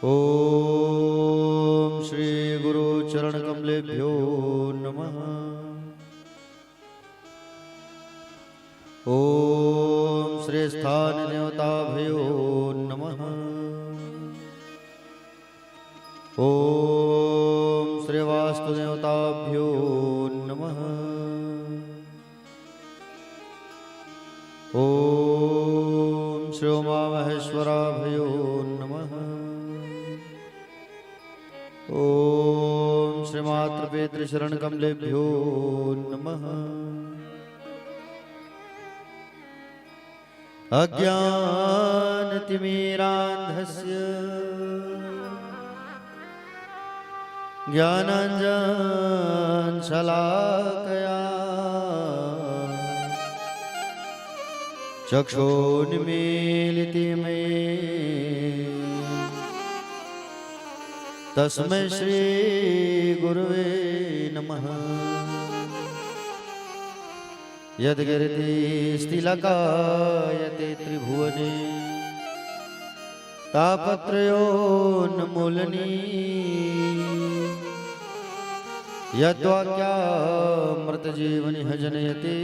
ओम श्री गुरु चरण कमलेभ्यो नमः। ओम श्री स्थान देवताभ्यो नमः। ओम श्री वास्तु देवताभ्यो नमः। ओम श्री उमा महेश्वराभ्यो नमः। ओम श्री मातृपितृ शरण कमलेभ्यो नमः। अज्ञानतिमिरान्धस्य ज्ञानाञ्जनशलाकया चक्षुर्मीलितं तस्मै श्री गुरुवे नमः। यद्गिरितिस्तिलकायते त्रिभुवने तापत्रयोन्मूलनी यद्वाक्यामृतजीवनिह जनयते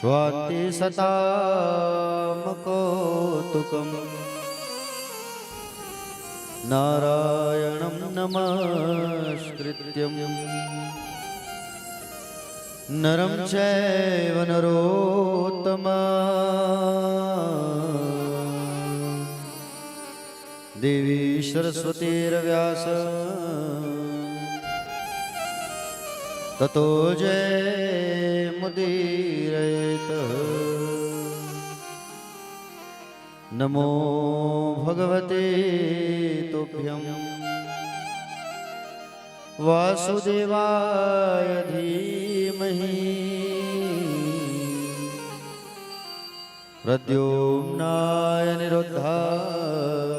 स्वान्ति सतामकौतुकम् नारायणं नमस्कृत्यं नरं चैव नरोत्तमं देवी सरस्वतीर्व्यास ततो जयमुदीरयेत्। नमो भगवते तुभ्यं वासुदेवाय धीमहि प्रद्युम्नाय निरुद्धाय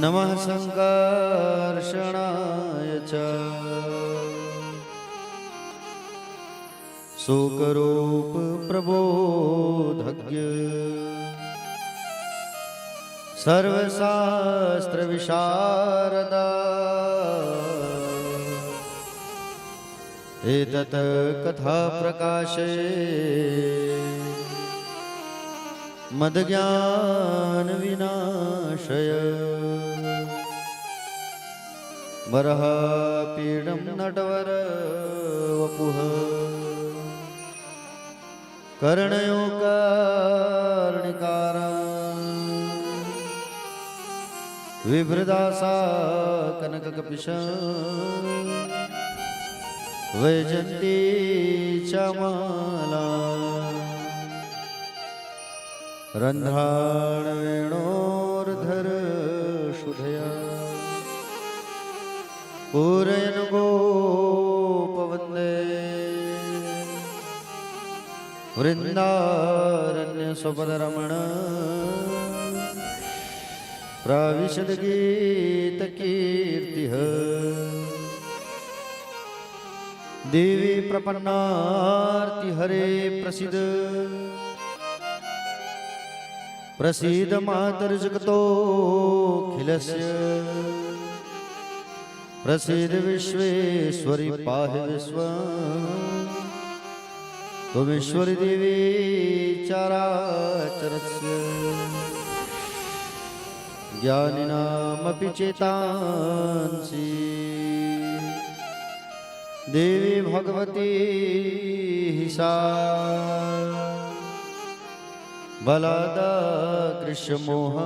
नमः संकर्षणाय च शोकरूप प्रबोधज्ञ सर्वशास्त्र विशारदा एतत् कथा प्रकाशे मद्ज्ञान विनाशय वरहापीडं नटवर वपुः कर्णयो कर्णिकारा विभृदासा कनककपिशा वैजन्ती चामाला रन्ध्राण वेणोर्धर शुधया पूरयन् गोपवन्दे वृन्दारण्यस्वपदरमण प्राविशद गीतकीर्तिः देवी प्रपन्नार्ति हरे प्रसीद प्रसीद मातर्जगतोऽखिलस्य प्रसीद विश्वेश्वरी पाहि विश्वम् त्वमीश्वरी देवी चराचरस्य ज्ञानिनामपि चेतांसि देवी भगवती सा बलादा कृष्णमोह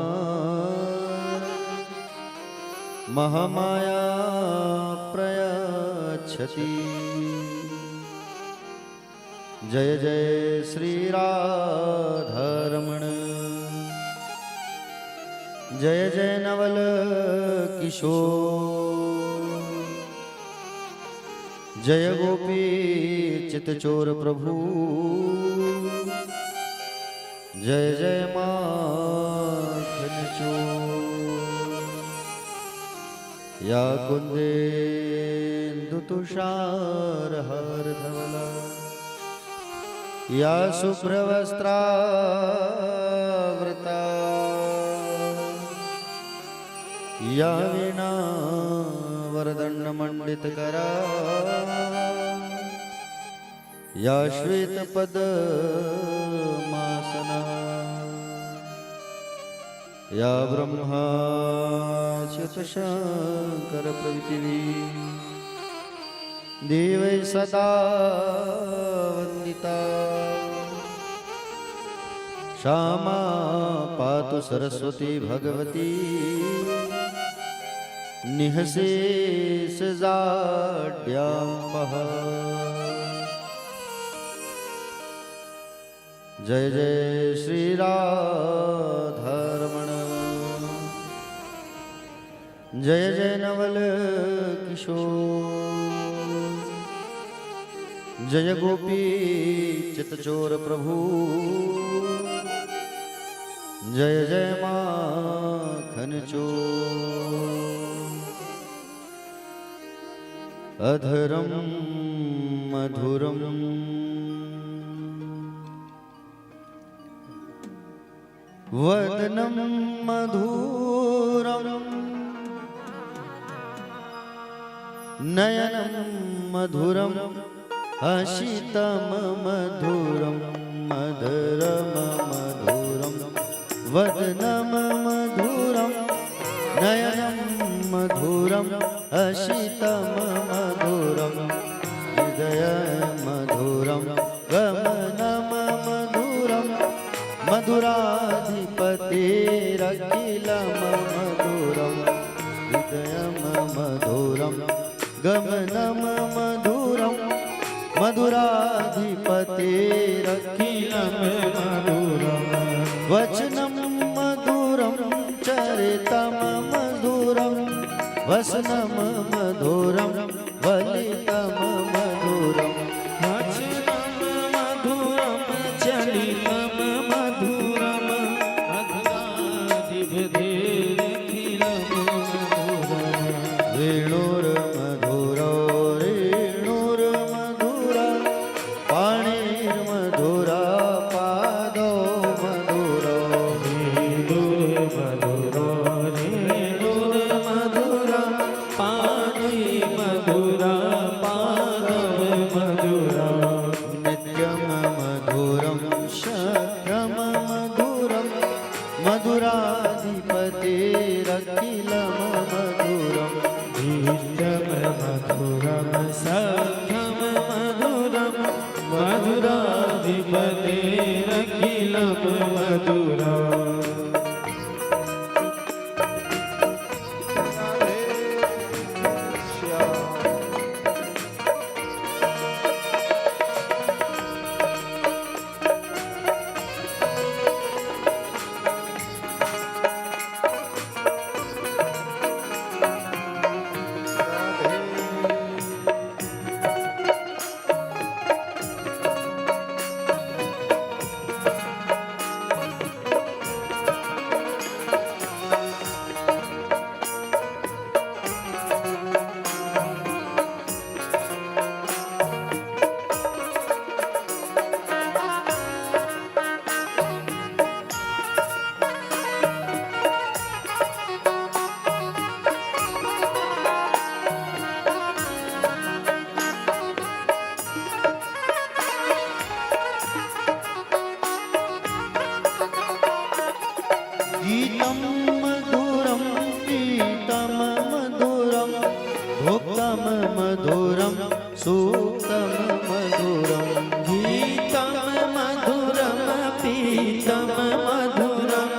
महामाया प्रयच्छति। जय जय श्री राधारमण जय जय नवल किशोर जय गोपी चितचोर प्रभु जय जय माखन चोर या कुंदेन्दु तुषार हार धवला या शुभ्रवस्त्रावृता या विना वरदण्डमण्डितकरा या श्वेतपद्मासना या ब्रह्माच्युतशङ्करप्रभृतिभिः देवै सदा वन्दिता क्षमा पातु सरस्वती भगवती निःशेषजाड्याम्बः। जय जय श्री राधारमण जय जय नवल किशोर जय गोपी चितचोर प्रभु जय जय माखन चोर। अधरम मधुरम वदनम मधुरम नयनम मधुरम हसितम मधुरम मधुरम मधुरम वदनम मधुरम नयनम मधुरम हसितम मधुरम हृदय मधुरम गमनम मधुरम मधुराधिपतिरखिलम मधुरम हृदयम मधुरम गमनम मधुरम मधुराधिपतिरखिलम मधुरम वचनम मधुरम चरितम मधुरम वसनम मधुरम वलितम मधुरम वचनम मधुरम चरितम मधुरम मधुराधिपतिरखिलम मधुरम वेणुर्मधुरो रेणुर्मधुरा पाणिर्मधुरा पादो मधुरो वेणुर्मधुरो रेणुर्मधुरा पाणिर्मधुरा पादो मधुरा नित्यम मधुरम शक्रम मधुरम मधुराधिपतिरखिलम मधुरम नित्यम मधुरम शक्रम मधुरम मधुराधिपतिरखिलम मधुरम। गीतम मधुरम पीतम मधुरम भोक्तम मधुरम सूक्तम मधुरम गीतम मधुरम पीतम मधुरम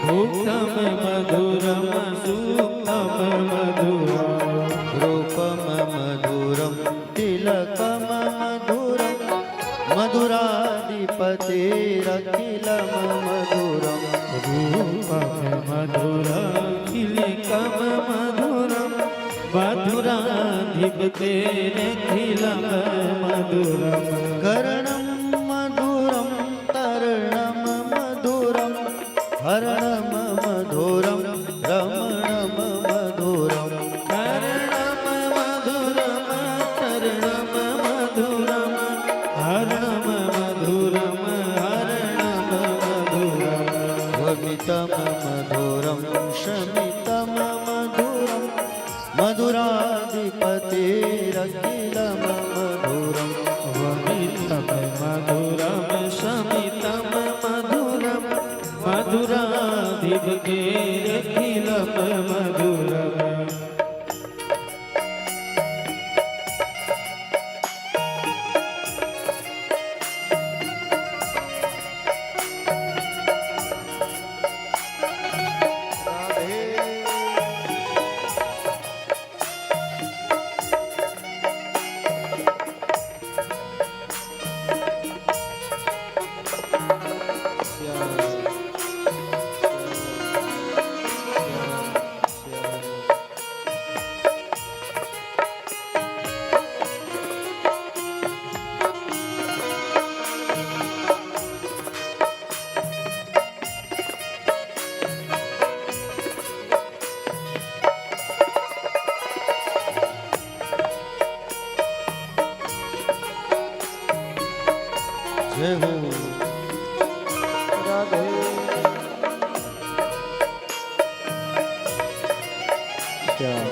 भोक्तम मधुरम सूक्तम मधुरम रूपम मधुरम तिलकम मधुरम मधुराधिपतिरखिलम मधुरम रूपम मधुरम तिलकम मधुरम मधुराधिपतिरखिलम मधुरम कर्णम मधुरम तरणम मधुरम हरणम मधुरम रमणम मधुरम कर्णम मधुरम तरणम मधुरम हरणम मधुरम हरणम मधुरम वमितम मधुरम शमितम रखिलं मधुरं वमितं मधुरं शमितं मधुरं मधुराधिपतेरखिलं मधुरम् जय हो राधे श्याम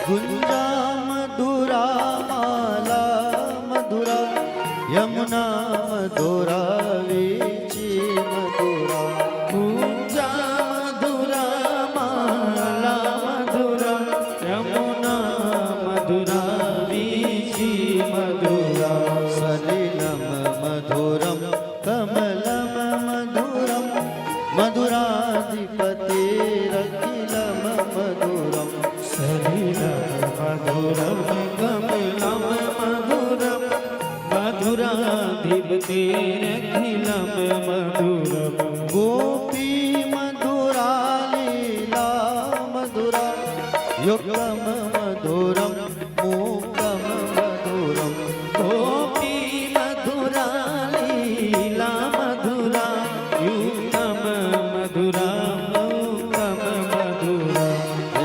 गुंजा मधुरा माला मधुरा यमुना मधुरा वीची मधुरा पूजा मधुरा माला मधुरा यमुना मधुरा वीची मधुरा सलिलं मधुरं कमलं मधुरं मधुराधिपतेरखिलं मधुरं सलिलं मधुरं कमलं मधुरं मधुराधिपतेरखिलं मधुरम् गोपी मधुरा लीला मधुरा युक्तं मधुरं मूकं मधुरं गोपी मधुरा लीला मधुरा युक्तं मधुरा मूकं मधुरा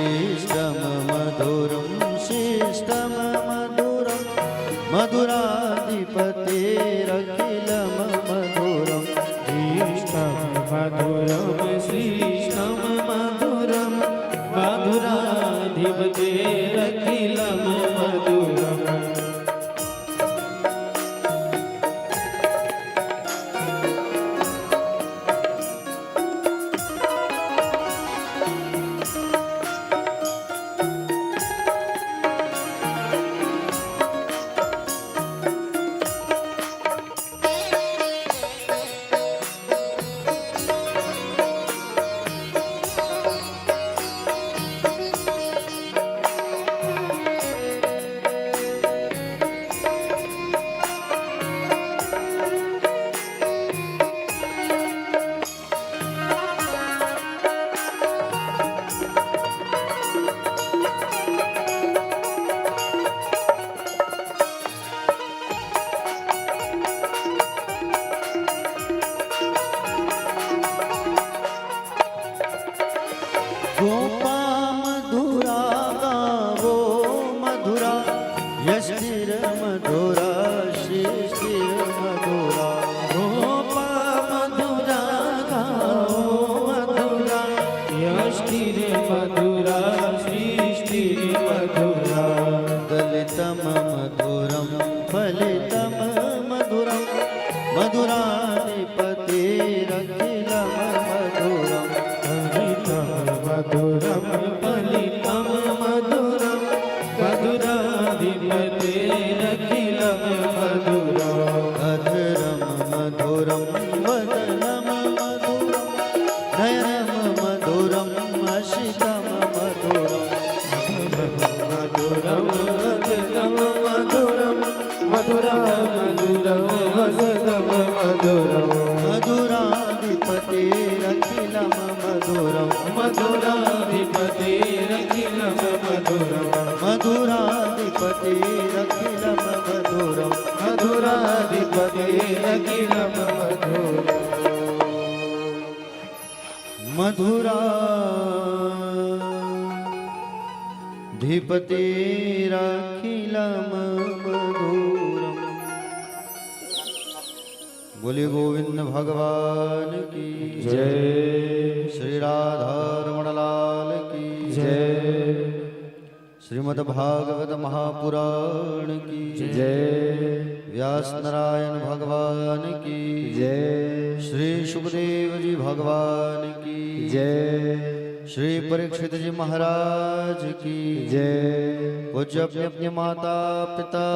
इष्टं मधुरं शिष्टं मधुरं मधुराधिपतेरखिलं मधुरम् इष्टं मधुरं श्रीष्टं मधुरं मधुराधिपतेरखिलं मधुरम् गोपा मधुरा गावो मधुरा यष्टिर मधुरा सृष्टिर मधुरा गोपा मधुरा गाओ मधुरा यष्टिरे मधुरा सृष्टिरे मधुरा दलितं मधुरं फलितं मधुरं मधुराधिपतेरखिलं मधुरम् हरितं मधुरं फलितं मधुरं मधुराधिपतेरखिलं मधुरम् अधरं मधुरं वदनं मधुरं नयनं मधुरं अशितं मधुरं मधुरं वदनं मधुरं मधुरं मधुरं वदनं मधुरम् मधुराधिपतेरखिलं मधुरं मधुराधिपतेरखिलं मधुरम् मधुराधिपतेरखिलं मधुरं मधुराधिपतेरखिलं मधुरम् मधुरा धीपतिरखिलं मधुरम्। बोले गोविंद भगवान की जय। श्री राधा रमण लाल की जय। श्रीमद् भागवत महापुराण की जय। व्यास नारायण भगवान की जय। श्री सुखदेव जी भगवान की जय। श्री परीक्षित जी महाराज की जय। पूज्य अपने अपने माता पिता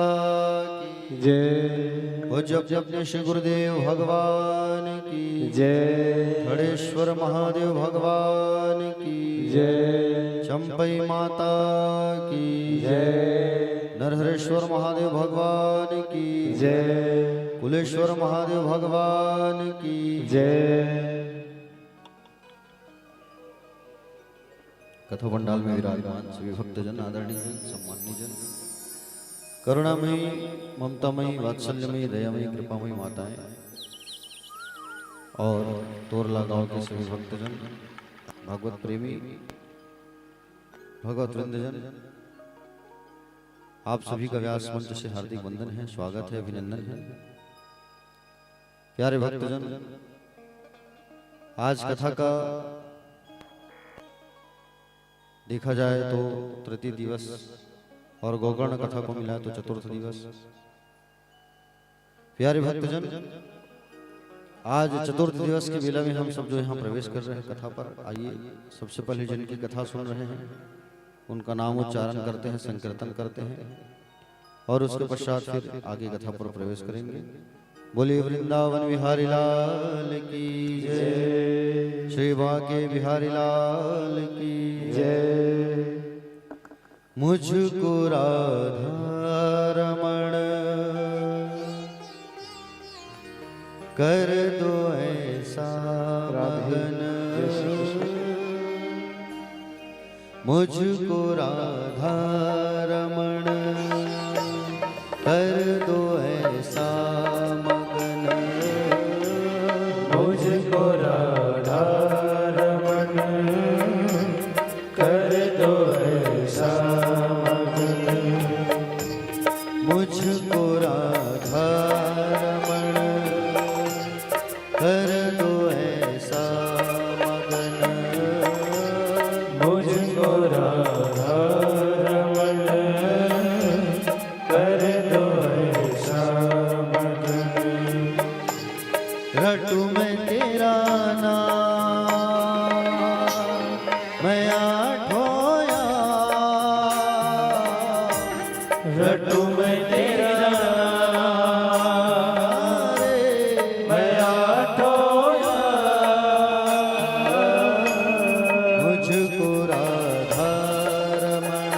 की जय। पूज्य अपने अपने श्री गुरुदेव भगवान की जय। खड़ेश्वर महादेव भगवान की जय। चंपई माता की जय। नरहरेश्वर महादेव भगवान की जय। कुलेश्वर महादेव भगवान की जय। कथा पंडाल में विराजमान सभी भक्तजन, आदरणीय सम्माननीय जन, करुणामयी, ममतामयी, वात्सल्यमयी, दयामयी, कृपामयी माताएं और तोरला गांव के सभी भक्तजन, भागवत प्रेमी, भगवत वृंदजन, आप सभी का व्यास मंच से हार्दिक वंदन है, स्वागत है, अभिनंदन है। प्यारे भक्तजन, आज कथा का देखा जाए तो तृतीय दिवस और गोकर्ण कथा को मिला तो चतुर्थ दिवस। प्यारे भक्तजन, आज चतुर्थ दिवस के बेला में हम सब जो यहाँ प्रवेश कर रहे हैं कथा पर, आइए सबसे पहले जिनकी कथा सुन रहे हैं उनका नाम उच्चारण करते हैं, संकीर्तन करते हैं और उसके पश्चात फिर आगे कथा पर प्रवेश करेंगे। बोलिए वृंदावन बिहारी लाल की जय, श्री बांके बिहारी लाल की जय। मुझको राधा रमण कर दो ऐसा मगन, मुझको राधा रमण कर दो ऐसा मगन, मुझको राधा रमण कर दो ऐसा मगन, मुझको राधा रमण कर दो ऐसा मगन, मुझको राधा रमण कर दो ऐसा मगन। रटू मैं तेरा नाम मैं आठोया, रटू मैं तेरा मैं आठोया, मुझको राधा रमण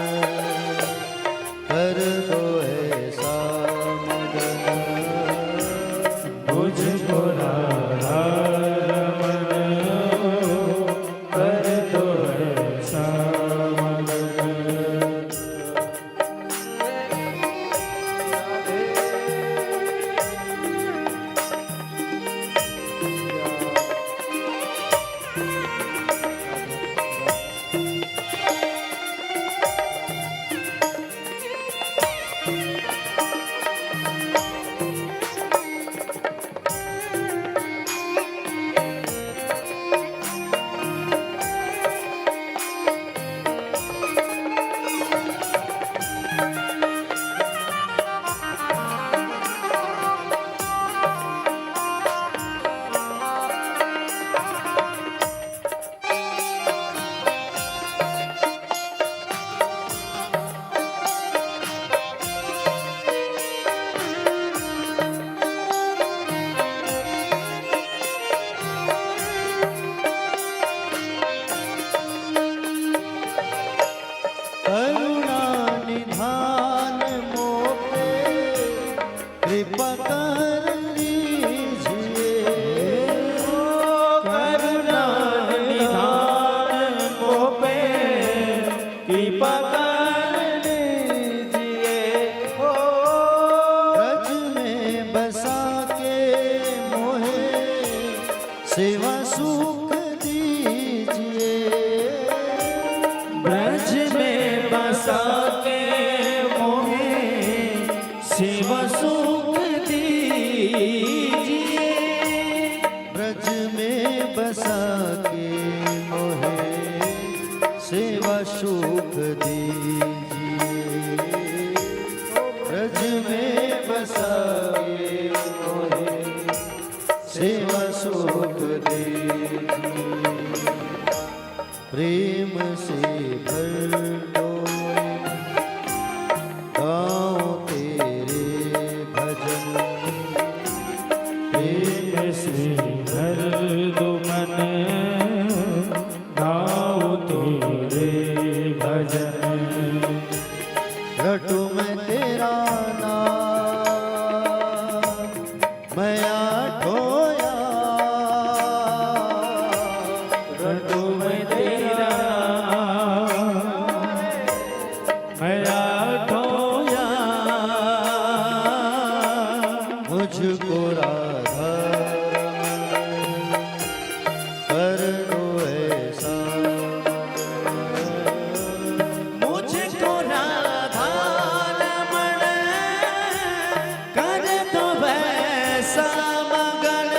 कर दो ऐसा मगन, मुझको राधा रमण कर दो ऐसा मगन। करुणा निधान मोपे कृपा कर लीजिए, करुणा निधान मोपे कृपा कर लीजिए, ब्रज में बसा के मोहे सेवा सुख दीजिए, ब्रज में बसा शिव सुख दीजिए प्रेम से भर दो गाओ तेरे भजन प्रेम से भर दो मन गाओ तेरे भजन रटू मैं तेरा नाम मैं आठोया रटू मैं तेरा मैं आठोया मुझको राधा कर दो ऐसा मुझको राधा रमण कर दो वैसा मगन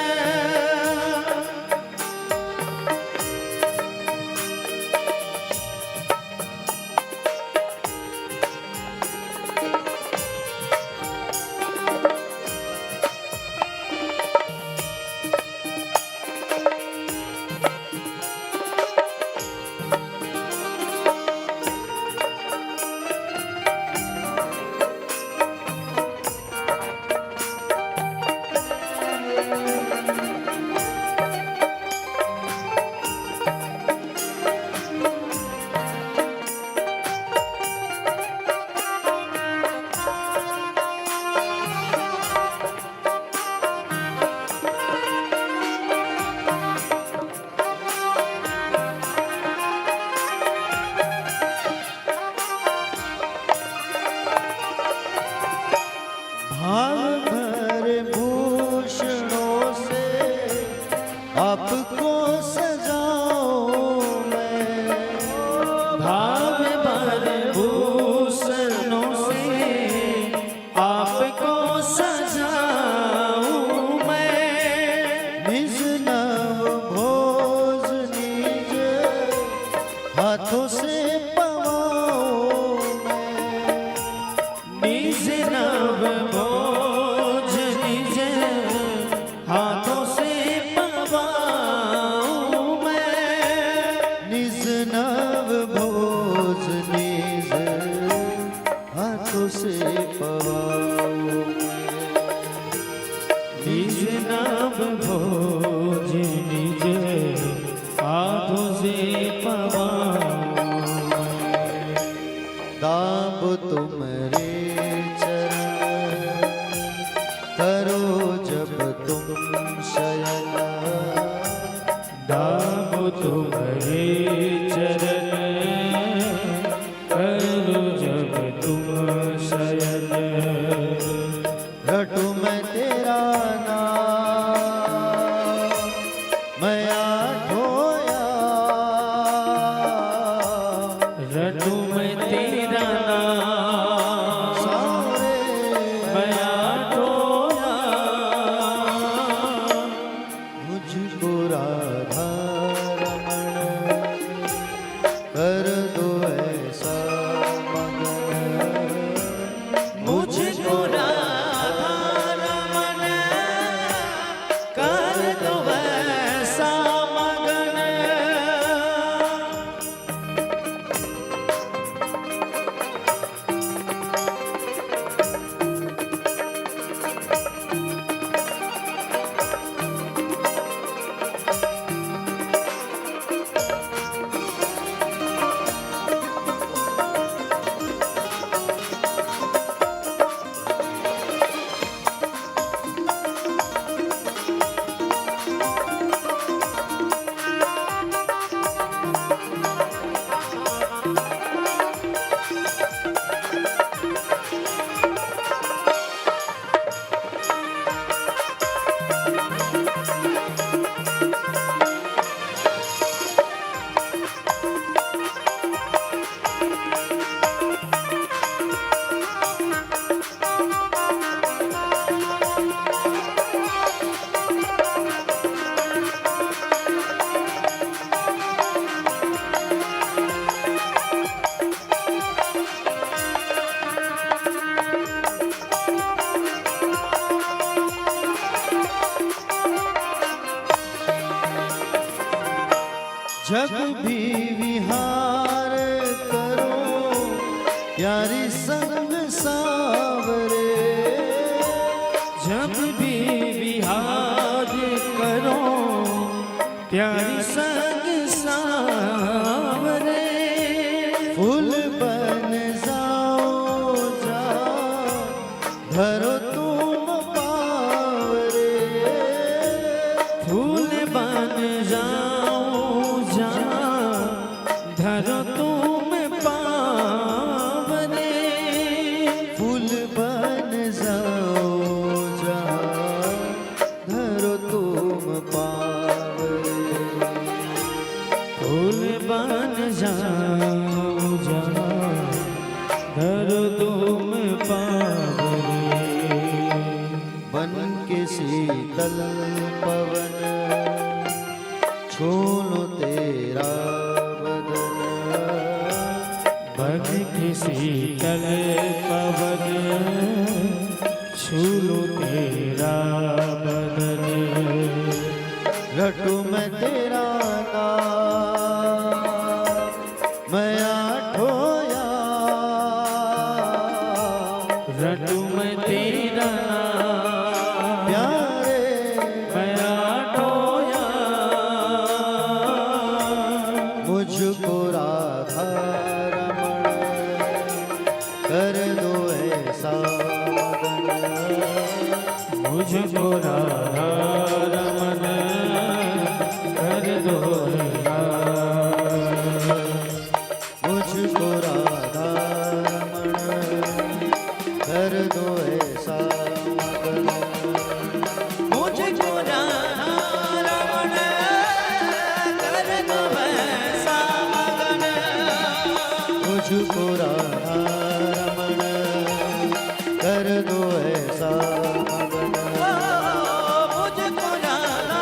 भाव भरे भूषणों से आपको सजाओ मैं भाव भर भूषणों से आपको सजाऊं मैं निज नव भोज निज हाथों से पवाओ मैं निज नव भोज निज हाथों से पवाऊं मैं निज नव भोज निज हाथों से पवाओ निज नव भोज निज हाथों से पवाऊं दाब तुम्हारे चरण करो जब तुम शयन दाब तुम्हारे चरण करो जब तुम शयन रटू मैं तेरा नाम मैं आठोया रटू मैं तेरा नाम सारे मैं आठोया मुझको राधा रमण जग भी विहार करो प्यारी संग सावरे, जब भी विहार करो प्यारी संग सावरे, फूल बन जाओ जा धरो तुम पावरे, फूल बन जाओ जा धरो तुम पावरे, फूल बन जाओ जा धरो तुम पावरे, फूल बन जाओ जा धरो तुम पावरे, बन के शीतल पवन छू लो तेरा बदन, बन की शीतल पवन छू लो तेरा बदन, रटू मैं तेरा नाम मैं आठों यार, रटू मैं तेरा नाम प्यारे मैं आठों यार, मुझको राधा रमण कर दो ऐसा मगन, मुझको राधा रमन कर दो मुझको राधा रमण कर दो ऐसा मगन, मुझको राधा रमन कर दो ऐसा मगन, मुझको राधा रमण कर दो ऐसा मगन, मुझको राधा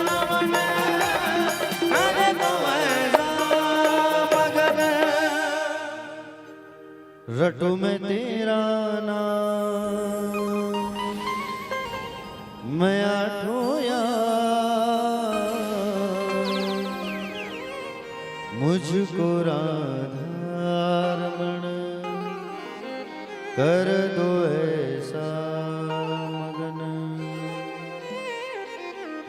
रमन कर दो ऐसा मगन, रटू मैं तेरा नाम मैं आठों यार, मुझको राधा रमण कर दो ऐसा मगन।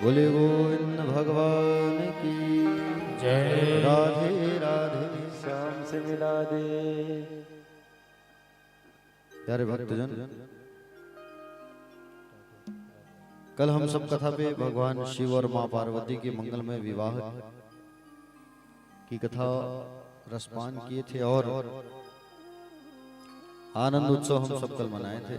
बोले गोविंद भगवान की जय राधे राधे। श्याम से मिला दे। प्यारे भक्तजन, कल हम सब कथा पे भगवान शिव और मां पार्वती के मंगलमय विवाह की कथा रसपान किए थे और आनंद उत्सव हम सब कल मनाए थे।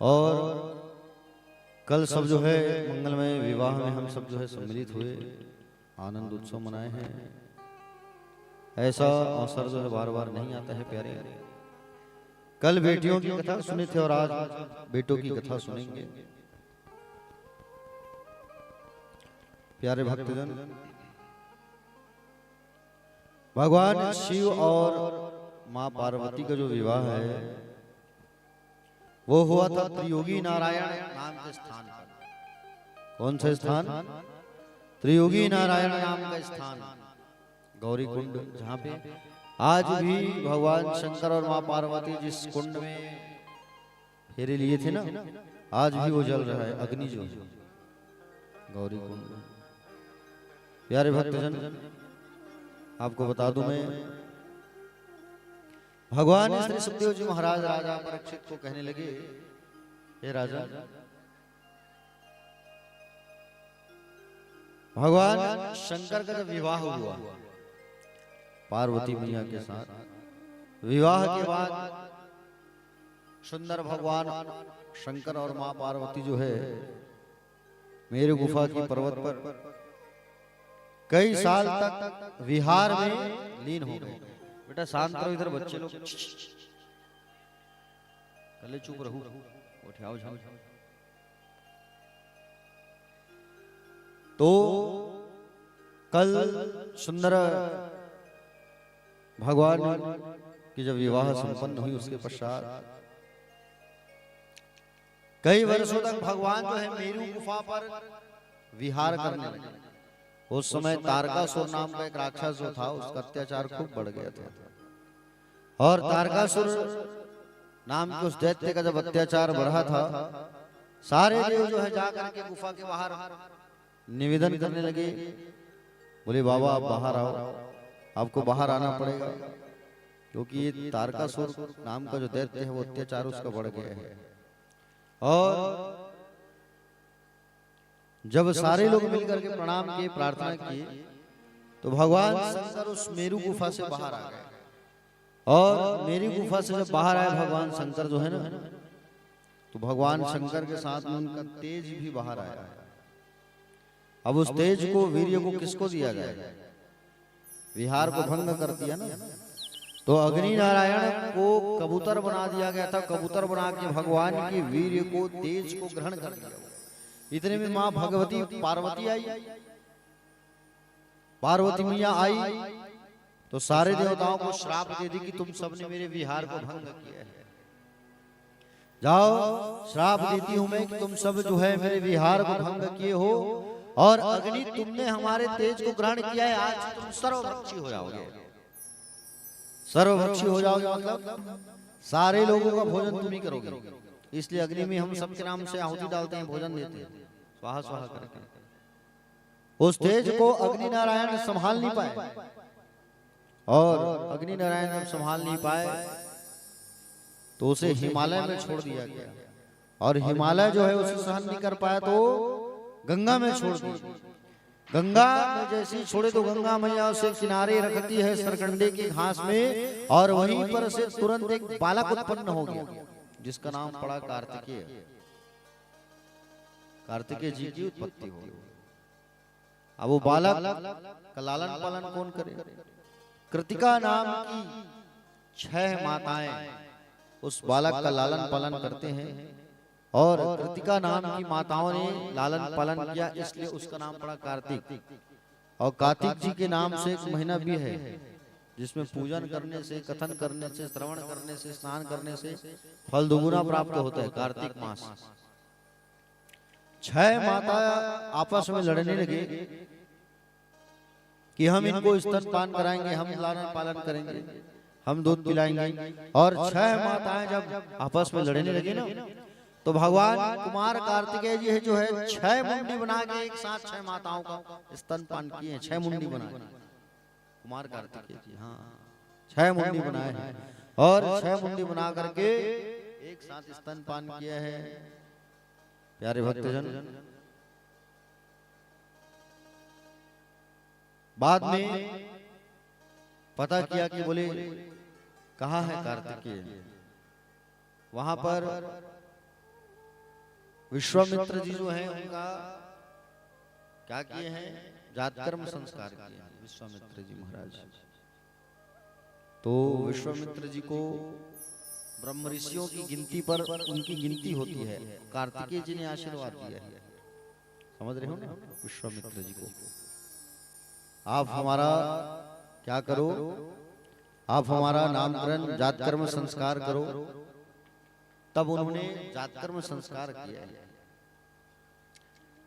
और कल सब जो है मंगलमय विवाह में हम सब जो है सम्मिलित हुए, आनंद उत्सव मनाए हैं। ऐसा अवसर जो है बार बार नहीं आता है प्यारे। कल बेटियों की कथा सुने थे और आज बेटों की कथा सुनेंगे। प्यारे भक्तजन, भगवान शिव और मां पार्वती का जो विवाह है वो हुआ था त्रियोगी नारायण नाम के स्थान पर। कौन सा स्थान? त्रियोगी नारायण नाम का स्थान, गौरी कुंड, जहाँ पे आज भी भगवान शंकर और मां पार्वती जिस कुंड में फेरे लिए थे ना, आज भी वो जल रहा है, अग्नि जो है, गौरी कुंड। प्यारे भक्तजन, आपको बता दूं मैं, भगवान श्री सुखदेव जी महाराज राजा परीक्षित को कहने लगे, हे राजा, भगवान शंकर का जब विवाह हुआ पार्वती मैया के साथ, विवाह के बाद सुंदर भगवान शंकर और मां पार्वती जो है मेरे गुफा की पर्वत पर कई साल तक विहार में लीन हो गए। बेटा शांत रहो, इधर बच्चे लोग, कले चुप रहो, उठाओ झाओ। तो कल सुंदर भगवान की जब विवाह संपन्न हुई उसके पश्चात कई वर्षों तक भगवान जो है मेरू गुफा पर विहार करने लगे। उस समय तारकासुर नाम का एक राक्षस जो था उसका अत्याचार खूब बढ़ गया था, और तारकासुर नाम के उस दैत्य का जब अत्याचार बढ़ा था, सारे देव जो है जाकर के गुफा के बाहर निवेदन करने लगे, बोले बाबा आप बाहर आओ, आपको बाहर आना पड़ेगा, क्योंकि ये तारकासुर नाम का जो दैत्य है वो अत्याचार उसका बढ़ गया है। और जब सारे लोग मिलकर के प्रणाम किए, प्रार्थना की, तो भगवान शंकर उस मेरू गुफा से बाहर आ गए। और मेरी गुफा से जब बाहर आए भगवान शंकर जो है ना, तो भगवान शंकर के साथ में उनका तेज भी बाहर आया। अब उस तेज को, वीर्य को किसको दिया जाए? विहार को भंग कर दिया ना, तो अग्नि नारायण को कबूतर बना दिया गया था। कबूतर बना के भगवान के वीर्य को, तेज को ग्रहण कर लिया। इतने में मां भगवती पार्वती आई, पार्वती मैया आई, तो सारे देवताओं को श्राप दे दी कि तुम सबने मेरे विहार को भंग किया है। जाओ, श्राप देती हूं मैं कि तुम सब जो है मेरे विहार को भंग किए हो, और अग्नि तुमने हमारे तेज को ग्रहण किया है, आज तुम सर्वभक्षी हो जाओगे। सर्वभक्षी हो जाओगे मतलब सारे लोगों का भोजन तुम ही करोगे। इसलिए अग्नि में हम सबके नाम से आहुति डालते हैं, भोजन देते हैं, स्वाहा स्वाहा करके। उस तेज को अग्नि नारायण संभाल नहीं पाए, और अग्नि नारायण संभाल नहीं पाए तो उसे हिमालय में छोड़ दिया गया। और हिमालय जो है उसे सहन नहीं कर पाया तो गंगा में छोड़ दिया। गंगा में जैसे ही छोड़े तो गंगा मैया उसे किनारे रखती है सरकंडे की घास में, और वहीं पर से तुरंत एक बालक उत्पन्न हो गया, जिसका नाम पड़ा कार्तिकेय। कार्तिकेय जी की उत्पत्ति हो। अब वो बालक का लालन पालन कौन करे? कृतिका नाम की 6 माताएं उस बालक का लालन पालन करते हैं, और कृतिका नाम की माताओं ने लालन पालन किया, इसलिए उसका नाम पड़ा कार्तिक। और कार्तिक जी के नाम से एक महीना भी है जिसमें पूजन करने से, कथन करने से, श्रवण करने से, स्नान करने से फल दुगुना प्राप्त होता है, कार्तिक मास। 6 माता आपस में लड़ने लगे कि हम इनको स्तनपान कराएंगे, हम लालन पालन करेंगे, हम दूध पिलाएंगे। और 6 माताएं जब आपस में लड़ने लगी ना, तो भगवान कुमार कार्तिकेय जी है जो है 6 मुंडी बना के एक साथ 6 माताओं का स्तनपान किए हैं। 6 मुंडी बना के कुमार कार्तिकेय जी, हाँ 6 मुंडी बनाए हैं, और 6 मुंडी बना करके एक साथ स्तनपान किया है। प्यारे भक्तजन, बाद में पता किया कि बोले कहाँ है कार्तिकेय? वहां पर विश्वामित्र जी जो है उनका क्या किए हैं? जातकर्म संस्कार किए हैं विश्वामित्र जी महाराज। तो विश्वामित्र जी को ब्रह्म ऋषियों की गिनती पर उनकी गिनती होती है, कार्तिकेय जी ने आशीर्वाद दिया है। समझ रहे हो ना? विश्वामित्र जी को आप हमारा क्या करो, आप हमारा नामकरण जातकर्म संस्कार करो। तब उन्होंने जातकर्म संस्कार किया है।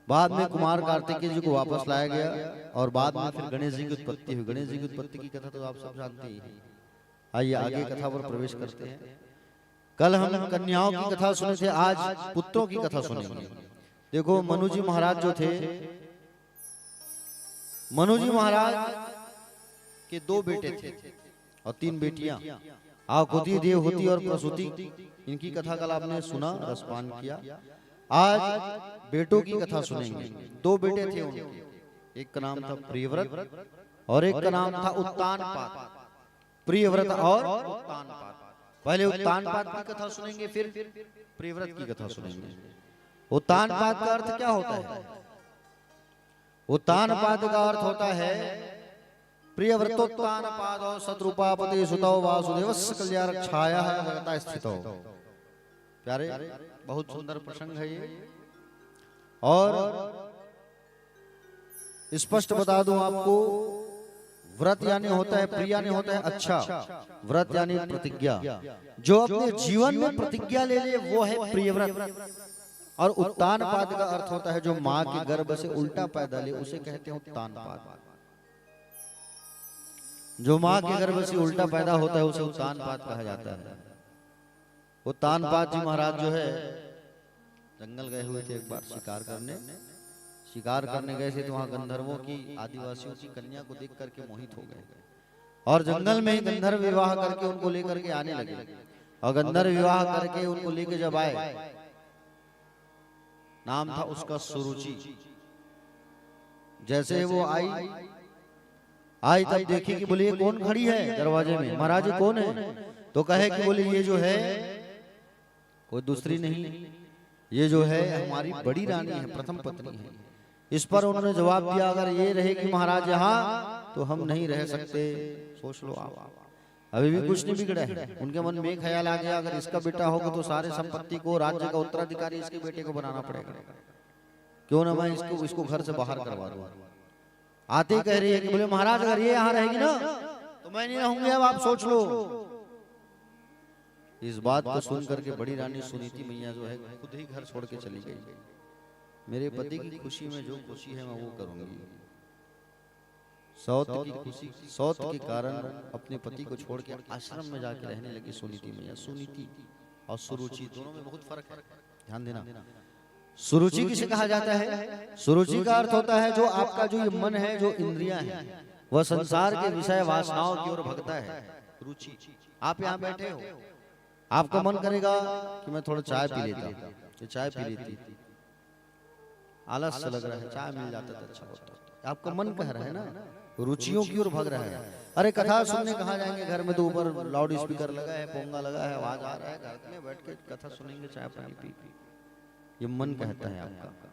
बाद में कुमार कार्तिकेय जी को वापस लाया गया, और बाद में फिर गणेश जी की उत्पत्ति हुई। गणेश जी की उत्पत्ति की कथा तो आप सब जानते ही हैं। आइए आगे कथा पर प्रवेश करते हैं। कल हम कन्याओं की कथा सुने थे, आज पुत्रों की कथा सुनेंगे। देखो, मनु जी महाराज जो थे, मनु जी महाराज के 2 बेटे थे और 3 बेटियां, आकुति, देवहूति और प्रसूति। इनकी कथा कल आपने सुना, रसपान किया। आज बेटों की कथा सुनेंगे। 2 बेटे थे उनके, एक का नाम था प्रियव्रत और एक का नाम था उत्तानपाद। प्रियव्रत और उत्तानपाद। पहले उत्तानपाद की कथा सुनेंगे, फिर प्रियव्रत की कथा सुनेंगे। उत्तानपाद का अर्थ क्या होता है? उत्तानपाद का अर्थ होता है प्रियव्रतोत्तानपादो शत्रुपापते सुतो वासुदेवस्य कल्याणरक्षायाः जगता स्थितो। प्यारे, बहुत सुंदर प्रसंग है ये। और स्पष्ट बता दूं आपको, व्रत यानी होता है, प्रिय यानी होता है अच्छा, व्रत यानी प्रतिज्ञा। जो अपने जीवन में प्रतिज्ञा ले ले वो है प्रियव्रत। और उत्तानपाद का अर्थ होता है जो माँ के गर्भ से उल्टा पैदा ले, उसे कहते हैं उत्तानपाद। जो माँ के गर्भ से उल्टा पैदा होता है उसे उत्तानपाद कहा जाता है। उत्तानपाद जी महाराज जो है जंगल गए हुए थे एक बार शिकार करने। शिकार करने गए थे तो वहां गंधर्वों की, आदिवासियों की कन्या को देख करके मोहित हो गए और जंगल में ही गंधर्व विवाह करके उनको लेकर के आने लगे। और गंधर्व विवाह करके उनको लेके जब आए, नाम था उसका सुरुचि। जैसे वो आई तब देखी कि बोले ये कौन खड़ी है दरवाजे में, महाराज ये कौन है? तो कहे कि बोले ये जो है कोई दूसरी नहीं, ये जो है हमारी बड़ी रानी है, प्रथम पत्नी है। इस पर उन्होंने जवाब दिया अगर ये रहेगी महाराज यहाँ तो हम नहीं रह सकते। सोच लो आप, अभी भी कुछ नहीं बिगड़ा है। उनके मन में ख्याल आ गया अगर इसका बेटा होगा तो सारे संपत्ति को, राज्य का उत्तराधिकारी इसके बेटे को बनाना पड़ेगा, क्यों ना मैं इसको घर से बाहर करवा दूं। आते कह रही है कि बोले महाराज अगर ये यहाँ रहेगी ना तो मैं नहीं रहूंगी, अब आप सोच लो। इस बात को सुन करके बड़ी रानी सुनीति मैया जो है खुद ही घर छोड़ के चली गई। मेरे पति की खुशी में जो खुशी है मैं वो करूंगी। सौत की खुशी, सौत के कारण अपने पति को छोड़ के आश्रम में जाके रहने लगी सुनीति मैया। सुनीति और सुरुचि दोनों में बहुत फर्क है, ध्यान देना। सुरुचि किसे कहा जाता है? सुरुचि का अर्थ होता है जो आपका जो ये मन है, जो इंद्रियां हैं, वह संसार के विषय वासनाओं की ओर भगता है। रुचि, आप यहाँ बैठे हो, आपका मन करेगा कि मैं थोड़ा चाय पी लेता, ये चाय पी लेती, आलस से लग रहा है, चाय मिल जाता तो अच्छा होता। आपका मन कह रहा है ना, रुचियों की ओर भग रहा है। अरे कथा सुनने कहाँ जाएंगे, घर में तो ऊपर लाउड स्पीकर लगा है, पोंगा लगा है, आवाज आ रहा है, घर में बैठ के कथा सुनेंगे, चाय पानी पी। ये मन कहता है आपका।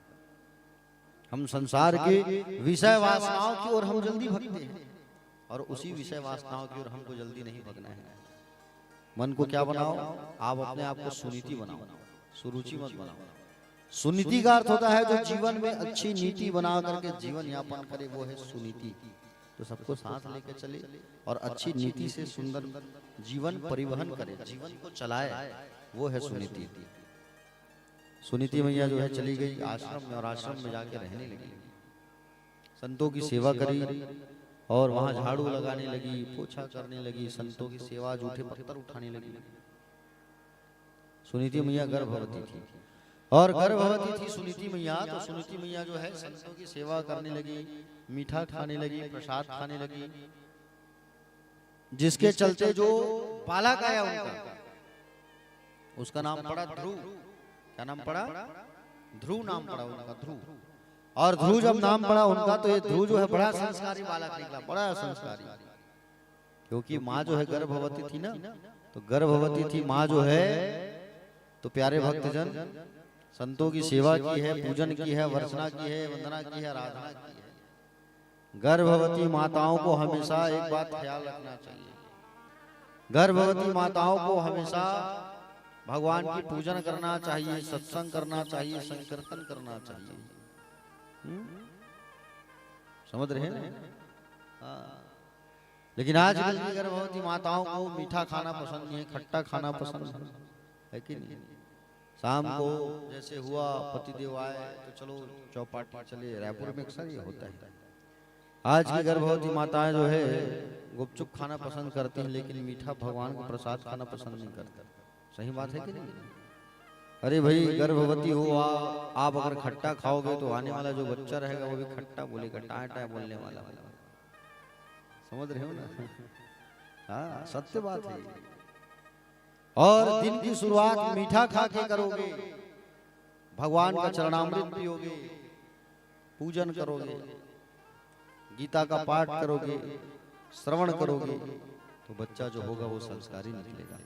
हम संसार के विषय वासनाओं की ओर हम जल्दी भगते हैं और उसी विषय वासनाओं की ओर हमको जल्दी नहीं भगना है। मन को क्या बनाओ आप? अपने आप को सुनीति बनाओ, सुरुचि मत बनाओ। सुनीति का अर्थ होता है जो जीवन में अच्छी नीति बना करके जीवन यापन करे, वो है सुनीति। तो सबको साथ लेकर चले और अच्छी नीति से सुंदर जीवन परिवहन करे, जीवन को चलाए, वो है सुनीति। सुनीति मैया जो है चली गई आश्रम में और आश्रम में जाके रहने लगी। संतों की सेवा करी और वहां झाड़ू लगाने लगी, पोछा करने लगी, संतों की सेवा, जूठे पत्थर उठाने लगी। सुनीति मैया गर्भवती थी और गर्भवती थी सुनीति मैया। तो सुनीति मैया जो है संतों की सेवा करने लगी, मीठा खाने लगी, प्रसाद खाने लगी, जिसके चलते जो बालक आया उनका, उसका नाम पड़ा ध्रुव। क्या नाम पड़ा? ध्रुव नाम पड़ा उनका, ध्रुव। और ध्रुव जब नाम पड़ा उनका तो ये ध्रुव जो है बड़ा संस्कारी बालक निकला, बड़ा संस्कारी। क्योंकि माँ जो है गर्भवती थी ना, तो गर्भवती थी माँ जो है, तो प्यारे भक्तजन संतों की सेवा की है, पूजन की है, वर्चना की है, वंदना की है, आराधना की है। गर्भवती माताओं को हमेशा एक बात ख्याल रखना चाहिए, गर्भवती माताओं को हमेशा भगवान की पूजन करना चाहिए, सत्संग करना चाहिए, संकीर्तन करना चाहिए। समझ रहे हैं? लेकिन आजकल की गर्भवती माताओं को मीठा खाना पसंद नहीं है, खट्टा खाना पसंद है कि नहीं? शाम को जैसे हुआ पतिदेव आए तो चलो चौपाटी चले, रायपुर में अक्सर ये होता है। आज की गर्भवती माताएं जो है गुपचुप खाना पसंद करती हैं, लेकिन मीठा भगवान का प्रसाद खाना पसंद नहीं करती। सही बात है कि नहीं? अरे भाई गर्भवती हो आप अगर खट्टा खाओगे तो आने वाला जो बच्चा रहेगा वो भी खट्टा बोलेगा, टाय टाय बोलने वाला। समझ रहे हो ना? हाँ, सत्य बात है। और दिन की शुरुआत मीठा खा के करोगे, भगवान का चरणामृत पियोगे, पूजन करोगे, गीता का पाठ करोगे, श्रवण करोगे, तो बच्चा जो होगा वो संस्कारी निकलेगा।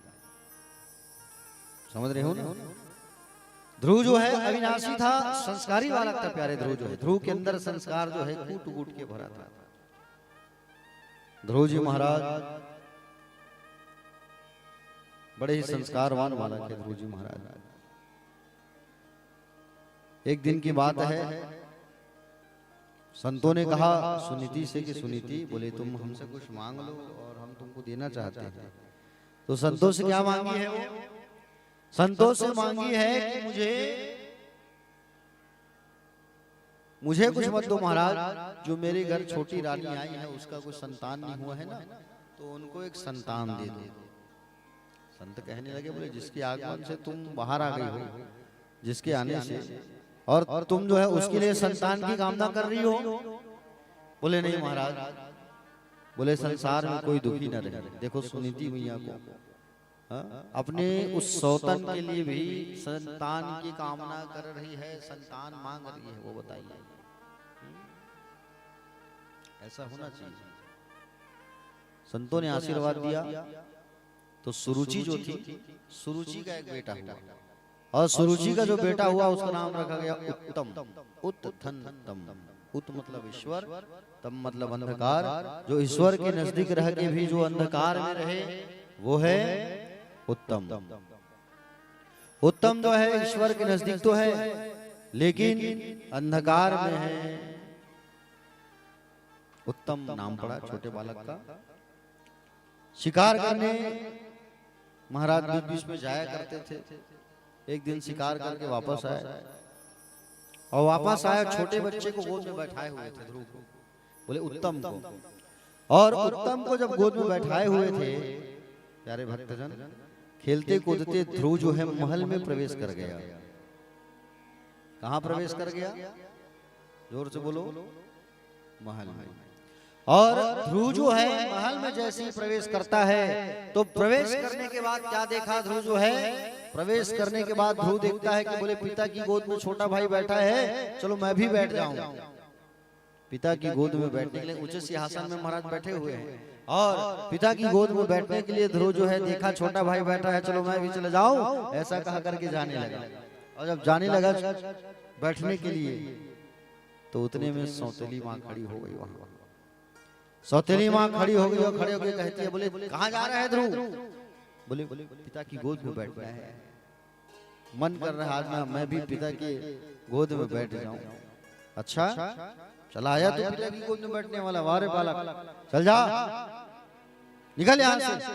समझ रहे हो ना? ध्रुव जो है अविनाशी था, संस्कारी बालक था प्यारे ध्रुव जो है। ध्रुव के अंदर संस्कार जो है कूट कूट के भरा था। ध्रुव जी महाराज बड़े ही संस्कारवान बालक है ध्रुव जी महाराज। एक दिन की बात है, संतों ने कहा सुनीति से कि सुनीति बोले तुम हमसे कुछ मांग लो और हम तुमको देना चाहते हैं। तो संतों से क्या मांगी है वो? संतों से मांगी है कि मुझे मुझे कुछ मत दो महाराज, जो मेरे घर छोटी रानी आई है उसका कोई संतान नहीं हुआ है ना, तो उनको एक संतान दे दो। संत कहने लगे, बोले जिसके आगमन से तुम बाहर आ गई हो, जिसके आने से, और तुम जो है उसके लिए संतान की कामना कर रही हो। बोले नहीं महाराज, बोले संसार में कोई दुखी न रहे। देखो सुनीति मैया को अपने उस सौतन के लिए भी संतान की कामना कर रही है, संतान मांग रही है, वो बताइए। ऐसा होना चाहिए। संतों ने आशीर्वाद दिया तो सुरुचि जो थी, सुरुचि का एक बेटा हुआ, और सुरुचि का जो बेटा हुआ उसका नाम रखा गया उत्तम। उत्थनतम, उत मतलब ईश्वर, तम मतलब अंधकार। जो ईश्वर के नजदीक रह के भी जो अंधकार में रहे वो है उत्तम। उत्तम जो है ईश्वर के नजदीक तो है, लेकिन अंधकार में है। उत्तम नाम पड़ा छोटे बालक का। शिकार करने महाराज बीच बीच में जाया करते थे। एक दिन शिकार करके वापस आए, और वापस आया छोटे बच्चे को गोद में बैठाए हुए थे, ध्रुव को, बोले उत्तम को। और उत्तम को जब गोद में बैठाए हुए थे, प्यारे भक्तजन, खेलते कूदते ध्रुव जो है महल में प्रवेश कर गया। कहां प्रवेश कर गया? जोर से बोलो, महल में। और ध्रुव जो है महल में जैसे ही प्रवेश करता है, तो प्रवेश करने के बाद क्या देखा ध्रुव जो है? प्रवेश करने के बाद ध्रुव देखता है कि बोले पिता की गोद में छोटा भाई बैठा है, चलो मैं भी बैठ जाऊं। पिता की गोद में बैठने के लिए ऊंचे सिंहासन में महाराज बैठे हुए हैं, और पिता की गोद में बैठने के लिए ध्रुव जो है देखा छोटा भाई बैठा है, चलो मैं भी चले जाऊं, ऐसा कहा करके जाने लगा। और जब जाने लगा बैठने के लिए, तो उतने में सौतेली माँ खड़ी हो गई। वहां सौतेली माँ खड़ी हो गई, और खड़े होकर कहती है, बोले कहां जा रहा है ध्रुव? बोले पिता की गोद में बैठना है। मन कर रहा है आज मैं भी पिता की गोद में बैठ जाऊं। अच्छा चला आया तो पिता की गोद में बैठने वाला, वारे बालक चल जा, निकल यहां से,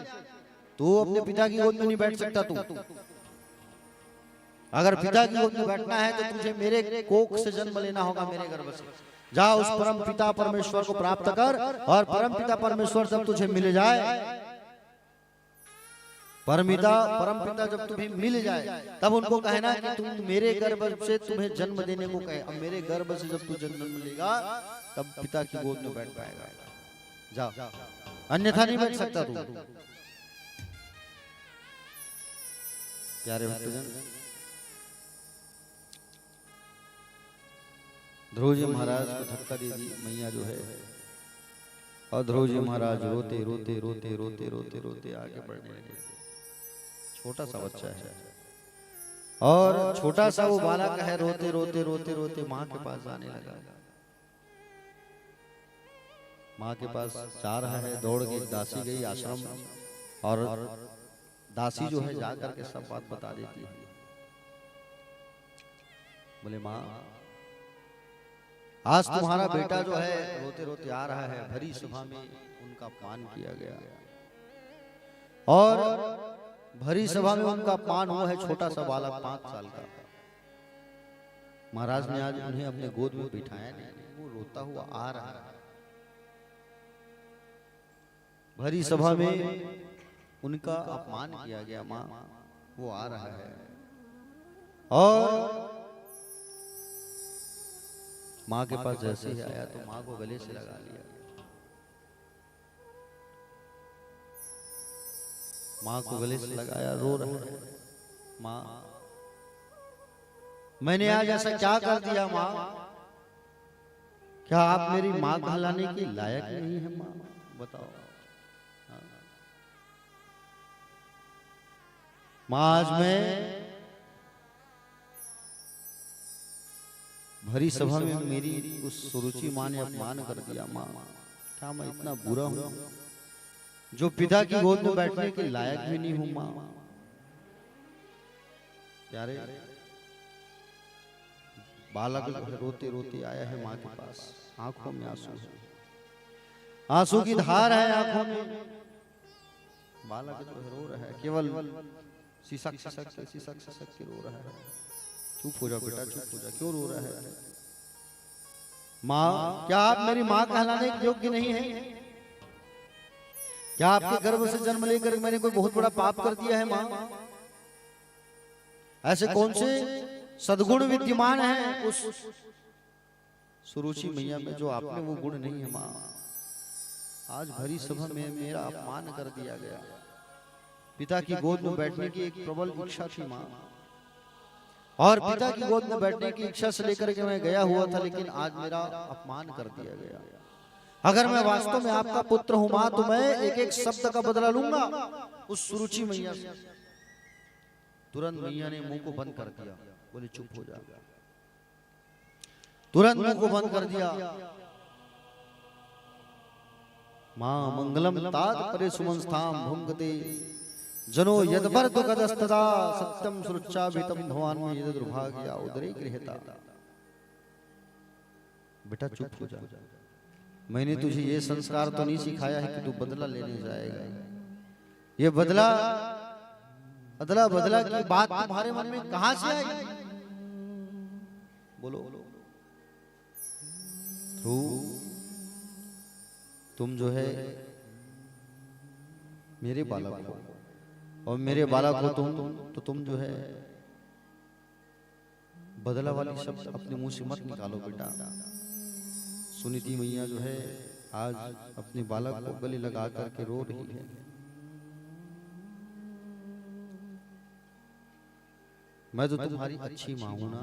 तू अपने पिता की गोद में नहीं बैठ सकता। तू अगर पिता की गोद में बैठना है तो तुझे मेरे कोख से जन्म लेना होगा, मेरे गर्भ से। जा उस परम पिता परमेश्वर को प्राप्त कर, और परम पिता परमेश्वर जब तुझे मिल जाए, परम पिता जब तुम्हें मिल जाए, तब उनको कहना कि तुम मेरे गर्भ से तुम्हें जन्म देने को कहे। अब मेरे गर्भ से जब तू जन्म लेगा तब पिता की गोद में बैठ पाएगा। जा, अन्यथा नहीं बैठ सकता तू। प्यारे भक्तजन, ध्रुव जी महाराज को धक्का दे दी मैया जो है, और ध्रुव जी महाराज रोते रोते रोते रोते रोते रोते आगे बढ़ने लगे। छोटा सा बच्चा है, और छोटा सा वो बालक है, रोते रोते रोते रोते माँ के पास जाने लगा। माँ के पास जा रहा है, दौड़ के दासी गई आश्रम, और दासी जो है जा करके सब बात बता देती है। बोले माँ, आज तुम्हारा बेटा जो है रोते रोते आ रहा है, भरी सभा में उनका अपमान किया गया, और भरी सभा में उनका अपमान हुआ है। छोटा सा बालक 5 साल का, महाराज ने आज उन्हें अपने गोद में बिठाया नहीं, वो रोता हुआ आ रहा है। भरी सभा में उनका अपमान किया गया, माँ वो आ रहा है, और माँ के पास जैसे ही आया तो माँ को गले से लगा लिया। माँ को गले से लगाया, रो रहा है। माँ, मैंने आज ऐसा क्या कर दिया माँ? क्या आप मेरी माँ कहलाने की लायक नहीं है माँ? बताओ। माँ, आज मैं भरी सभा में मेरी उस सुरुचि माँ ने अपमान कर दिया। माँ, क्या मैं इतना बुरा हूं जो पिता की गोद में बैठने के लायक भी नहीं हूं? माँ, प्यारे बालक रोते रोते आया है माँ के पास, आंखों में आंसू है, आंसू की धार है आंखों में। बालक जो है रो रहा है, केवल सिसक के रो रहा है। चुप हो जाओ बेटा, चुप हो जा, क्यों रो रहा है? माँ, क्या आप मेरी माँ कहलाने के योग्य नहीं है? क्या आपके गर्भ से जन्म लेकर मैंने कोई बहुत बड़ा पाप कर दिया है माँ? ऐसे कौन से सद्गुण विद्यमान हैं उस सुरुचि मैया में जो आपने वो गुण नहीं है माँ? आज भरी सभा में मेरा अपमान कर दिया गया। पिता की गोद में बैठने की एक प्रबल इच्छा थी माँ, और पिता की गोद में बैठने की इच्छा से लेकर के मैं गया हुआ था, लेकिन आज मेरा अपमान कर दिया गया। अगर मैं वास्तव में आपका पुत्र हूं मां, तो मैं एक एक शब्द का बदला लूंगा उस सुरुचि मैया से। तुरंत मैया ने मुंह को बंद कर दिया, बोले चुप हो जा। तुरंत मुंह को बंद कर दिया। मां मंगलम तात परे सुमंस्थाम भुंगते जनो यदवर दुगदस्तदा सत्यम सुरुच्चा भीतम भवान में यद दुर्भाग्य उदरे गृहता। बेटा चुप हो जा, मैंने तुझे ये संस्कार तो नहीं सिखाया है कि तू बदला लेने जाएगा। ये बदला अदला बदला की बात तुम्हारे मन में कहां से आई? बोलो। तुम जो है मेरे बालक हो, और मेरे बालक हो तुम जो है बदला वाली शब्द अपने मुंह से मत निकालो बेटा। सुनीति मैया जो है आज अपने बालक को गले लगा करके रो रही है। मैं तो तुम्हारी अच्छी माँ हूं ना,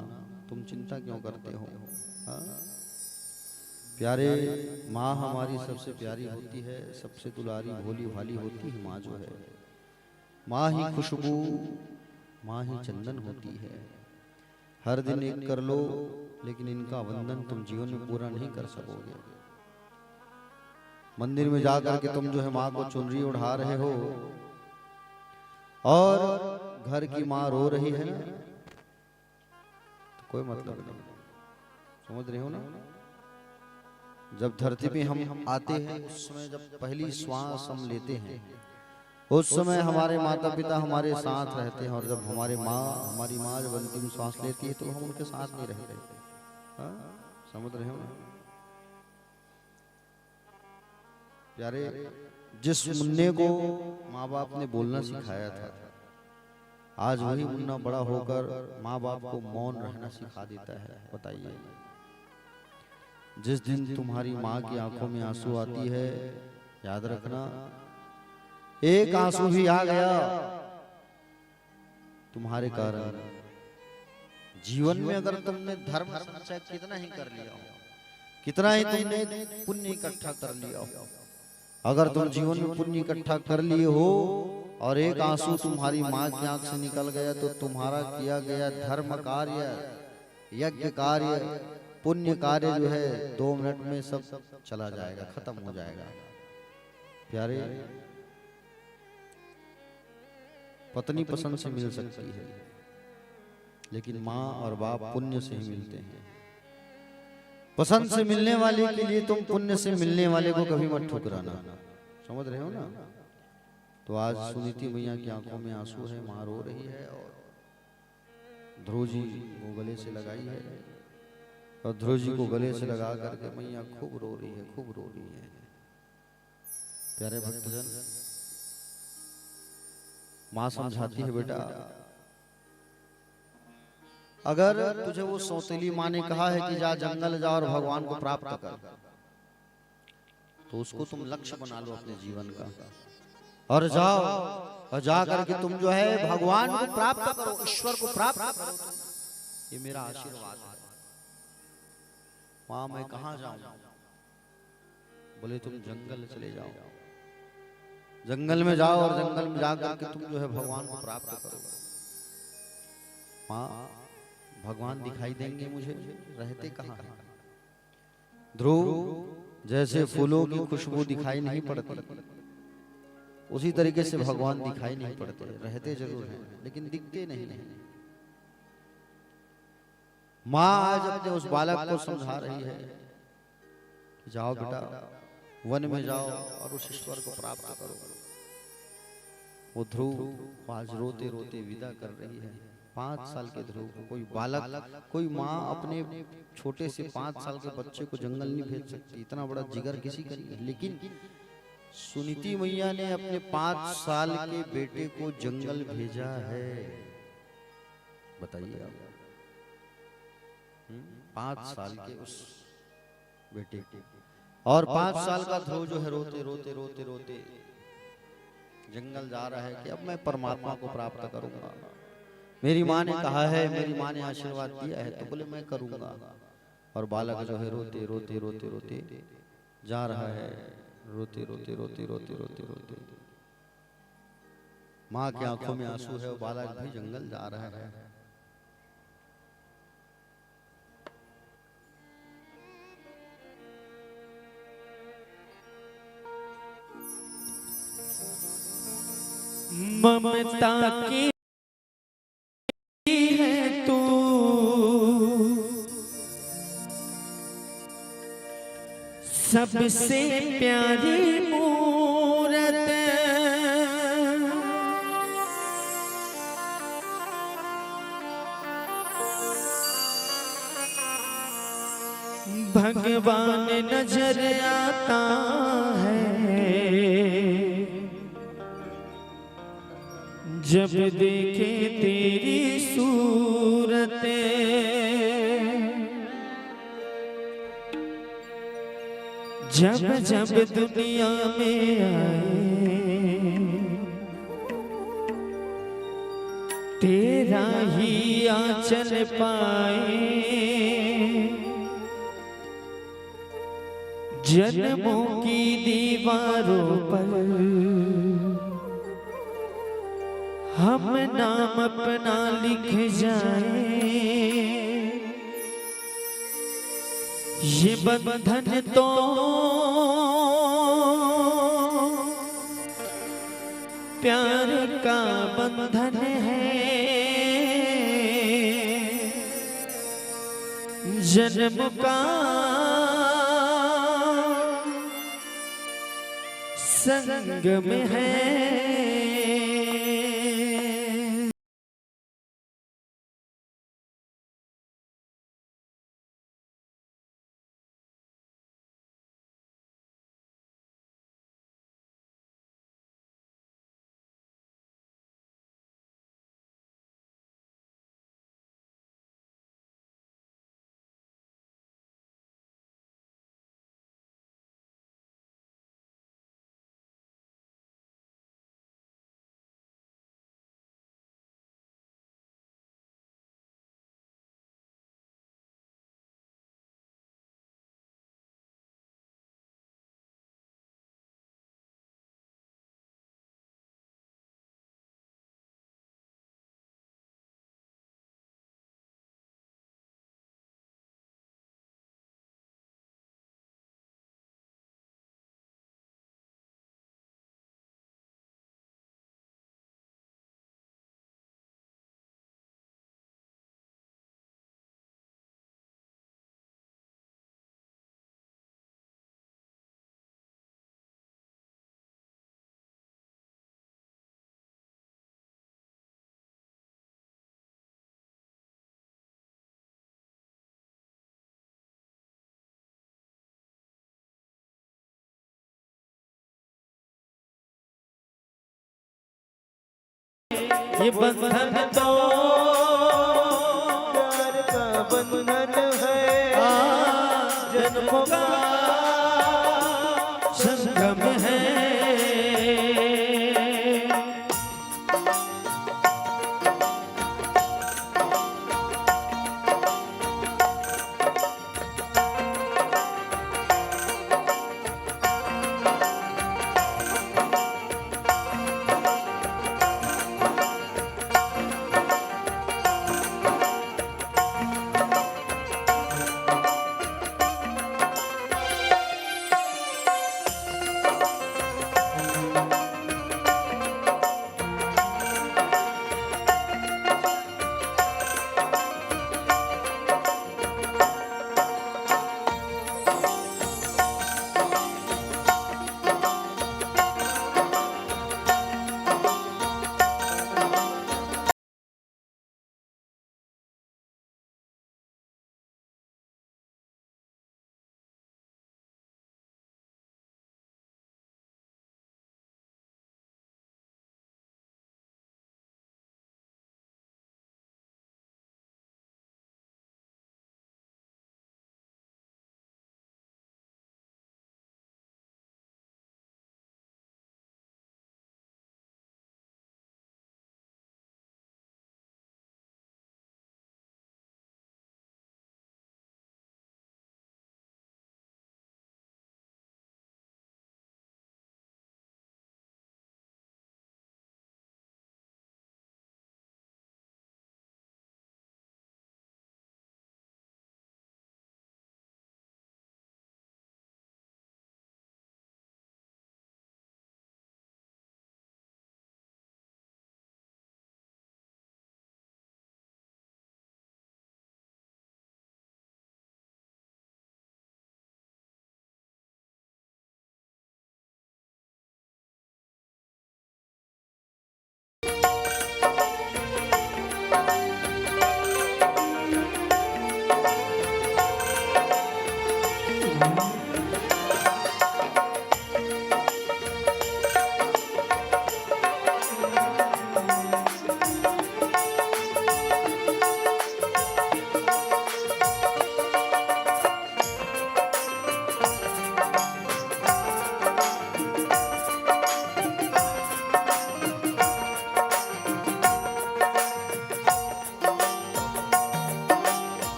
तुम चिंता क्यों करते हो? प्यारे, माँ हमारी सबसे प्यारी होती है, सबसे दुलारी भोली भाली होती है माँ जो है। माँ ही खुशबू, माँ ही चंदन होती है। हर दिन एक कर लो, लेकिन इनका वंदन तुम जीवन में पूरा नहीं कर सकोगे। मंदिर में जाकर के तुम जो है माँ को चुनरी उड़ा रहे हो, और घर की माँ रो रही है ना, तो कोई मतलब नहीं। समझ रहे हो ना? जब धरती पे हम आते हैं, उस समय जब पहली श्वास हम लेते हैं, उस समय हमारे माता पिता हमारे साथ रहते हैं, और जब हमारी माँ जब अंतिम श्वास लेती है तो हम उनके साथ नहीं रहते। समझ रहे हो ना प्यारे? जिस मुन्ने को माँ बाप ने बोलना सिखाया था, आज वही मुन्ना बड़ा होकर माँ बाप को मौन रहना सिखा देता है। बताइए, जिस दिन तुम्हारी माँ की आंखों में आंसू आती है, याद रखना, एक आंसू भी आ गया तुम्हारे कारण, जीवन में अगर तुमने धर्म संचय कितना ही कर लिया हो, कितना ही तुमने पुण्य इकट्ठा कर लिया हो, अगर तुम जीवन में पुण्य इकट्ठा कर लिए हो और एक आंसू तुम्हारी माँ की आंख से निकल गया, तो तुम्हारा किया गया धर्म कार्य, यज्ञ कार्य, पुण्य कार्य जो है 2 मिनट में सब चला जाएगा, खत्म हो जाएगा। प्यारे, पत्नी पसंद से मिल सकती है, लेकिन माँ और बाप पुण्य से ही मिलते हैं। पसंद से मिलने वाले के लिए तुम पुण्य से मिलने वाले को कभी मत ठुकराना। समझ रहे हो ना? तो आज सुनीति मैया की आंखों में आंसू है, माँ रो रही है, और ध्रुव जी को गले से लगाई है, और ध्रुव जी को गले से लगा करके मैया खूब रो रही है, खूब रो रही है। प्यारे भक्तजन, माँ समझाती है, बेटा अगर तुझे वो सौतेली माँ ने कहा है कि जा जंगल जा और भगवान को प्राप्त कर, तो उसको तुम लक्ष्य बना लो अपने जीवन का, और जाओ और जा करके तुम जो है भगवान को प्राप्त करो, ईश्वर को प्राप्त करो। ये मेरा आशीर्वाद है। माँ मैं कहाँ जाऊं? बोले तुम जंगल चले जाओ, जंगल में जाओ, और जंगल में जाकर के तुम जो है भगवान को प्राप्त करो। माँ भगवान दिखाई देंगे मुझे, रहते कहाँ हैं? ध्रुव, जैसे फूलों की खुशबू दिखाई नहीं पड़ती, उसी तरीके से भगवान दिखाई नहीं पड़ते, रहते जरूर हैं लेकिन दिखते नहीं हैं। माँ आज अपने उस बालक को समझा रही है, जाओ बेटा वन में जाओ और उस ईश्वर को प्राप्त करो। वो ध्रुव आज रोते रोते विदा कर रही है। 5 साल के ध्रुव को कोई बालक, कोई माँ अपने छोटे से 5 साल के बच्चे को जंगल नहीं भेज सकती, इतना बड़ा जिगर किसी का नहीं है। लेकिन सुनीति मैया ने अपने 5 साल के बेटे को जंगल भेजा है। बताइए आप, 5 साल के उस बेटे को, और 5 साल का ध्रुव जो है रोते रोते रोते रोते जंगल जा रहा है कि अब मैं परमात्मा को प्राप्त करूंगा। मेरी माँ ने कहा है, मेरी माँ ने आशीर्वाद दिया है, तो बोले मैं करूंगा। और बालक जो है रोते रोते रोते रोते जा रहा है, रोते रोते रोते रोते रोते रोते माँ की आंखों में आंसू है, और बालक भी जंगल जा रहा है। ममता की है तू, सबसे प्यारी मूरत, भगवान नजर आता है जब देखे तेरी सूरत। जब जब दुनिया में आए तेरा ही आंचल पाए, जन्मों की दीवारों पर हम नाम अपना लिख जाए। ये बंधन तो प्यार का बंधन है, जन्म का संगम है। ये बंधन तो प्यार का बंधन है, जन्मों का संगम है।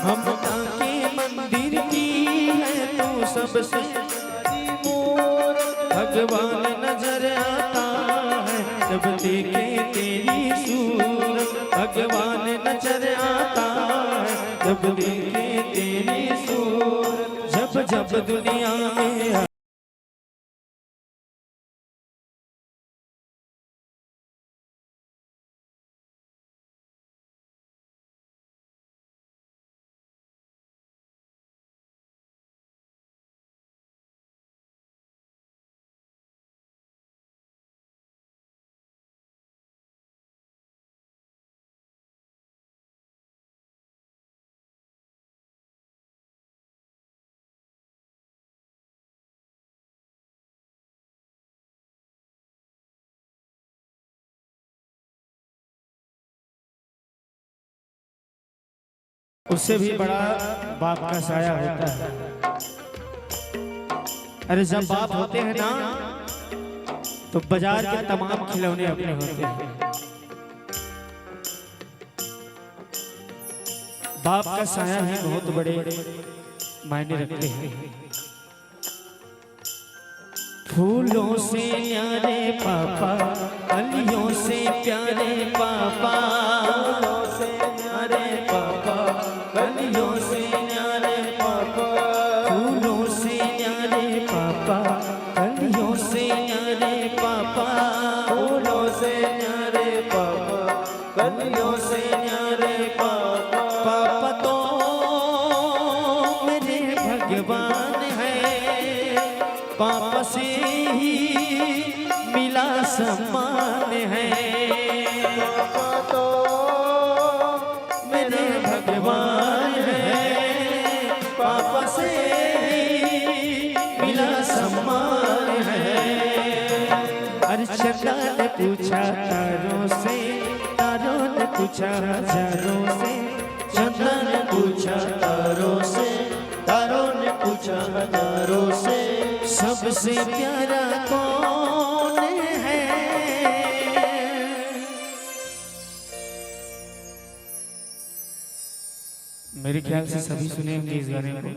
ममता के मंदिर की है तू सबसे भगवान नजर आता है जब देखे तेरी सूरत। भगवान नजर आता है जब देखे तेरी सूरत। जब जब दुनिया में उससे भी बड़ा बाप का साया होता है। अरे जब बाप होते हैं ना तो बाजार के तमाम खिलौने अपने होते हैं। बाप का साया ही बहुत बड़े मायने रखते हैं। फूलों से न्यारे पापा, कलियों से प्यारे पापा, फूलों से न्यारे पापा, कलियों से न्यारे पापा, फूलों से न्यारे पापा, कलियों से न्यारे पापा, फूलों से न्यारे पापा, कलियों से न्यारे पापा। पापा तो मेरे भगवान है, पापा से ही मिला सम्मान है। पापा तो मेरे भगवान है, पापा से ही मिला सम्मान है। अर्चना ने पूछा तारों से, तारों ने पूछा हजारों से, चंदा ने पूछा तारों से, तारों ने पूछा हजारों से, सबसे प्यारा कौन है? मेरे ख्याल से सभी सुने होंगे इस गाने को।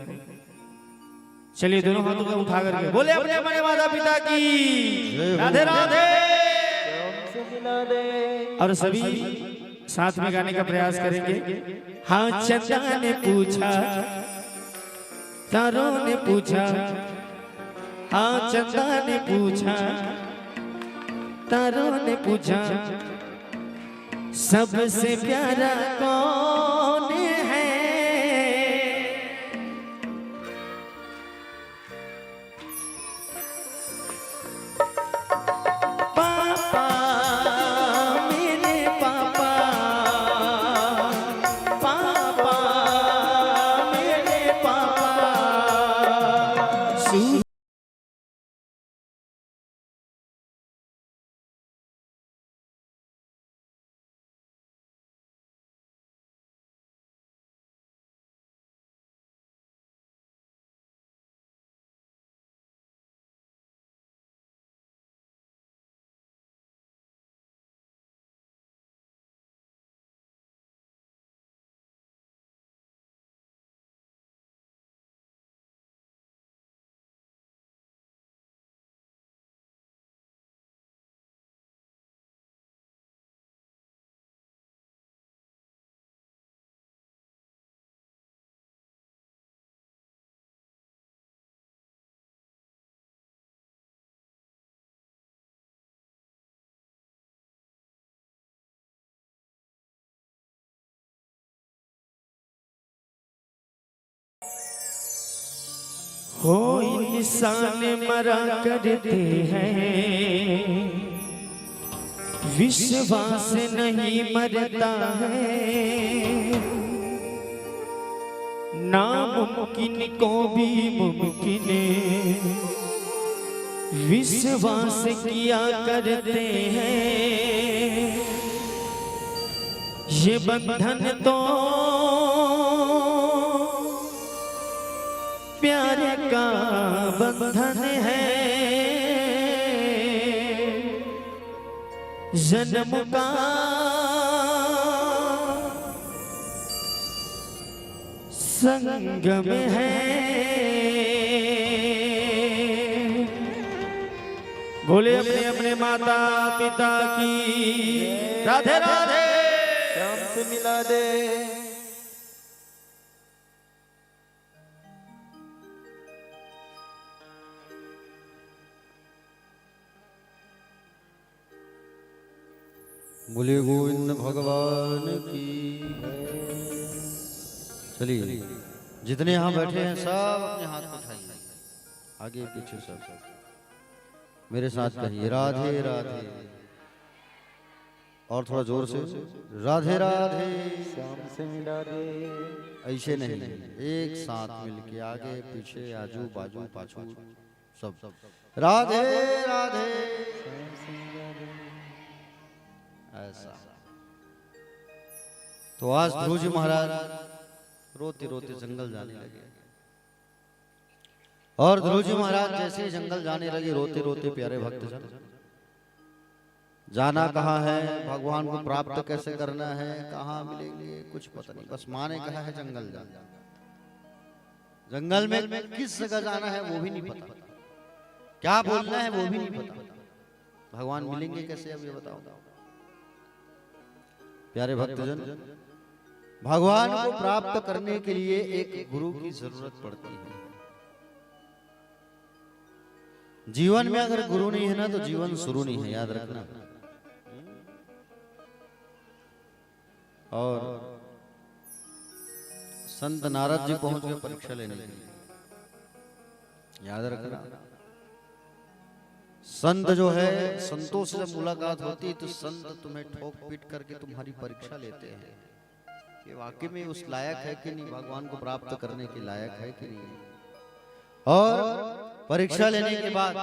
चलिए दोनों हाथों को उठा करके बोले अपने अपने माता पिता की राधे राधे। और सभी साथ में गाने का प्रयास करेंगे। हाँ चंदा ने पूछा, तारों ने पूछा, हाँ चंदा ने पूछा, तारों ने पूछा, सबसे प्यारा कौन है? पापा मेरे पापा, पापा मेरे पापा। हो इंसान मरा करते हैं, विश्वास नहीं मरता है। नामुमकिन को भी मुमकिन विश्वास किया करते हैं। ये बंधन तो प्यार का बंधन है, जन्म का संग में है। बोले अपने अपने माता पिता की राधे राधे। श्याम से मिला दे। बोले गोविंद भगवान की। चलिए जितने यहाँ बैठे हैं सब अपने हाथ उठाइए, आगे पीछे सब मेरे साथ कहिए राधे राधे, और थोड़ा जोर से राधे राधे। श्याम से मिला दे। ऐसे नहीं, एक साथ मिलके आगे पीछे आजू बाजू पाछू सब राधे राधे ऐसा। तो आज ध्रुव जी महाराज रोते रोते जंगल जाने लगे, और ध्रुव जी महाराज जैसे जंगल जाने लगे रोते रोते प्यारे भक्तजन, जाना कहाँ है, भगवान को प्राप्त कैसे करना है, कहाँ मिलेंगे कुछ पता नहीं, बस माँ ने कहा है जंगल जाना। जंगल में किस जगह जाना है वो भी नहीं पता, क्या बोलना है वो भी नहीं पता, भगवान मिलेंगे कैसे अब ये बताओ। प्यारे भक्तजन, भगवान को प्राप्त करने के लिए एक गुरु की जरूरत पड़ती है। जीवन में अगर गुरु नहीं है ना तो जीवन शुरू नहीं है, याद रखना। और संत नारद जी पहुंच गए परीक्षा लेने के लिए, याद रखना। संत जो है, संतों से जब मुलाकात होती है तो संत तुम्हें ठोक पीट करके तुम्हारी परीक्षा लेते हैं कि वाकई में उस लायक है कि नहीं, भगवान को प्राप्त करने के लायक है कि नहीं। और परीक्षा लेने के बाद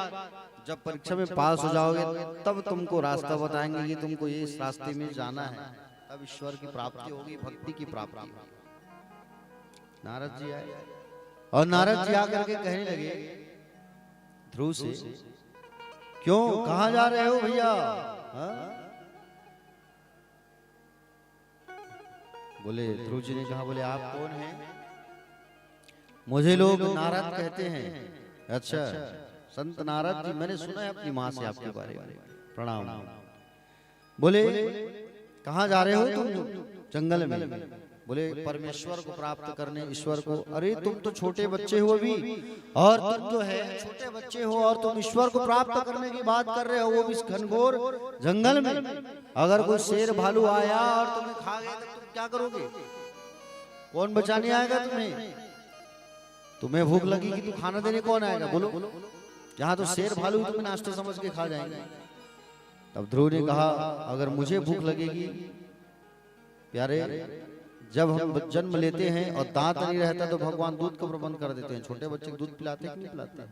जब परीक्षा में पास हो जाओगे तब तुमको रास्ता बताएंगे कि तुमको ये इस रास्ते में जाना है, तब ईश्वर की प्राप्ति होगी, भक्ति की प्राप्ति होगी। नारद जी आए और नारद जी आकर के कहने लगे ध्रुव से, क्यों कहां जा रहे हो भैया? बोले ध्रुव जी ने कहा, बोले आप कौन हैं? मुझे लोग नारद कहते हैं। अच्छा संत नारद जी, मैंने सुना है अपनी माँ से आपके बारे में, प्रणाम। बोले कहाँ जा रहे हो तुम? जंगल में। बोले परमेश्वर को प्राप्त करने, ईश्वर को। अरे तुम तो छोटे बच्चे हो अभी, और तुम जो है छोटे बच्चे हो और तुम ईश्वर को प्राप्त करने की बात कर रहे हो, वो भी इस घनघोर जंगल में। अगर कोई शेर भालू आया और तुम्हें खा गया तो तुम क्या करोगे? कौन बचाने आएगा तुम्हें? तुम्हें भूख लगी कि तू खाना देने कौन आएगा? बोलो। यहाँ तो शेर भालू तुम्हें नाश्ता समझ के खा जाएंगे। तब ध्रुव ने कहा, अगर मुझे भूख लगेगी, प्यारे जब हम जन्म लेते हैं और दांत नहीं रहता तो भगवान दूध का प्रबंध कर देते हैं। छोटे बच्चे को दूध पिलाते हैं कि नहीं पिलाते हैं?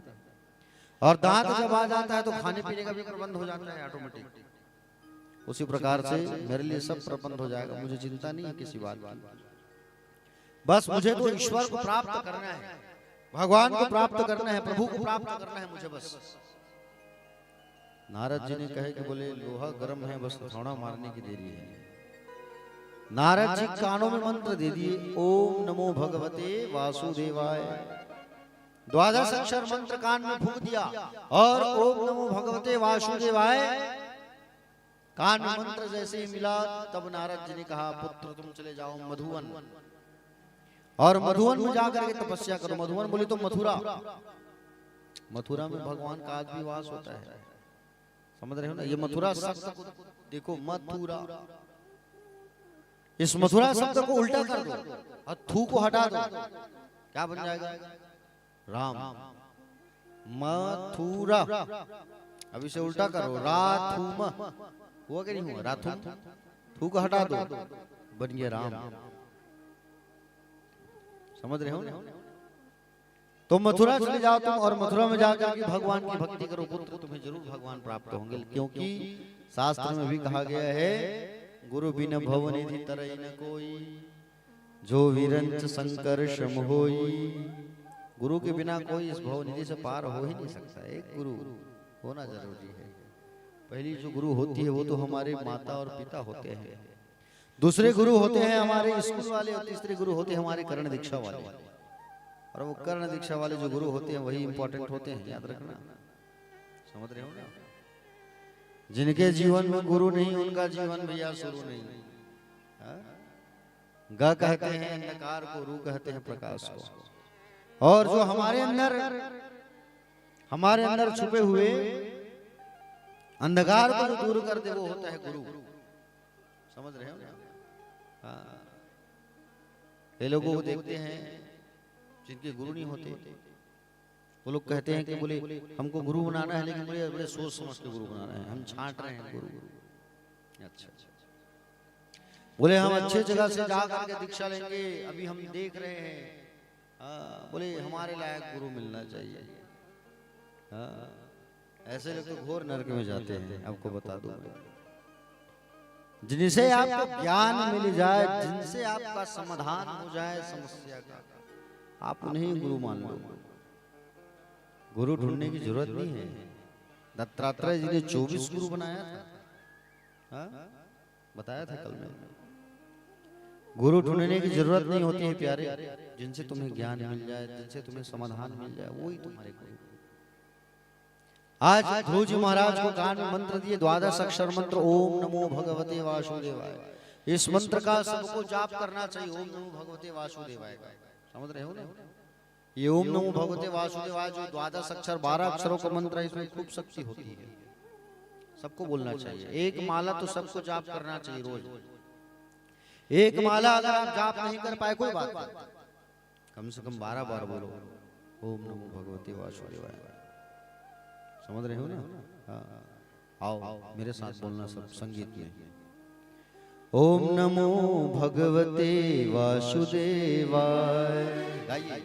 और दांत जब आ जाता है तो खाने पीने का भी प्रबंध हो जाता है ऑटोमेटिक। उसी प्रकार से मेरे लिए सब प्रबंध हो जाएगा, मुझे चिंता नहीं है किसी बात की। बस मुझे तो ईश्वर को प्राप्त करना है, भगवान को प्राप्त करना है, प्रभु को प्राप्त करना है मुझे बस। नारद जी ने कहे कि बोले लोहा गर्म है, बस थोड़ा मारने की देरी है। नारद जी कानों में मंत्र दे दिए, ओम नमो भगवते वासुदेवाय। 12 अक्षर मंत्र कान में फूंक दिया और ओम नमो भगवते वासुदेवाय कान में मंत्र जैसे ही मिला, तब नारद जी ने कहा, पुत्र तुम चले जाओ मधुवन, और मधुवन में जाकर के तपस्या करो। मधुवन बोले तो मथुरा, मथुरा में भगवान का आज भी वास होता है, समझ रहे हो ना? ये मथुरा शब्द देखो, मथुरा, इस मथुरा शब्द को उल्टा कर दो और थू को हटा दो, क्या बन जाएगा? राम। मथुरा, अब इसे उल्टा करो, राथुम, हुआ कि नहीं हुआ? राथुम, थू को हटा दो, बन गया राम। समझ रहे हो ना? तो मथुरा चले जाओ तुम, और मथुरा में जाकर के भगवान की भक्ति करो, पुत्र तुम्हें जरूर भगवान प्राप्त होंगे। क्योंकि शास्त्र में भी कहा गया है, गुरु बिन भवनिधि तरई न कोई, जो विरंच शंकर श्रम होई। गुरु के बिना कोई इस भवनिधि से पार हो ही नहीं सकता, एक गुरु होना जरूरी है। पहली जो गुरु होती है वो तो हमारे माता और पिता होते हैं। दूसरे गुरु होते हैं हमारे स्कूल वाले और तीसरे गुरु होते हैं हमारे कर्ण दीक्षा वाले। और वो कर्ण दीक्षा वाले जो गुरु होते हैं वही इंपॉर्टेंट होते हैं, याद रखना। समझ रहे हो ना? जिनके जीवन में गुरु नहीं उनका जीवन भैया शुरू नहीं। ग कहते हैं अंधकार को, रू कहते हैं प्रकाश को। और जो हमारे अंदर छुपे हुए अंधकार को जो दूर कर दे वो होता है गुरु। समझ रहे हो ना? हाँ, ये लोगों को देखते हैं जिनके गुरु नहीं होते, वो लोग कहते हैं कि बोले हमको गुरु बनाना है, लेकिन बोले बड़े सोच समझ के गुरु बनाना है, हम छांट रहे हैं गुरु। अच्छा, बोले हम अच्छे जगह से जा करके दीक्षा लेंगे, अभी हम देख रहे हैं। बोले हमारे लायक गुरु मिलना चाहिए। ऐसे लोग तो घोर नरक में जाते हैं। आपको बता दूं, जिनसे आपको ज्ञान मिल जाए, जिनसे आपका समाधान हो जाए समस्या का, आप उन्हें गुरु मान लो। गुरु ढूंढने की जरूरत नहीं है। दत्तात्रेय जी ने 24 गुरु बनाया था। बताया था कल में। गुरु ढूंढने की जरूरत नहीं होती है प्यारे। जिनसे तुम्हें ज्ञान मिल जाए, जिनसे तुम्हें समाधान मिल जाए, वही तुम्हारे गुरु। आज ध्रुव जी महाराज को कान में मंत्र दिए, 12 अक्षर मंत्र, ओम नमो भगवते वासुदेवाय। इस मंत्र का सबको जाप करना चाहिए, ओम नमो भगवते वासुदेवाय। समझ रहे हो ना? ये ओम नमो भगवते वासुदेवाय जो 12 अक्षर 12 अक्षरों का मंत्र है, इसमें खूब शक्ति होती है। सबको बोलना चाहिए। एक माला तो सबको जाप करना चाहिए रोज। एक माला अगर आप जाप नहीं कर पाए कोई बात नहीं, कम से कम 12 बार बोलो ओम नमो भगवते वासुदेवाय। समझ रहे हो ना? हाँ, आओ मेरे साथ बोलना सब संगीत में। ओम नमो भगवते वासुदेवाय। गाइए,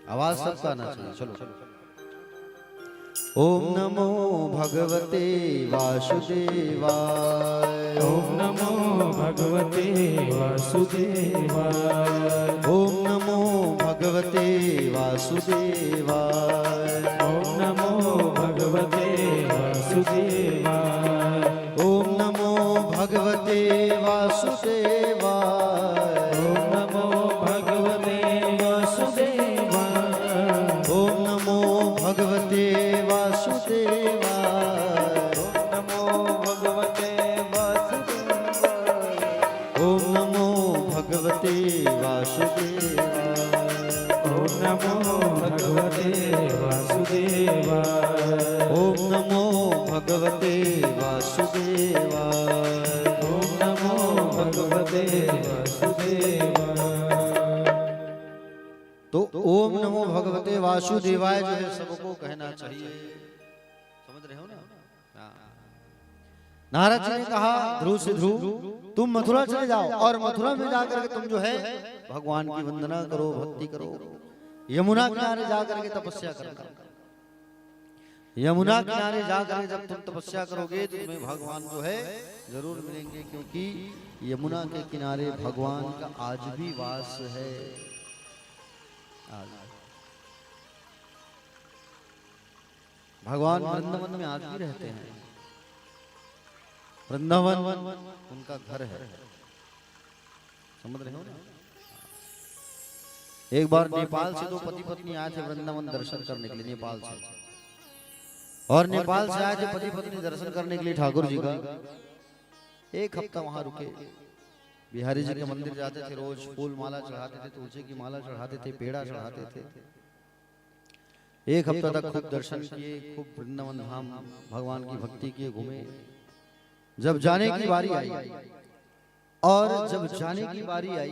आवाज सबका आना चाहिए। चलो। ओम नमो भगवते वासुदेवाय। ओम नमो भगवते वासुदेवाय। ओम नमो भगवते वासुदेवाय। ओम नमो भगवते वासुदेवाय। ओम नमो भगवते वासुदेवाय। ओम नमो भगवते वासुदेवाय। ओम नमो भगवते वासुदेवाय। ओम नमो भगवते वासुदेवाय। ओम नमो भगवते वासुदेवाय। ओम नमो भगवते वासुदेवाय। ओम नमो भगवते वासुदेवाय। तो ओम नमो भगवते वासुदेवाय जो है सबको कहना चाहिए। समझ रहे हो ना? नारद जी ने कहा ध्रुव से, ध्रुव तुम मथुरा चले जाओ और मथुरा में जाकर के तुम जो है भगवान की वंदना करो, भक्ति करो। यमुना किनारे जाकर के तपस्या करना। यमुना किनारे जाकर जब तुम तपस्या करोगे तो तुम्हें भगवान जो है जरूर मिलेंगे, क्योंकि यमुना के किनारे भगवान का आज भी वास है। भगवान वृंदावन में आज भी रहते हैं। वृंदावन उनका घर है। समझ रहे हो ना? एक बार नेपाल से दो पति पत्नी आए थे वृंदावन दर्शन करने के लिए, नेपाल से। और नेपाल से आए थे पति पत्नी दर्शन करने के लिए ठाकुर जी का। एक हफ्ता वहां रुके। बिहारी जी के मंदिर जाते थे, रोज फूल माला चढ़ाते थे, तुलसी की माला चढ़ाते थे, पेड़ा चढ़ाते थे। एक हफ्ता तक खूब दर्शन किए, खूब वृंदावन धाम भगवान की भक्ति किए, घूमे। जब जाने की बारी आई, और जब जाने की बारी आई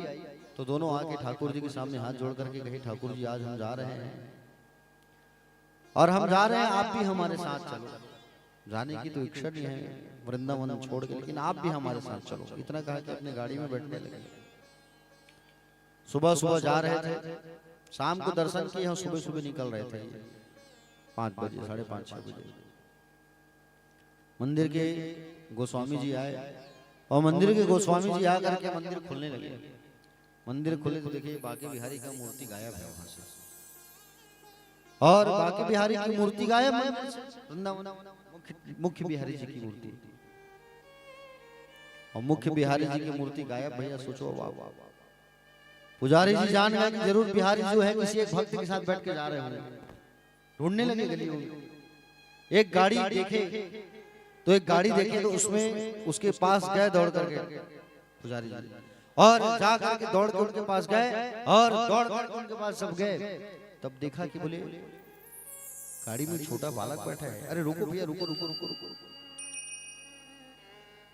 तो दोनों आके ठाकुर जी के सामने हाथ जोड़ करके कहे, ठाकुर जी आज हम जा रहे हैं और हम जा रहे हैं, आप भी हमारे साथ चलो। जाने की तो इच्छा नहीं है वृंदावन छोड़ के, लेकिन आप भी हमारे साथ चलो। इतना कहा कि अपने गाड़ी में बैठने लगे। सुबह सुबह जा रहे थे, शाम को दर्शन किए, हम सुबह सुबह निकल रहे थे 5 बजे, 5:30-6 बजे। मंदिर के गोस्वामी जी आए और मंदिर के गोस्वामी जी आकर के मंदिर खुलने लगे। मंदिर खुले तो देखिए बांके बिहारी का मूर्ति गायब है वहां से। और बांके बिहारी की मूर्ति गायब है, वृंदावन मुख्य बिहारी जी की मूर्ति। और मुख्य बिहारी जी की मूर्ति गायब। भैया सोचो, वाह वाह। पुजारी जी जान गए कि जरूर बिहारी जो है किसी एक भक्त के साथ बैठ के जा रहे होंगे, ढूंढने लगे गलियों में। एक गाड़ी देखे तो उसमें उसके पास गए दौड़ करके पुजारी जी, और जा करके दौड़ के उनके पास गए और दौड़ करके उनके पास सब गए। तब देखा कि बोले गाड़ी में छोटा बालक बैठा है। अरे रुको भैया, रुको रुको रुको रुको।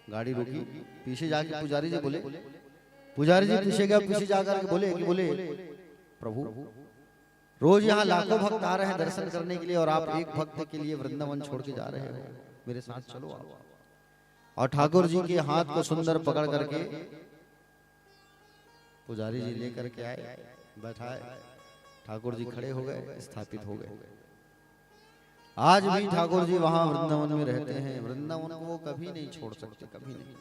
गाड़ी रुकी, पीछे जाके पुजारी जी बोले, पुजारी जी पीछे गए, पीछे जाकर के बोले प्रभु रोज यहाँ लाखों भक्त आ रहे हैं दर्शन करने के लिए, और आप एक भक्त के लिए वृंदावन छोड़ के जा रहे हो, मेरे साथ चलो आप। और ठाकुर जी के हाथ को सुंदर पकड़ करके पुजारी जी लेकर के आए, बैठाए। ठाकुर जी खड़े हो गए, स्थापित हो गए। आज भी ठाकुर जी वहां वृंदावन में रहते हैं। वृंदावन को वो कभी नहीं छोड़ सकते, कभी नहीं।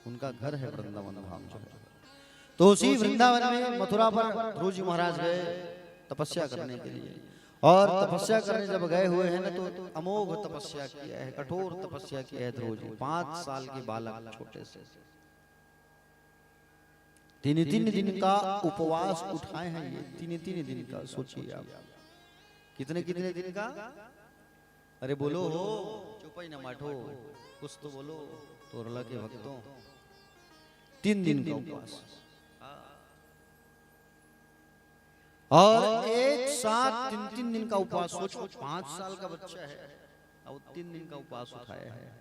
उनका घर है वृंदावन धाम जो है। तो उसी वृंदावन में मथुरा पर ध्रुव जी महाराज गए तपस्या करने के लिए, और तपस्या करने जब गए हुए हैं ना तो अमोघ तपस्या किया है, कठोर तपस्या किया है ध्रुव जी। 5 साल के बालक छोटे से 3 दिन का उपवास उठाए हैं ये, 3 दिन का। सोचिए आप कितने दिन का। अरे बोलो हो, चुप ही ना माठो, कुछ तो बोलो तोरला के भक्तों। 3 दिन का उपवास, और एक साथ 3 दिन का उपवास। सोचो 5 साल का बच्चा है और 3 दिन का उपवास उठाया है।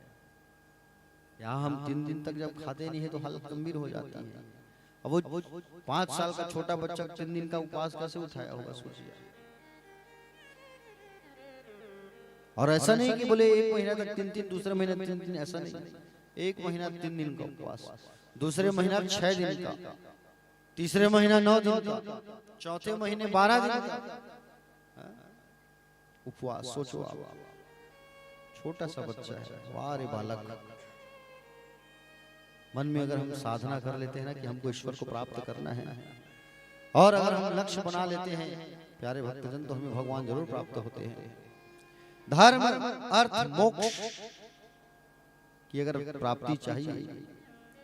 यहाँ हम 3 दिन तक जब खाते नहीं है तो हालत गंभीर हो जाती है। अब वो 5 साल का छोटा बच्चा 3 दिन का उपवास कैसे उठाया होगा, सोचिए। और ऐसा नहीं कि बोले 1 महीना तक 3, दूसरे महीने 3, ऐसा नहीं। 1 महीना 3 दिन का उपवास, दूसरे महीना 6 दिन का, तीसरे महीना 9 दिन का, चौथे महीने 12 दिन का उपवास। सोचो आप, छोटा सा बच्चा है, वाह रे बालक। मन में अगर हम साधना कर लेते हैं ना कि हमको ईश्वर को प्राप्त करना है, और अगर हम लक्ष्य बना लेते हैं प्यारे भक्तजन, तो हमें भगवान जरूर प्राप्त होते हैं। धर्म अर्थ मोक्ष की अगर प्राप्ति चाहिए,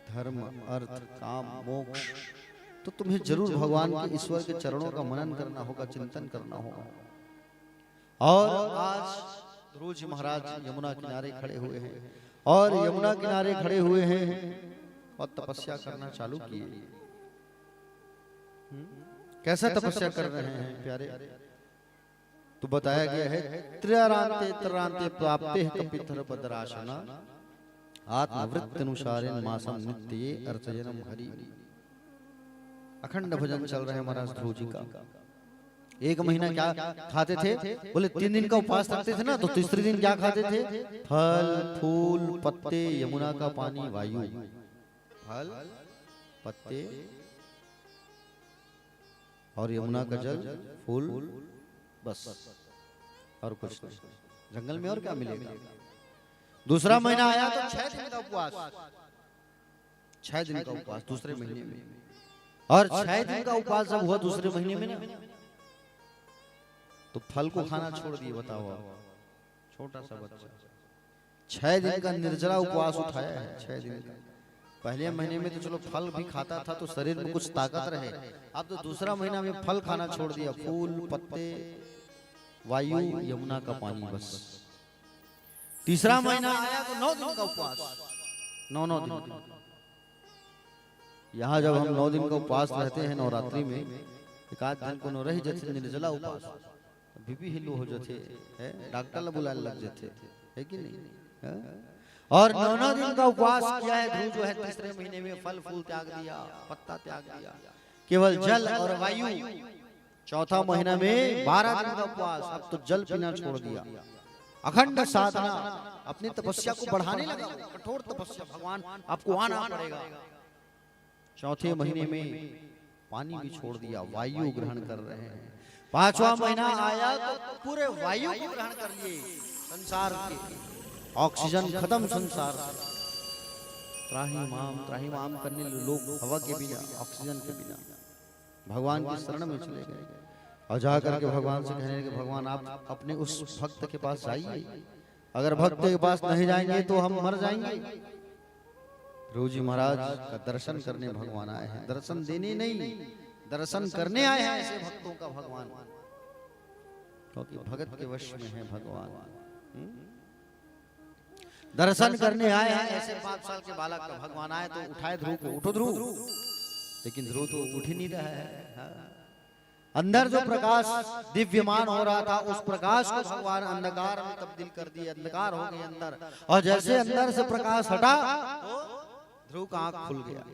धर्म अर्थ काम मोक्ष, तो तुम्हें जरूर भगवान के ईश्वर के चरणों का मनन करना होगा, चिंतन करना होगा। और आज ध्रुव जी महाराज यमुना किनारे खड़े हुए हैं, और यमुना किनारे खड़े हुए हैं और तपस्या करना चालू किए। कैसा तपस्या कर रहे हैं प्यारे, तो बताया गया है त्रयारांते प्राप्ते कपितर पदराशना आत्मवृत्तनुसारेण मासम नित्ये अर्चयनम हरि। अखंड भजन चल रहे हैं महाराज ध्रुव जी का। 1 महीना क्या खाते थे, बोले 3 दिन का उपवास रखते थे ना, तो तीसरे दिन क्या खाते थे, फल फूल पत्ते, यमुना का पानी, वायु। फल पत्ते और यमुना का जल, फूल, बस और कुछ नहीं। जंगल में और क्या मिलेगा। दूसरा महीना आया तो 6 दिन का उपवास, 6 दिन का उपवास दूसरे महीने में। और 6 दिन का उपवास जब हुआ दूसरे महीने में ना, तो फल को खाना छोड़ दिए। बताओ आप, छोटा सा बच्चा 6 दिन का निर्जला उपवास उठाया है। 6 दिन का। पहले महीने में तो चलो फल भी खाता था तो शरीर में कुछ ताकत रहे, अब तो दूसरा महीना में फल खाना छोड़ दिया, फूल पत्ते वायु यमुना का पानी, बस। तीसरा महीना आया तो 9 दिन का उपवास, 9 दिन। यहाँ जब हम 9 दिन का उपवास रहते हैं नवरात्रि में, एक आध दिन को न रही जैसे निर्जला उपवास, बीपी हिलो हो जाते है, डॉक्टर ला बुलाने लग जाते है कि नहीं। और 9 दिन का उपवास किया है ध्रुव जो है। तीसरे महीने में फल फूल त्याग दिया, पत्ता त्याग दिया, केवल जल और वायु। चौथा महीना में 12 दिन का उपवास, अब तो जल पीना छोड़ दिया। अखंड साधना, अपनी तपस्या को बढ़ाने लगा, कठोर तपस्या। भगवान आपको आना पड़ेगा। चौथे महीने में पानी भी छोड़ दिया, वायु ग्रहण कर रहे हैं। 5वां महीना आया तो पूरे वायु को ग्रहण कर लिए। संसार के ऑक्सीजन खत्म, संसार त्राहिमाम करने लोग हवा के बिना, ऑक्सीजन के बिना भगवान की शरण में चले गए। और जाकर के भगवान से कहने लगे, भगवान आप अपने उस भक्त के पास जाइए, अगर भक्त के पास नहीं जाएंगे तो हम मर जाएंगे। ध्रुव जी महाराज का दर्शन करने भगवान आए हैं, दर्शन देने नहीं, दर्शन करने आए हैं ऐसे भक्तों का भगवान, क्योंकि भगत के वश में है भगवान। दर्शन करने आए हैं ऐसे 5 साल के बालक का भगवान आए तो उठाए ध्रुव को, उठो ध्रुव, लेकिन ध्रुव तो उठ ही नहीं रहा है। हाँ। अंदर जो प्रकाश दिव्यमान हो रहा था उस प्रकाश को भगवान अंधकार में तब्दील कर दिए, अंधकार हो गए अंदर, और जैसे अंदर से प्रकाश हटा तो ध्रुव का आंख खुल गया।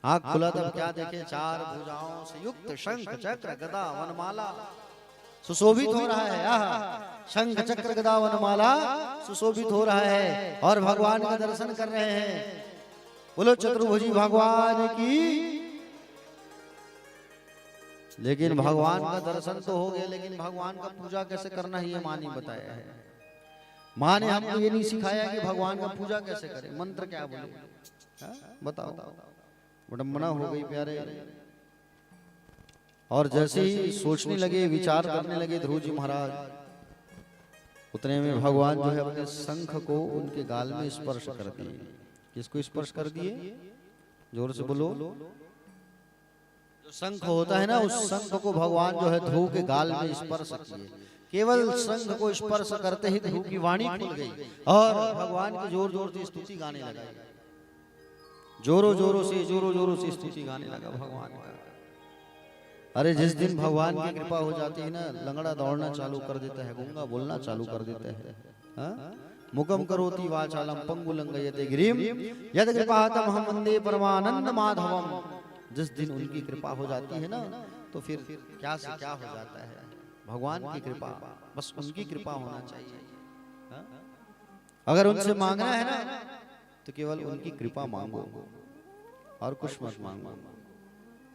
आंख खुला तब क्या देखे, 4 भुजाओं से युक्त शंख चक्र गदा वनमाला सुशोभित हो रहा है। आहा, शंख चक्र गदा वनमाला सुशोभित हो रहा है और भगवान का दर्शन कर रहे हैं। बोलो चतुर्भुजी भगवान की। लेकिन भगवान का दर्शन तो हो गया, लेकिन भगवान का पूजा कैसे करना है ये माँ ने बताया है। माँ ने हमको ये नहीं सिखाया कि भगवान का पूजा कैसे करें, मंत्र क्या बोले, बताओ। विडंबना हो गई प्यारे। और जैसे ही सोचने लगे, विचार करने लगे ध्रुव जी महाराज, उतने में भगवान जो है अपने शंख को उनके गाल में स्पर्श कर दिए। किसको स्पर्श कर दिए, जोर से बोलो। जो शंख होता है ना, उस शंख को भगवान जो है ध्रुव के गाल में स्पर्श किए। केवल शंख को स्पर्श करते ही ध्रुव की वाणी खुल गई और भगवान की जोर जोर से स्तुति गाने लगा। जोरों जोरों से स्तुति गाने लगा भगवान का। अरे जिस दिन भगवान की कृपा हो जाती है ना, लंगड़ा दौड़ना चालू कर देता है, गूंगा बोलना चालू कर देता है। हाँ? मुकम करोति वाचालम पंगुलंगयते गिरिम यद कृपातम हम वंदे परमानंद माधवम। जिस दिन उनकी कृपा हो जाती है ना, तो फिर क्या से क्या हो जाता है। भगवान की कृपा, बस उनकी कृपा होना चाहिए। हाँ? अगर उनसे मांगना है ना तो केवल उनकी कृपा मांगो और कुछ मत मांगो।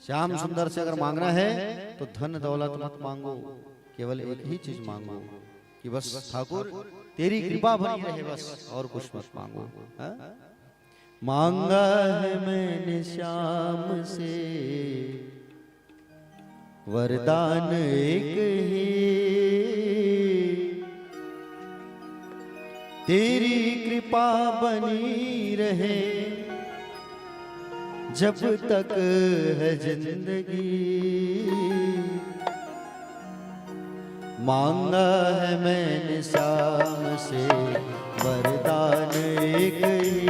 श्याम सुंदर से अगर मांगना है तो धन दौलत मत मांगो, केवल एक ही चीज मांगो कि बस ठाकुर तेरी कृपा बनी रहे, बस और कुछ मत मांगो। हाँ? मांगा है मैंने श्याम से वरदान एक ही, तेरी कृपा बनी रहे जब तक है जिंदगी। मांगा है मैंने श्याम से वरदान एक ही,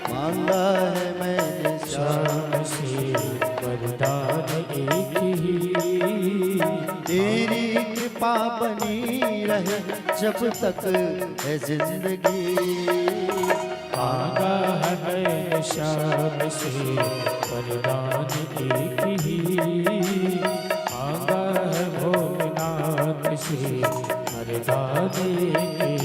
मांगा है मैंने श्याम से वरदान एक ही, तेरी कृपा बनी रहे जब तक है जिंदगी। मांगा है मैंने श्याम से वरदान एक ही, मांगा है भोलेनाथ से वरदान एक ही।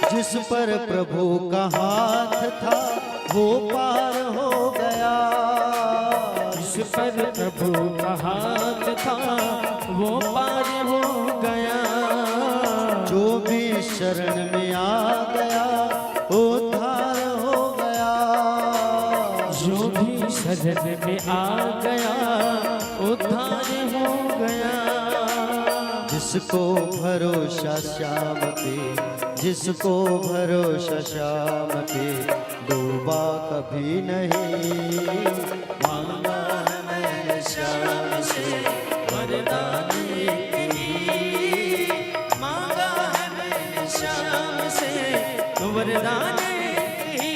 जिस पर प्रभु का हाथ था वो पार हो गया, जिस पर प्रभु का हाथ था वो पार हो गया। जो भी शरण में आ गया उद्धार हो गया, जो भी शरण में आ गया उद्धार हो गया। जिसको भरोसा श्याम पे, जिसको भरोसा श्याम पे डूबा कभी नहीं। मांगा है मैंने श्याम से वरदान एक ही, मांगा है मैंने श्याम से वरदान एक ही।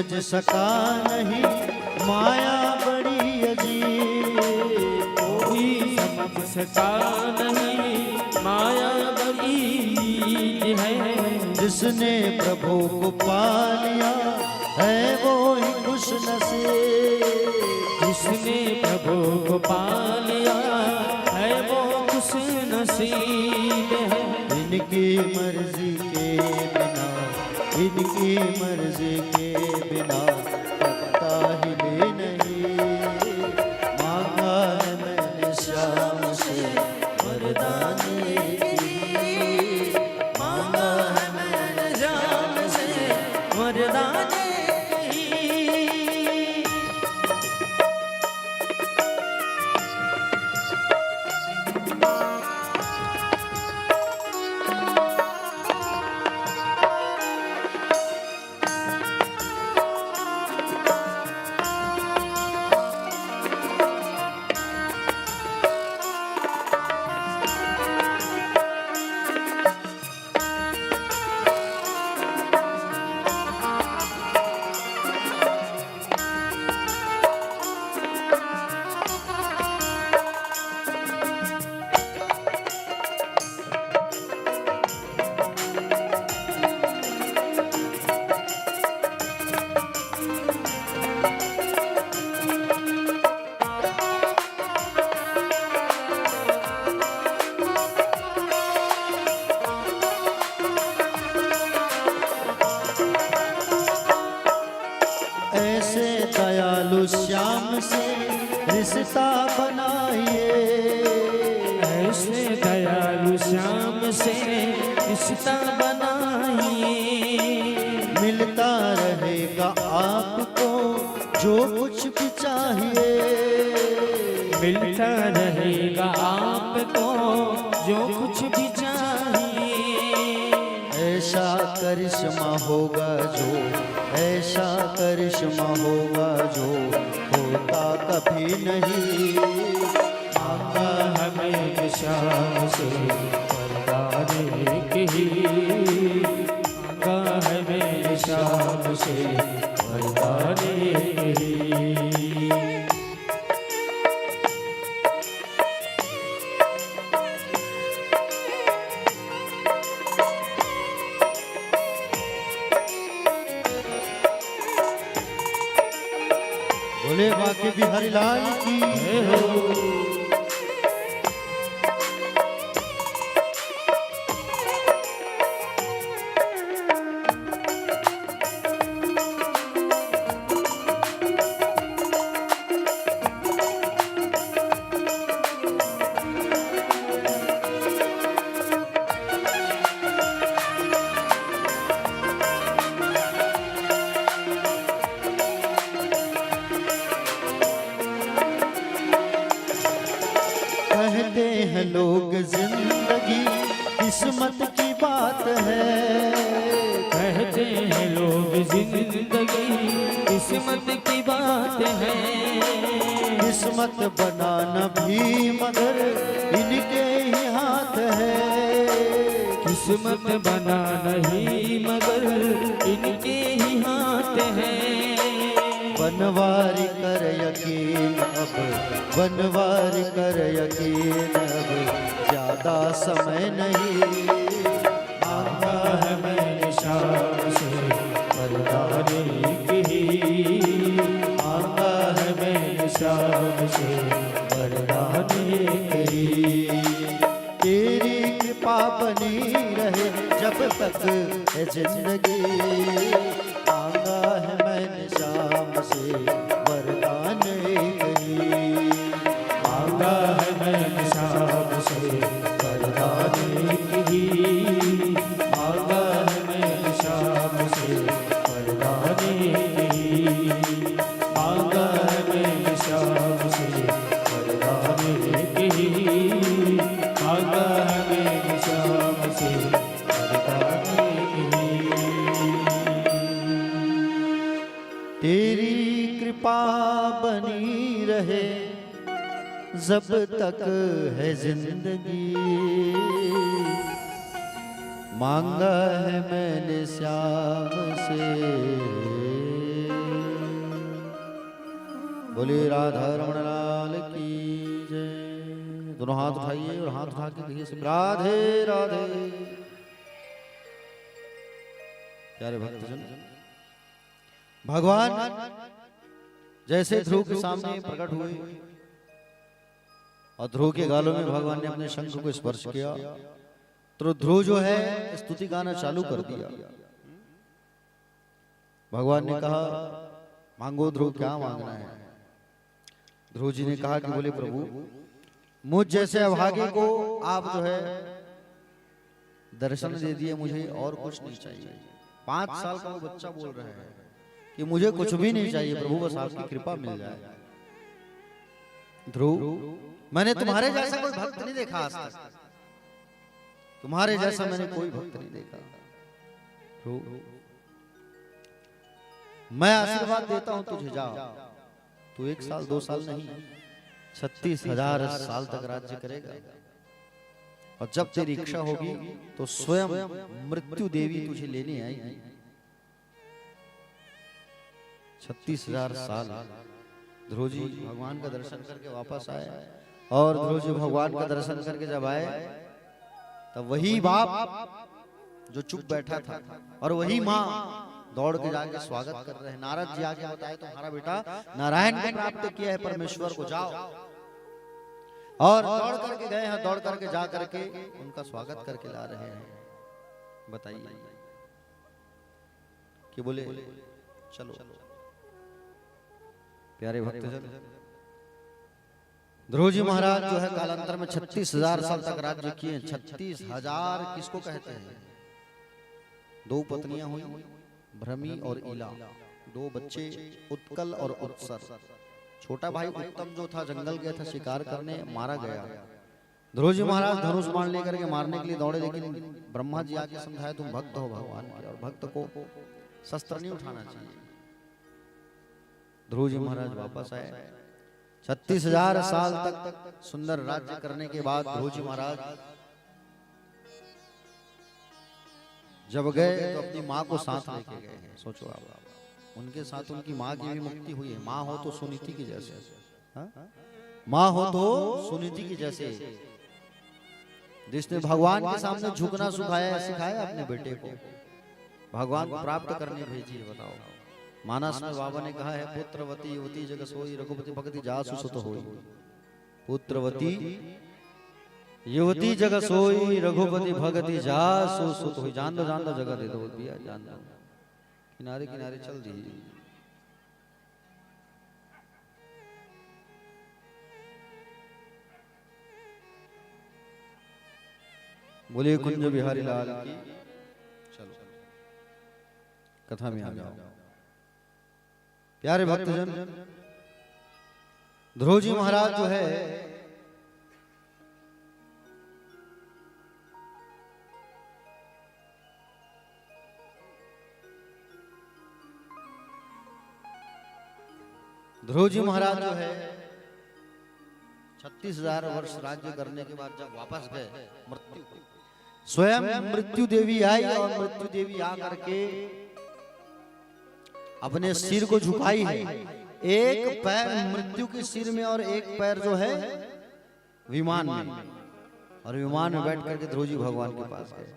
समझ सका नहीं माया बड़ी अजीब। कोई समझ सका नहीं माया बड़ी है। जिसने प्रभु को पा लिया है वो ही खुश नसीब। जिसने प्रभु को पा लिया है वो खुश नसीब है। इनकी मर्जी के बिना, इनकी मर्जी के बिना पता हिले नहीं। मांगा है मैंने श्याम से वरदान की, मांगा है मैंने श्याम से वरदान ऐसे दयालु श्याम से रिश्ता बनाइए। ऐसे दयालु श्याम से रिश्ता बनाइए। मिलता रहेगा आपको जो कुछ भी चाहिए। मिलता रहेगा आपको जो कुछ भी चाहिए। ऐसा करिश्मा होगा जो, ऐसा करिश्मा होगा जो होता कभी नहीं। मांगा हमें श्याम से वरदान ही। मांगा हमें श्याम से वरदान ही। बोले बाके बिहारी लाल की कहते हैं लोग जिंदगी किस्मत की बात है। कहते हैं लोग जिंदगी किस्मत की बात है। किस्मत बनाना भी मगर इनके ही हाथ है। किस्मत बनाना ही मगर इनके ही हाथ है। बनवारी कर यकीन अब, बनवारी कर यकीन अब ज्यादा समय नहीं। मांगा है मैंने श्याम से वरदान ही। मांगा है मैंने श्याम से वरदान ही। तेरी कृपा बनी रहे जब तक है जिंदगी। मांगा है मैंने श्याम से वरदान ही। मांगा है मैंने श्याम से वरदान ही। मांगा है मैंने श्याम से वरदान ही। मांगा है मैंने श्याम से वरदान ही। मांगा है मैंने श्याम से वरदान ही। तेरी कृपा बनी रहे जब तक है जिंदगी। मांगा है मैंने श्याम से बोले राधा रमण लाल की जय। दोनों हाथ उठाइए और हाथ उठा के कहिए सब राधे राधे। प्यारे भक्तजन, भगवान जैसे ध्रुव के सामने प्रकट हुए और ध्रुव के गालों में भगवान ने अपने शंख को स्पर्श किया तो ध्रुव जो है स्तुति गाना चालू कर दिया। भगवान ने कहा मांगो ध्रुव, क्या मांगना है? ध्रुव जी ने कहा कि बोले प्रभु, मुझ जैसे अभागे को आप जो है दर्शन दे दिए, मुझे और कुछ नहीं चाहिए। 5 साल का वो बच्चा बोल रहा है कि मुझे कुछ भी नहीं चाहिए प्रभु, बस आपकी कृपा मिल जाए। ध्रुव, मैंने तुम्हारे जैसा कोई भक्त नहीं देखा आज तक, तुम्हारे जैसा मैंने कोई भक्त नहीं देखा। ध्रुव, मैं आशीर्वाद देता हूं तुझे, जा तू 1 साल 2 साल नहीं 36,000 साल तक राज्य करेगा। और जब तेरी इच्छा होगी तो स्वयं मृत्यु देवी तुझे लेने आएगी। 36,000 साल ध्रुव जी भगवान का दर्शन करके वापस आए। और ध्रुव जी भगवान का दर्शन करके जब आए तब वही बाप जो चुप बैठा था और वही माँ दौड़ के जाके स्वागत कर रहे हैं। नारद जी आके बताए तुम्हारा बेटा नारायण को प्राप्त किया है परमेश्वर को, जाओ। और दौड़ करके गए हैं, दौड़ करके जा करके उनका स्वागत करके ला रहे हैं। बताइए कि बोले चलो। प्यारे भक्तजन, ध्रुव जी महाराज जो है कालांतर में 36,000 साल तक राज्य किए। 36,000 किसको कहते हैं? 2 पत्नियां हुई, भ्रमी और इला, 2 बच्चे उत्कल और उत्सर। छोटा भाई उत्तम जो था जंगल गया था शिकार करने, मारा गया। ध्रुव जी महाराज धनुष बाण लेकर के मारने के लिए दौड़े, लेकिन ब्रह्मा जी आके समझाया तुम भक्त हो भगवान के और भक्त को शस्त्र नहीं उठाना चाहिए। ध्रुव जी महाराज वापस आए। 36,000 साल तक सुंदर राज्य करने के बाद ध्रुव जी महाराज जब गए तो अपनी माँ को साथ लेके गए हैं। सोचो आप, उनके साथ उनकी माँ की भी मुक्ति हुई है। माँ हो तो सुनीति की जैसे, माँ हो तो सुनीति की जैसे, जिसने भगवान के सामने झुकना सिखाया अपने बेटे को, भगवान को प्राप्त करने भेजी है। बताओ, मानस में बाबा ने कहा है पुत्रवती युवती जग सोई रघुपति भक्ति जासु सुत होई। पुत्रवती युवती जग सोई रघुपति भक्ति जासु सुत होई। जान दो जगह दे दो भैया, जान दो, किनारे किनारे चल दीजिए। बोलिए कुंज बिहारी लाल की। चलो कथा में आ जाओ। प्यारे भक्तजन, ध्रुव जी महाराज जो है ध्रुव जी महाराज जो है 36,000 वर्ष राज्य करने के बाद जब वापस गए, मृत्यु स्वयं मृत्यु देवी आई और मृत्यु देवी आकर के अपने सिर को झुकाई है। एक पैर मृत्यु के सिर में और एक पैर जो है विमान में, और विमान में बैठ करके ध्रुव जी भगवान के पास गए।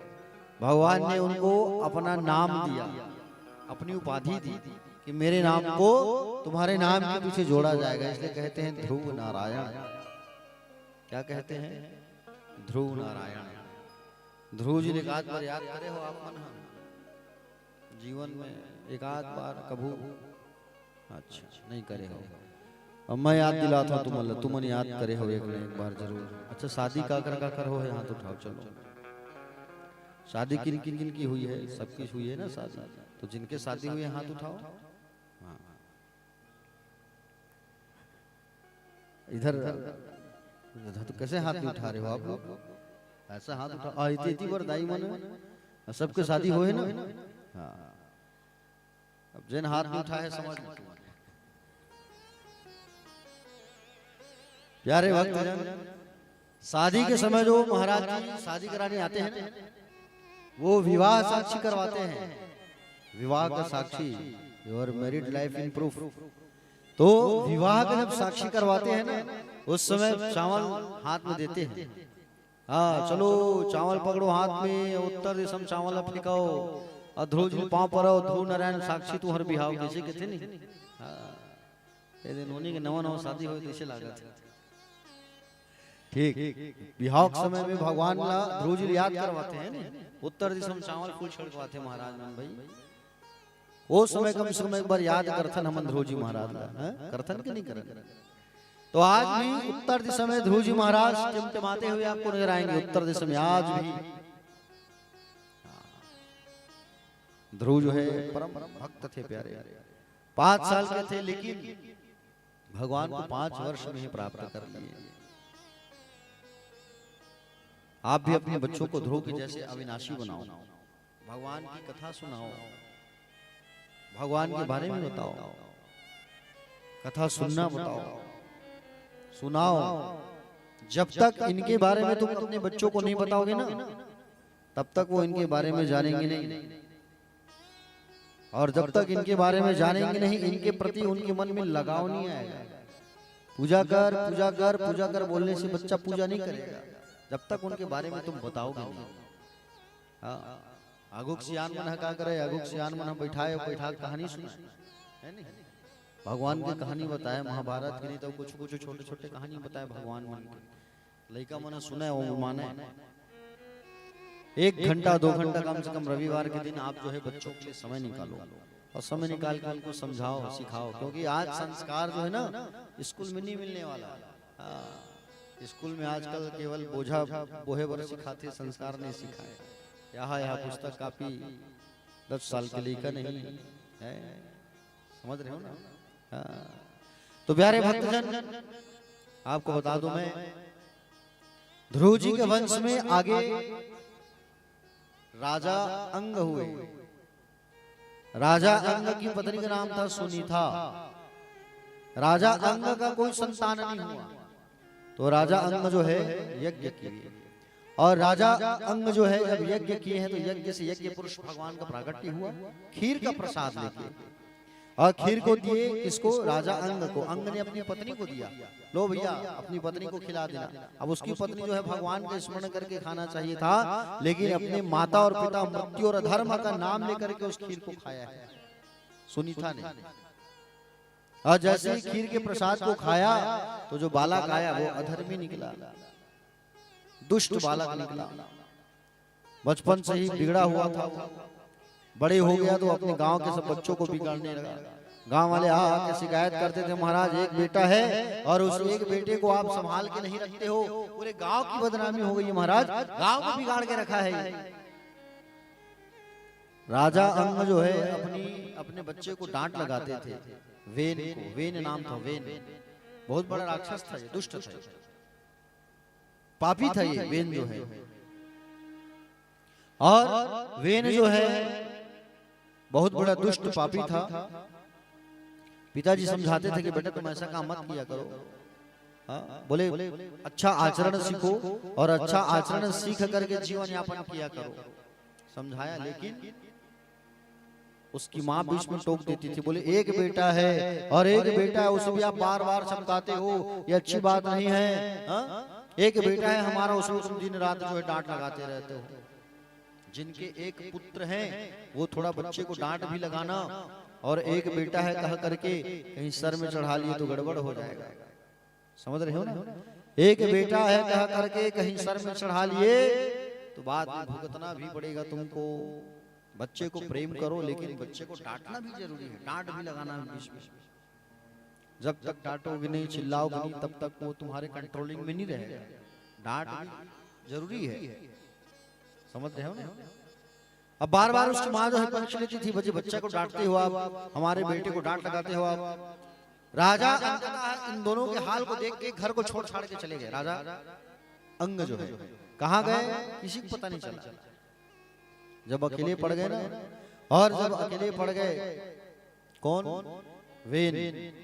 भगवान ने उनको अपना नाम दिया, अपनी उपाधि दी कि मेरे नाम को तुम्हारे नाम के पीछे जोड़ा जाएगा, इसलिए कहते हैं ध्रुव नारायण। क्या कहते हैं? ध्रुव नारायण। ध्रुव जी ने एक आध बार याद करे हो आप मन, जीवन में एक आध बार कभू? अच्छा नहीं करे हो। अब मैं याद दिलाता हूं तुम याद करे हो एक बार जरूर। अच्छा शादी का कर हो है, हाथ उठाओ। चलो शादी किन किन की हुई है? सबकी हुई है ना शादी, तो जिनके शादी हुई है हाथ उठाओ। हाँ इधर तो कैसे हाथ नहीं उठा रहे हो आप लोग? ऐसा हाथ उठा, इतनी बरदाई मन सबके शादी हुए ना। हाँ अब जिन हाथ नहीं उठा है समझ। प्यारे भक्तजन, शादी के समय जो महाराज जी शादी कराने आते हैं वो विवाह साक्षी करवाते हैं। विवाह का साक्षी, your married life in proof. तो विवाह का जब साक्षी करवाते हैं ना, उस समय चावल हाथ में देते हैं। हाँ चलो चावल पकड़ो हाथ में, उत्तर दिशम चावल फेंकाओ, और ध्रुव जी पाँव पर आओ, ध्रुव नारायण साक्षी तू हर बिहाव कैसे कहते नहीं। हाँ ये दिन होने के नवा नवा शादी हो कैसे लागत है। ठीक बिहाव के समय में भगवान ला ध्रुव जी याद करवाते हैं ना, उत्तर दिशम चावल फूल छिड़कवाते महाराज नंद भाई। वो समय कम से कम एक बार याद करथन हम ध्रुव जी महाराज ला, करथन के नहीं करन। तो आज भी उत्तर दिशा में ध्रुव जी महाराज टिमटिमाते हुए आपको नजर आएंगे। उत्तर दिशा में आज भी ध्रुव जो है परम भक्त थे प्यारे, 5 साल के थे लेकिन भगवान को 5 वर्ष में ही प्राप्त कर लिए। आप भी अपने बच्चों को ध्रुव के जैसे अविनाशी बनाओ, भगवान की कथा सुनाओ, भगवान के बारे में बताओ, कथा सुनना बताओ, सुनाओ। जब तक इनके बारे में तुम अपने बच्चों को नहीं बताओगे ना, तब तक वो इनके बारे में जानेंगे नहीं। और जब तक इनके बारे में जानेंगे नहीं, इनके प्रति उनके मन में लगाव नहीं आएगा। पूजा कर पूजा कर पूजा कर बोलने से बच्चा पूजा नहीं करेगा जब तक उनके बारे में तुम बताओगे नहीं। हाँ आगुक सियान मन हका करे, आगुक सियान मन बैठाए बैठा कहानी सुनाए, है नहीं? भगवान की कहानी बताए, महाभारत की नहीं तो कुछ कुछ छोटे छोटे कहानी बताए भगवान मन के, लड़का मन सुने वो माने। 1 घंटा 2 घंटा कम से कम रविवार के दिन आप जो है बच्चों के लिए समय निकालो, और समय निकाल कर उनको समझाओ सिखाओ। क्योंकि आज संस्कार जो है ना स्कूल में नहीं मिलने वाला। स्कूल में आजकल केवल बोझा बोहे बर सिखाते, संस्कार नहीं सिखाए। यहाँ पुस्तक कापी 10 साल के लड़का नहीं है, समझ रहे हो ना। तो प्यारे भक्तजन आपको बता दूं मैं, ध्रुव जी के वंश में आगे राजा अंग हुए। राजा अंग की पत्नी का नाम था सुनीता। राजा अंग का कोई संतान नहीं हुआ, तो राजा अंग जो है यज्ञ किए, और राजा अंग जो है जब यज्ञ किए हैं तो यज्ञ से यज्ञ पुरुष भगवान का प्राकट्य हुआ खीर का प्रसाद लेके, और खीर को दिए किसको? राजा अंग को। अंग ने अपनी पत्नी को दिया, लो भैया अपनी पत्नी को खिला देना। अब उसकी पत्नी जो है भगवान का स्मरण करके खाना चाहिए था, लेकिन अपने माता और पिता मृत्यु और अधर्म का नाम लेकर के उस खीर को खाया है सुनीता ने। और जैसे ही खीर के प्रसाद को खाया तो जो बालक आया वो अधर्मी निकला, दुष्ट बालक निकला। बचपन से ही बिगड़ा हुआ था, बड़े हो गया तो अपने गांव के सब बच्चों को बिगाड़ने लगा। गांव वाले आके शिकायत करते थे, महाराज एक बेटा है और उस एक बेटे को आप संभाल के नहीं रखते हो, पूरे गांव की बदनामी हो गई है महाराज, गांव को बिगाड़ के रखा है। राजा अंग जो है अपने बच्चे को डांट लगाते थे। वेन को, वेन नाम था, वेन बहुत बड़ा राक्षस था, ये दुष्ट था, पापी था ये वेन जो है। और वेन जो है बहुत बड़ा दुष्ट पापी था। पिताजी समझाते थे कि बेटा तुम ऐसा काम मत किया करो, बोले अच्छा आचरण सीखो और अच्छा आचरण सीख करके जीवन यापन किया करो, समझाया। लेकिन उसकी माँ बीच में टोक देती थी, बोले एक बेटा है और एक बेटा है, उसे भी आप बार बार चमकाते हो, ये अच्छी बात नहीं है। एक बेटा है हमारा, उसको तुम दिन रात जो है डांट लगाते रहते हो। जिनके एक पुत्र हैं वो थोड़ा बच्चे को डांट भी लगाना, और एक बेटा है कह करके कहीं सर में चढ़ा लिए तो गड़बड़ हो जाएगा, समझ रहे हो ना। एक बेटा है कह करके कहीं सर में चढ़ा लिए तो बाद में भुगतना भी पड़ेगा तुमको। बच्चे को प्रेम करो, लेकिन बच्चे को डांटना भी जरूरी है, डांट भी लगाना बीच में। जब तक डांटोगे नहीं, चिल्लाओगे नहीं, तब तक वो तुम्हारे कंट्रोलिंग में नहीं रहेगा। डांट भी जरूरी है, समझ रहे हो ना। अब बार बार उसकी माँ जो है परीक्षा लेती थी, बच्चे को डांटते हो आप, हमारे बेटे को डांट लगाते हो आप। राजा इन दोनों के हाल को देख के घर को छोड़ छाड़ के चले गए। राजा अंग जो है कहाँ गए किसी को पता नहीं चला। जब अकेले पड़ गए ना, और जब अकेले पड़ गए कौन? वेन।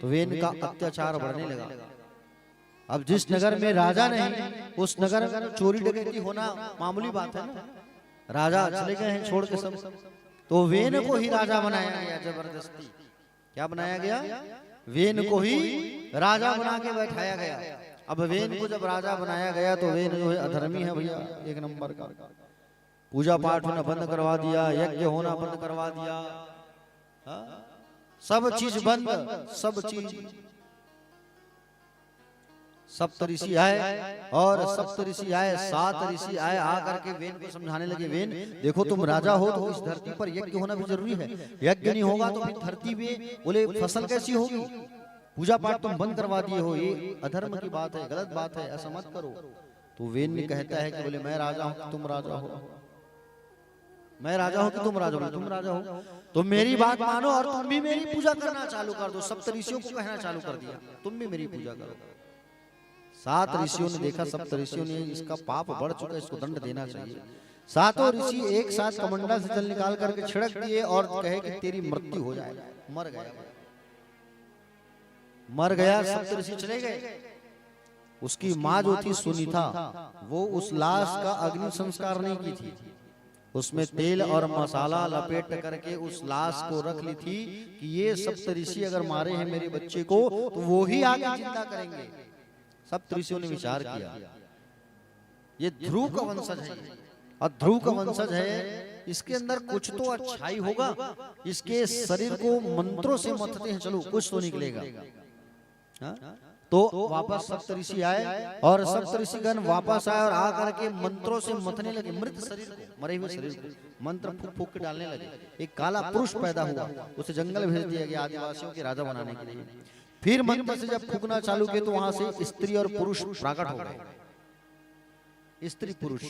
तो वेन का अत्याचार बढ़ने लगा। अब जिस नगर में राजा नहीं, उस नगर में चोरी डकैती होना मामूली बात है ना। राजा चले गए हैं छोड़ के सब, तो वेन को ही राजा बनाया गया जबरदस्ती। क्या बनाया गया? वेन को ही राजा बना के बैठाया गया। अब वेन को जब राजा बनाया गया तो वेन जो है अधर्मी है भैया, एक नंबर का। पूजा पाठ होना बंद करवा दिया, यज्ञ होना बंद करवा दिया, सब चीज बंद, सब चीज। सप्त ऋषि आए और सप्त ऋषि आए, 7 ऋषि आए, आकर के वेन को समझाने लगे, वेन देखो तुम राजा हो तो इस धरती पर यज्ञ होना भी जरूरी है, यज्ञ नहीं होगा तो फिर धरती में बोले फसल कैसी होगी, पूजा पाठ तुम बंद करवा दिए हो, ये अधर्म की बात है, गलत बात है, ऐसा मत करो। तो वेन ने कहता है कि बोले मैं राजा हूं, तुम राजा हो, मैं राजा हूं कि तुम राजा हो, तुम राजा हो तो मेरी बात मानो और तुम भी मेरी पूजा करना चालू कर दो। सप्त ऋषियों को कहना चालू कर दिया, तुम भी मेरी पूजा करो। 7 ऋषियों ने देखा, सप्त ऋषियों ने इसका पाप बढ़ चुका है, इसको दंड देना चाहिए। 7 ऋषि एक साथ कमंडल से जल निकाल करके छिड़क दिए और कहे कि तेरी मृत्यु हो जाए। मर गया, मर गया, सप्त ऋषि चले गए। उसकी माँ जो थी सुनीता, वो उस लाश का अग्नि संस्कार नहीं की थी, उसमें तेल और मसाला लपेट करके उस लाश को रख ली थी कि ये सप्त ऋषि अगर मारे हैं मेरे बच्चे को तो वो ही आगे जिंदा करेंगे। सप्त ऋषियों ने विचार किया, ये ध्रुव का वंशज है और ध्रुव का वंशज है, इसके अंदर कुछ तो अच्छाई होगा, इसके शरीर को मंत्रों से मथते हैं, चलो कुछ तो निकलेगा। तो वापस सप्त ऋषि आए और सप्त ऋषिगण वापस आए और आकर के मंत्रों से मथने लगे मृत शरीर को, मरे हुए शरीर को मंत्र फूक फूक के डालने लगे। एक काला पुरुष पैदा हुआ, उसे जंगल भेज दिया गया आदिवासियों के राजा बनाने के लिए। फिर मंत्र से जब फूकना चालू किया तो वहां से स्त्री और पुरुष प्राकट हो गए, स्त्री पुरुष,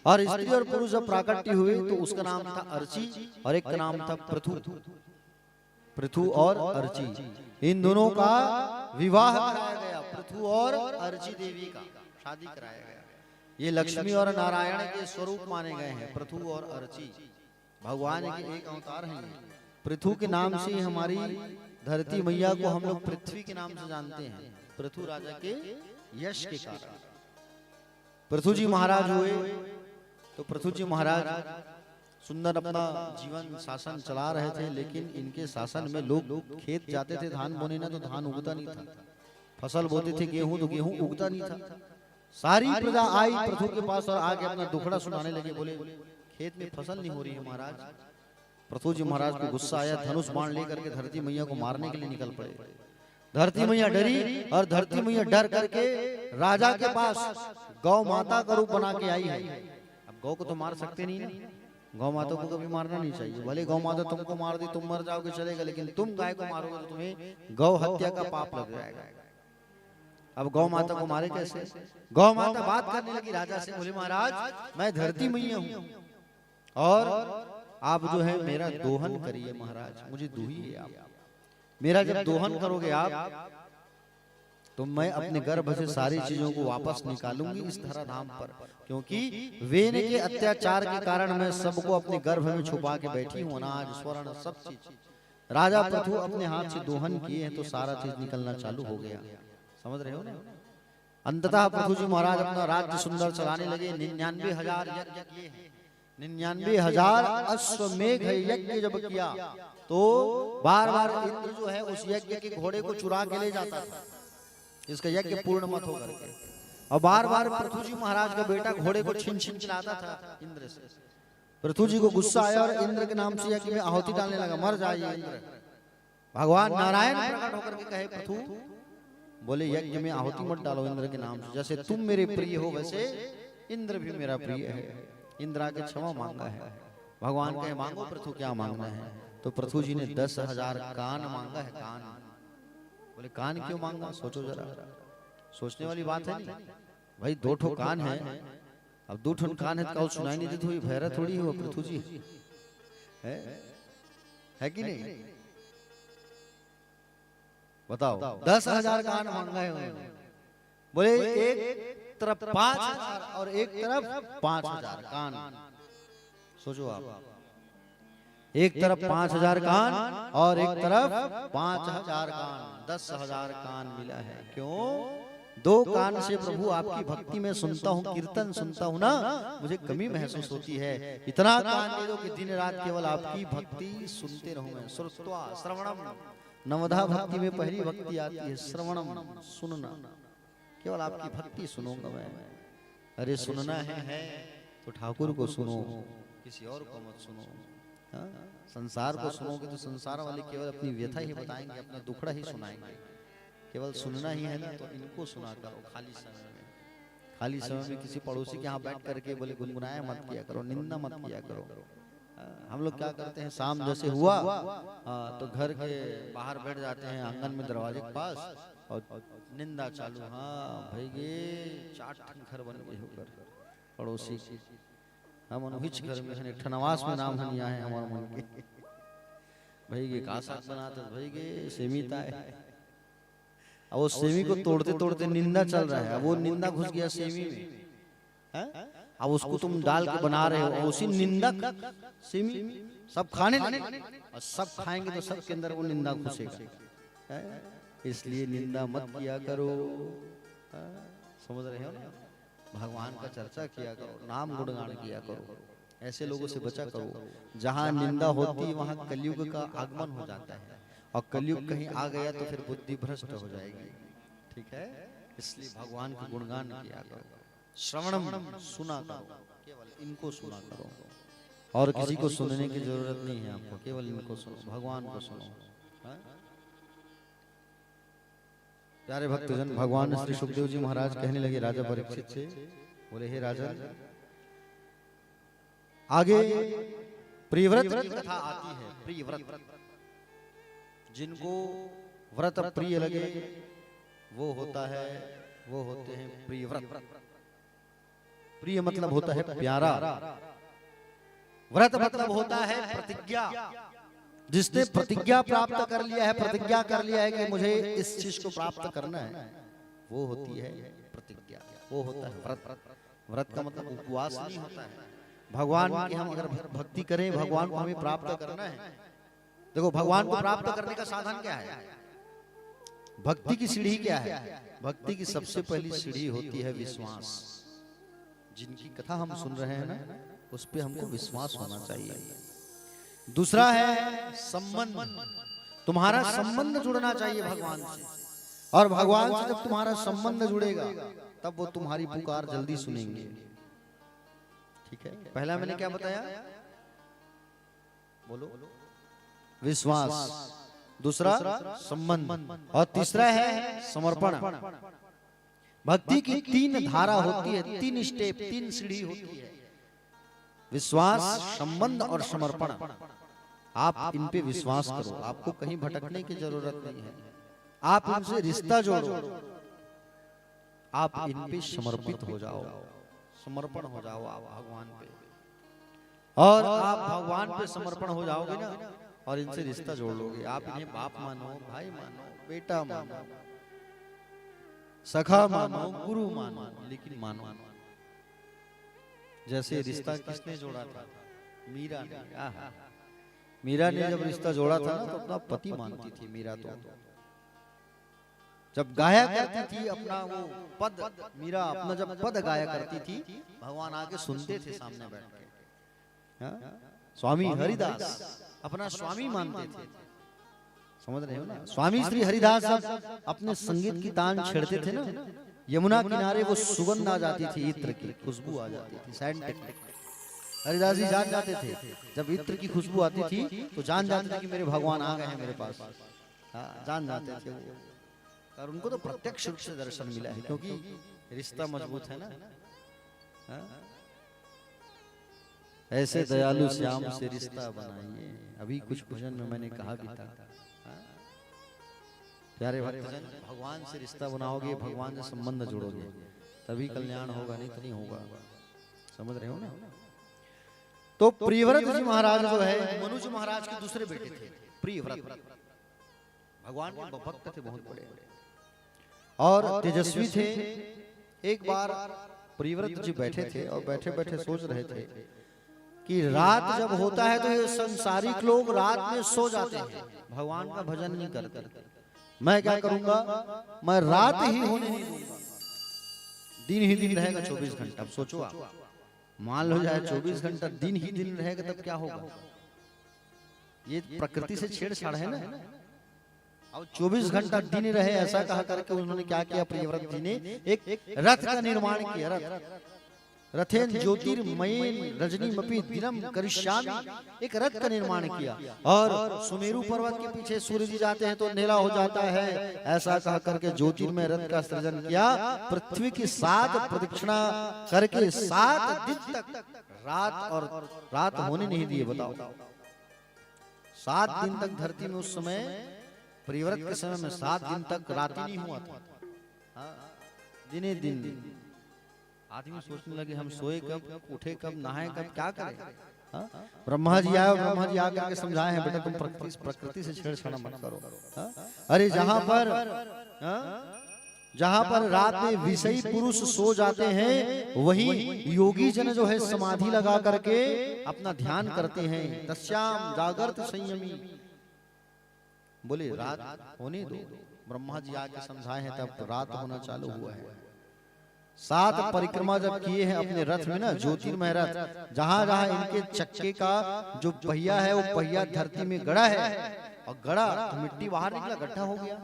और स्त्री और पुरुष जब प्राकट्य हुए तो उसका नाम था अर्ची और एक का नाम था पृथु, पृथु और अर्ची। इन दोनों का विवाह कराया गया, पृथु और अर्ची देवी का शादी कराया गया। ये लक्ष्मी और नारायण के स्वरूप माने गए हैं, पृथु और अर्ची भगवान के एक अवतार हैं। पृथु के नाम से हमारी धरती मैया को हम लोग पृथ्वी के नाम से जानते हैं, पृथु राजा के यश के कारण। पृथु जी महाराज हुए तो पृथु जी महाराज सुंदर अपना जीवन शासन चला रहे थे, लेकिन इनके शासन में लोग खेत जाते थे धान बोने ना तो धान उगता नहीं था, फसल बोते थे गेहूं तो गेहूं उगता नहीं था। सारी प्रजा आई पृथु के पास और आके अपना दुखड़ा सुनाने लगे, बोले खेत में फसल नहीं हो रही है महाराज। पृथु जी महाराज को गुस्सा आया, धनुष बाण लेकर के धरती मैया को मारने के लिए निकल पड़े। धरती मैया डरी और धरती मैया डर करके राजा के पास गौ माता का रूप बना के आई है। अब गौ को तो मार सकते नहीं ना, गौ माता को कभी मारना नहीं चाहिए, भले गौ माता तुमको मार दी तुम मर जाओगे चलेगा, लेकिन तुम गाय को मारोगे तो तुम्हें गौ हत्या का पाप लग जाएगा। अब गौ माता को मारे कैसे? गौ माता बात करने लगी राजा से, बोले महाराज मैं धरती मैया हूँ और आप जो है मेरा दोहन करिए महाराज, मुझे दुहिए आप। मेरा जब दोहन करोगे आप तो मैं अपने गर्भ से सारी चीजों को वापस निकालूंगी इस धराधाम पर, क्योंकि वेन के अत्याचार के कारण मैं सबको अपने गर्भ में छुपा के बैठी हूँ, अनाज स्वर्ण सब चीज। राजा पृथु अपने हाथ से दोहन किए हैं तो सारा चीज निकलना चालू हो गया, समझ रहे हो ना। अंततः पृथु जी महाराज अपना राज्य सुंदर चलाने लगे। 99,000 यज्ञ किए हैं, 99,000 अश्वमेघ यज्ञ जब किया तो बार बार इंद्र जो है उस यज्ञ के घोड़े को चुरा के ले जाता था, इसका यज्ञ पूर्ण मत होकर के, और बार बार पृथु जी महाराज का बेटा घोड़े को छीन छीन लाता था इंद्र से। पृथु जी को गुस्सा आया और इंद्र के नाम से यज्ञ में आहुति डालने लगा, मर जाइए इंद्र। भगवान नारायण प्रकट होकर के कहे पृथु, बोले यज्ञ में आहुति मत डालो इंद्र के नाम से, जैसे तुम मेरे प्रिय हो वैसे इंद्र भी मेरा प्रिय है। इंद्रा के क्षमा मांगा है। भगवान कहे मांगो पृथु क्या मांगना है, तो पृथु जी ने 10,000 कान मांगा है। कान, बोले कान क्यों मांगा, सोचो जरा, सोचने वाली बात है नहीं भाई। 2 ठो कान है, अब 2 ठो कान है तो सुनाई नहीं देती, भैरा थोड़ी हो पृथु जी है कि नहीं, बताओ। 10,000 कान मांगा है उन्होंने। बोले एक तरफ 5,000 और एक तरफ 5,000 कान, सोचो आप, एक तरफ 5,000 कान और एक तरफ 5,000 कान, 10,000 कान मिला है। क्यों? 2 कान से प्रभु आपकी भक्ति में सुनता हूँ, कीर्तन सुनता हूँ ना, मुझे कमी महसूस होती है। इतना कान दे दो कि दिन रात केवल आपकी भक्ति सुनते रहूं मैं। श्रुत्वा श्रवणम नवधा भक्ति में पहली भक्ति आती है श्रवणम, सुनना। केवल आपकी भक्ति सुनूंगा मैं। अरे सुनना है तो ठाकुर को सुनो, किसी और को मत सुनो। हाँ? संसार को सुनोगे तो संसार वाले केवल अपनी व्यथा ही बताएंगे, अपना दुखड़ा ही सुनाएंगे। केवल सुनना ही है ना, तो इनको सुना करो खाली समय में। खाली समय में किसी पड़ोसी के यहाँ बैठ करके बोले गुनगुनाया मत किया करो, निंदा मत किया करो। हम लोग क्या करते हैं, शाम जैसे हुआ तो घर के बाहर बैठ जाते हैं, आंगन में दरवाजे के पास, और निंदा चालू। हाँ भाई ये 4 घर बन गए होकर पड़ोसी की। हम अनुहिच घर में एक ठनवास में नाम हनिया है हमारे मन के। भाई ये का साथ बनाते भाई ये सेमिता है। अब वो सेमी को तोड़ते तोड़ते निंदा चल रहा है, अब वो निंदा घुस गया सेमी में। है? अब उसको तुम डाल के बना रहे हो, उसी निंदक सेमी सब खाने लगे, और सब खाएंगे तो सबके अंदर वो निंदा घुसेगा। इसलिए निंदा मत किया करो। समझ रहे हो ना? भगवान का चर्चा किया करो, नाम गुणगान किया करो, ऐसे लोगों से बचा करो। जहाँ निंदा होती है वहाँ कलयुग का आगमन हो जाता है, और कलयुग कहीं आ गया तो फिर बुद्धि भ्रष्ट हो जाएगी। ठीक है, इसलिए भगवान का गुणगान किया करो, श्रवणम सुना करो, केवल इनको सुना करो, और किसी को सुनने की जरूरत नहीं है आपको, केवल इनको सुनो, भगवान को सुनो। प्यारे भक्तजन, भगवान श्री सुखदेव जी महाराज कहने लगे राजा परीक्षित से, बोले हे राजन, आगे प्रियव्रत की कथा आती है। प्रियव्रत, जिनको व्रत प्रिय लगे वो होता है, वो होते हैं प्रियव्रत। प्रिय मतलब होता है प्यारा, व्रत मतलब होता है प्रतिज्ञा। जिसने प्रतिज्ञा प्राप्त कर लिया है, प्रतिज्ञा कर लिया है कि मुझे इस चीज को प्राप्त करना है, वो होती है प्रतिज्ञा, वो होता है व्रत। व्रत का मतलब उपवास नहीं होता है। भगवान की हम अगर भक्ति करें, भगवान को हमें प्राप्त करना है। देखो भगवान को प्राप्त करने का साधन क्या है, भक्ति की सीढ़ी क्या है? भक्ति की सबसे पहली सीढ़ी होती है विश्वास। जिनकी कथा हम सुन रहे हैं ना, उस पे हमको विश्वास होना चाहिए। दूसरा है संबंध, तुम्हारा संबंध जुड़ना चाहिए भगवान से, और भगवान से जब तुम्हारा संबंध जुड़ेगा तब वो तुम्हारी पुकार जल्दी सुनेंगे। ठीक है, पहला मैंने क्या बताया, बोलो, विश्वास, दूसरा संबंध, और तीसरा है समर्पण। भक्ति की 3 धारा होती है, 3 स्टेप, 3 सीढ़ी होती है, विश्वास, संबंध और समर्पण। आप इन पे विश्वास करो, आपको कहीं भटकने की जरूरत नहीं है। आप इनसे रिश्ता जोड़ो, आप इन पे समर्पित हो जाओ, समर्पण हो जाओ आप भगवान पे, और आप भगवान पे समर्पण हो जाओगे ना, और इनसे रिश्ता जोड़ लोगे। आप इन्हें बाप मानो, भाई मानो, बेटा मानो, सखा मानो, गुरु मानो, लेकिन मानो। जैसे रिश्ता किसने जोड़ा था? मीरा ने। मीरा ने जब रिश्ता जोड़ा था ना, तो अपना पति मानती थी मीरा। तो जब गाया करती थी अपना वो पद, मीरा अपना जब पद गाया करती थी, भगवान आके सुनते थे सामने बैठ के। स्वामी हरिदास अपना स्वामी मानते थे, समझ रहे हो ना? स्वामी श्री हरिदास जब अपने संगीत की तान छेड़ते थे ना, यमुना किनारे वो सुगंध आ जाती थी, इत्र की खुशबू आ जाती थी, सेंट। हरिदास जी जान जाते थे, जब इत्र की खुशबू आती थी तो जान जाते थे कि मेरे भगवान आ गए हैं मेरे पास। जान जाते थे वो, और उनको तो प्रत्यक्ष रूप से दर्शन मिला है, क्योंकि रिश्ता मजबूत है ना। ऐसे दयालु श्याम से रिश्ता बनाइए, अभी कुछ भजन में मैंने कहा भी था। प्यारे भक्तजन, भगवान से रिश्ता बनाओगे, भगवान से संबंध जोड़ोगे, तभी कल्याण होगा, नहीं तो नहीं होगा। समझ रहे हो ना? तो प्रियव्रत जी महाराज जो है, मनुज महाराज के दूसरे बेटे थे प्रियव्रत। भगवान के भक्त थे बहुत बड़े और तेजस्वी थे। एक बार प्रियव्रत जी बैठे थे और बैठे बैठे सोच रहे थे कि रात जब होता है तो ये संसारिक लोग रात में सो जाते हैं, भगवान का भजन नहीं करते। मैं क्या करूंगा, मैं रात ही होने नहीं दूंगा, दिन ही दिन रहेगा 24 घंटा। अब सोचो आप, मान लो जाए 24 घंटा दिन ही दिन रहेगा, तब क्या होगा? ये प्रकृति से छेड़छाड़ है ना। और 24 घंटा दिन रहे ऐसा कहा करके उन्होंने क्या किया, प्रियव्रत जी ने एक रथ का निर्माण किया। रथेन ज्योतिर्मयेन रजनीमपि दिनम करिष्यामि, एक रथ का निर्माण किया। और सुमेरु पर्वत के पीछे सूर्य जी जाते हैं तो अंधेरा हो जाता है, ऐसा कहा करके ज्योतिर्मय रथ का सृजन किया। पृथ्वी की 7 प्रदक्षिणा करके 7 दिन तक रात होने नहीं दिए। बताओ 7 दिन तक धरती में, उस समय प्रियव्रत के समय में 7 दिन तक रात ही नहीं हुआ था। दिने दिन आदमी सोचने लगे हम सोए कब, उठे कब, नहाए कब, क्या करें। ब्रह्मा जी आए, ब्रह्मा जी आकर के समझाए हैं, बेटा तुम प्रकृति से छेड़छाड़ मत करो। अरे जहां पर रात में विषयी पुरुष सो जाते हैं, वही योगी जन जो है समाधि लगा करके अपना ध्यान करते हैं। तस्याम जागृत संयमी, बोले रात होने दो। ब्रह्मा जी आके समझाए हैं, तब रात होना चालू हुआ है। 7 परिक्रमा जब किए हैं अपने रथ में ना, ज्योतिर्मय रथ, जहां जहां इनके चक्के का जो पहिया है वो पहिया धरती में गड़ा है, और गड़ा तो मिट्टी बाहर निकला, गड्ढा हो गया।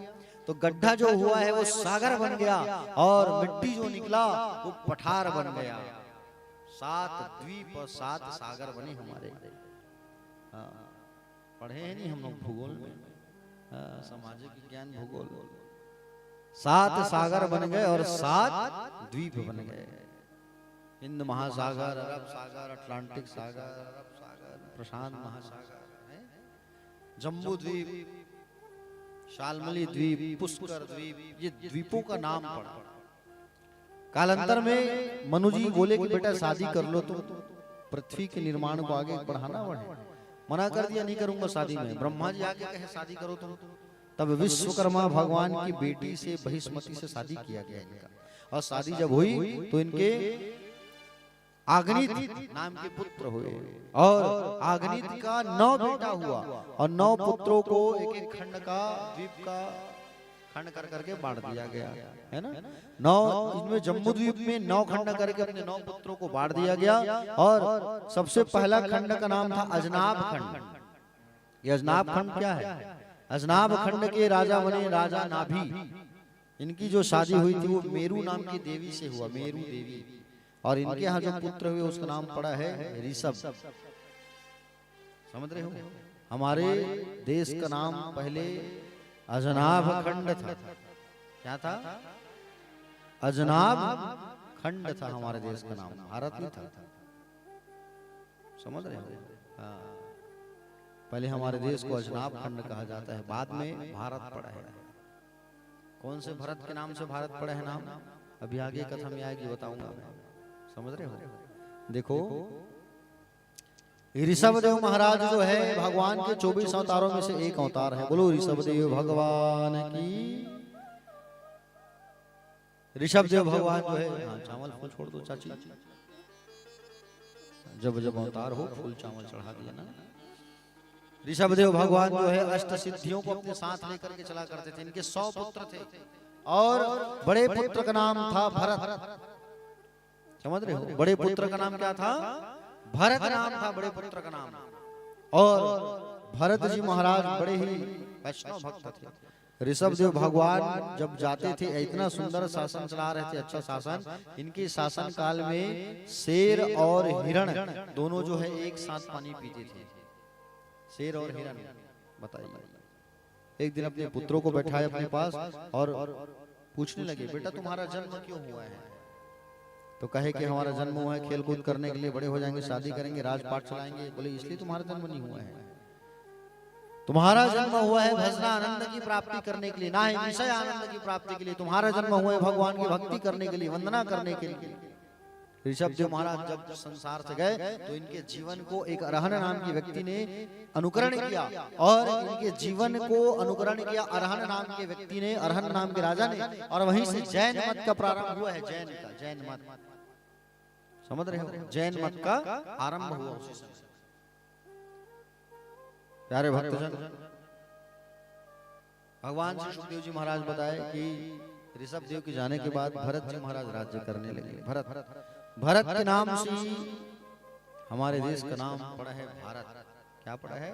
तो गड्ढा जो हुआ है वो सागर बन गया, और मिट्टी जो निकला वो पठार बन गया। 7 द्वीप और 7 सागर बने हमारे। पढ़े हैं नहीं हम लोग भूगोल में, सामाजिक विज्ञान भूगोल। 7 सागर बन गए और 7 द्वीप बन गए। हिंद महासागर, अरब सागर, अटलांटिक सागर, अरब सागर, प्रशांत महासागर, जम्बू द्वीप, शालमली द्वीप, पुष्कर द्वीप, ये द्वीपों का नाम पड़ा। कालांतर में मनु जी बोले कि बेटा शादी कर लो, तो पृथ्वी के निर्माण को आगे बढ़ाना बढ़े। मना कर दिया, नहीं करूंगा शादी में। ब्रह्मा जी आगे कहे शादी करो तुम। तब विश्वकर्मा भगवान की बेटी से बहिष्मति से शादी किया गया इनका। और शादी जब हुई तो इनके आगनित नाम के पुत्र हुए, और आगनित का 9 बेटा हुआ, और 9 पुत्रों को एक एक खंड का, द्वीप का खंड कर करके बांट दिया गया है ना। 9 इसमें जम्बू द्वीप में 9 खंड करके अपने 9 पुत्रों को बांट दिया गया। और सबसे पहला खंड का नाम था अजनाब खंड। ये अजनाब खंड क्या है? अजनाब खंड के राजा बने राजा नाभि। इनकी जो शादी हुई थी वो मेरू नाम की देवी से हुआ, मेरू देवी। और इनके यहाँ जो पुत्र हुए उसका नाम पड़ा है ऋषभ। समझ रहे हो? हमारे देश का नाम पहले अजनाब खंड था। क्या था? अजनाब खंड था हमारे देश का नाम, भारत नहीं था। समझ रहे हो? हाँ, पहले हमारे देश को अजनाब खंड कहा जाता है, बाद में भारत पड़ा है। कौन से भरत के नाम से भारत पड़ा है नाम, अभी आगे कथा में आएगी, बताऊंगा। समझ रहे हो? देखो ऋषभदेव महाराज जो है भगवान के 24 अवतारों में से एक अवतार है। बोलो ऋषभदेव भगवान की। ऋषभदेव भगवान जो है, हाँ चावल फूल छोड़ दो चाची, जब जब अवतार हो फूल चावल चढ़ा दिया ना। ऋषभदेव भगवान जो है अष्ट सिद्धियों को अपने साथ लेकर के चला करते थे। इनके 100 पुत्र थे, और बड़े पुत्र का नाम था भरत। समझ रहे हो? बड़े पुत्र का नाम क्या था? भरत नाम था बड़े पुत्र का नाम। और भरत जी महाराज बड़े ही वैष्णव भक्त थे। ऋषभदेव भगवान जब जाते थे, इतना सुंदर शासन चला रहे थे, अच्छा शासन। इनके शासन काल में शेर और हिरण दोनों जो है एक साथ पानी पीते थे। शेर और हिरण, बताइए। एक दिन अपने पुत्रों को बैठाए अपने पास और पूछने लगे, बेटा तुम्हारा जन्म क्यों हुआ है? तो कहे कि हमारा जन्म हुआ है खेल कूद करने के लिए, बड़े हो जाएंगे शादी करेंगे, राजपाट चलाएंगे। बोले इसलिए तुम्हारा जन्म नहीं हुआ है, तुम्हारा जन्म हुआ है भजना आनंद की प्राप्ति करने के लिए, ना ही विषय आनंद की प्राप्ति के लिए। तुम्हारा जन्म हुआ है भगवान की भक्ति करने के लिए, वंदना करने के लिए। ऋषभदेव महाराज जब संसार से गए तो इनके जीवन को एक अरहन नाम की व्यक्ति ने अनुकरण किया, और इनके जीवन को अनुकरण किया अरहन नाम के व्यक्ति ने, अरहन नाम के राजा ने। और वहीं से जैन मत का प्रारंभ हुआ है, जैन का, जैन मत। समझ रहे हो? जैन मत का आरंभ हुआ उसी समय। प्यारे भक्तजन, भगवान श्री सुखदेव जी महाराज बताए कि ऋषभदेव के जाने के बाद भरत जी महाराज राज्य करने लगे। भरत के नाम से हमारे देश का नाम पड़ा है भारत। क्या पड़ा है?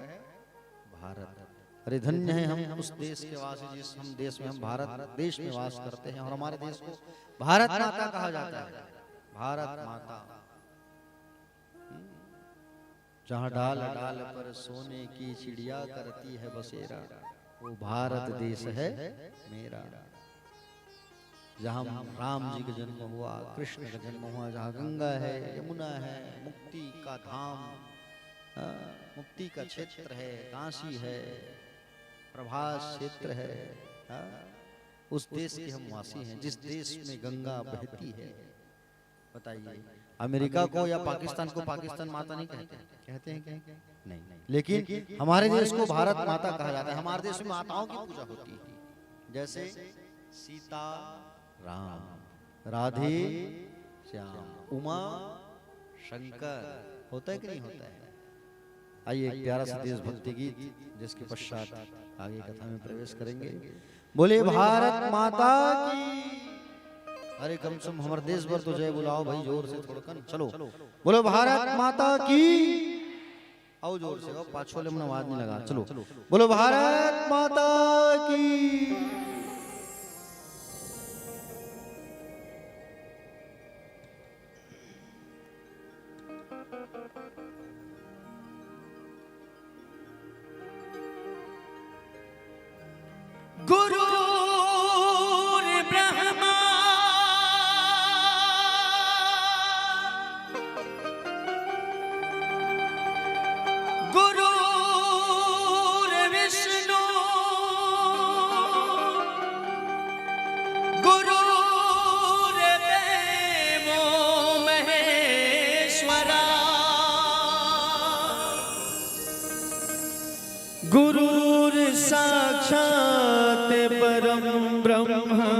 भारत। अरे धन्य है हम उस देश के वासी जिस हम देश में हम भारत देश में वास करते हैं और हमारे देश को भारत माता कहा जाता है। भारत माता जहाँ डाल डाल पर सोने की चिड़िया करती है बसेरा, वो भारत देश है मेरा। जहाँ राम जी का जन्म हुआ, कृष्ण का जन्म हुआ, जहाँ गंगा है, यमुना है, मुक्ति का धाम, मुक्ति का क्षेत्र है, काशी है, प्रभास क्षेत्र है, उस देश के हम वासी हैं जिस देश में गंगा बहती है। बताइए, अमेरिका को या पाकिस्तान को पाकिस्तान माता नहीं कहते? कहते हैं क्या? नहीं। लेकिन हमारे देश को भारत माता कहा जाता है। हमारे देश में माताओं की पूजा होती है, जैसे सीता राम, राधे श्याम, उमा शंकर। होता है कि नहीं होता है? आइए एक प्यारा सा देशभक्ति गीत जिसके पश्चात आगे कथा में प्रवेश करेंगे। बोले भारत माता की। अरे कम से कम हमारे देश भर तो जय बुलाओ भाई, जोर से थोड़ा कन चलो। बोलो भारत माता की। आओ जोर से, पाछो ले, मन आवाज नहीं लगा। चलो बोलो भारत माता की। गुरु ब्रह्मा गुरु विष्णु गुरु देवो महेश्वरा गुरुर साक्षात परम ब्रह्मा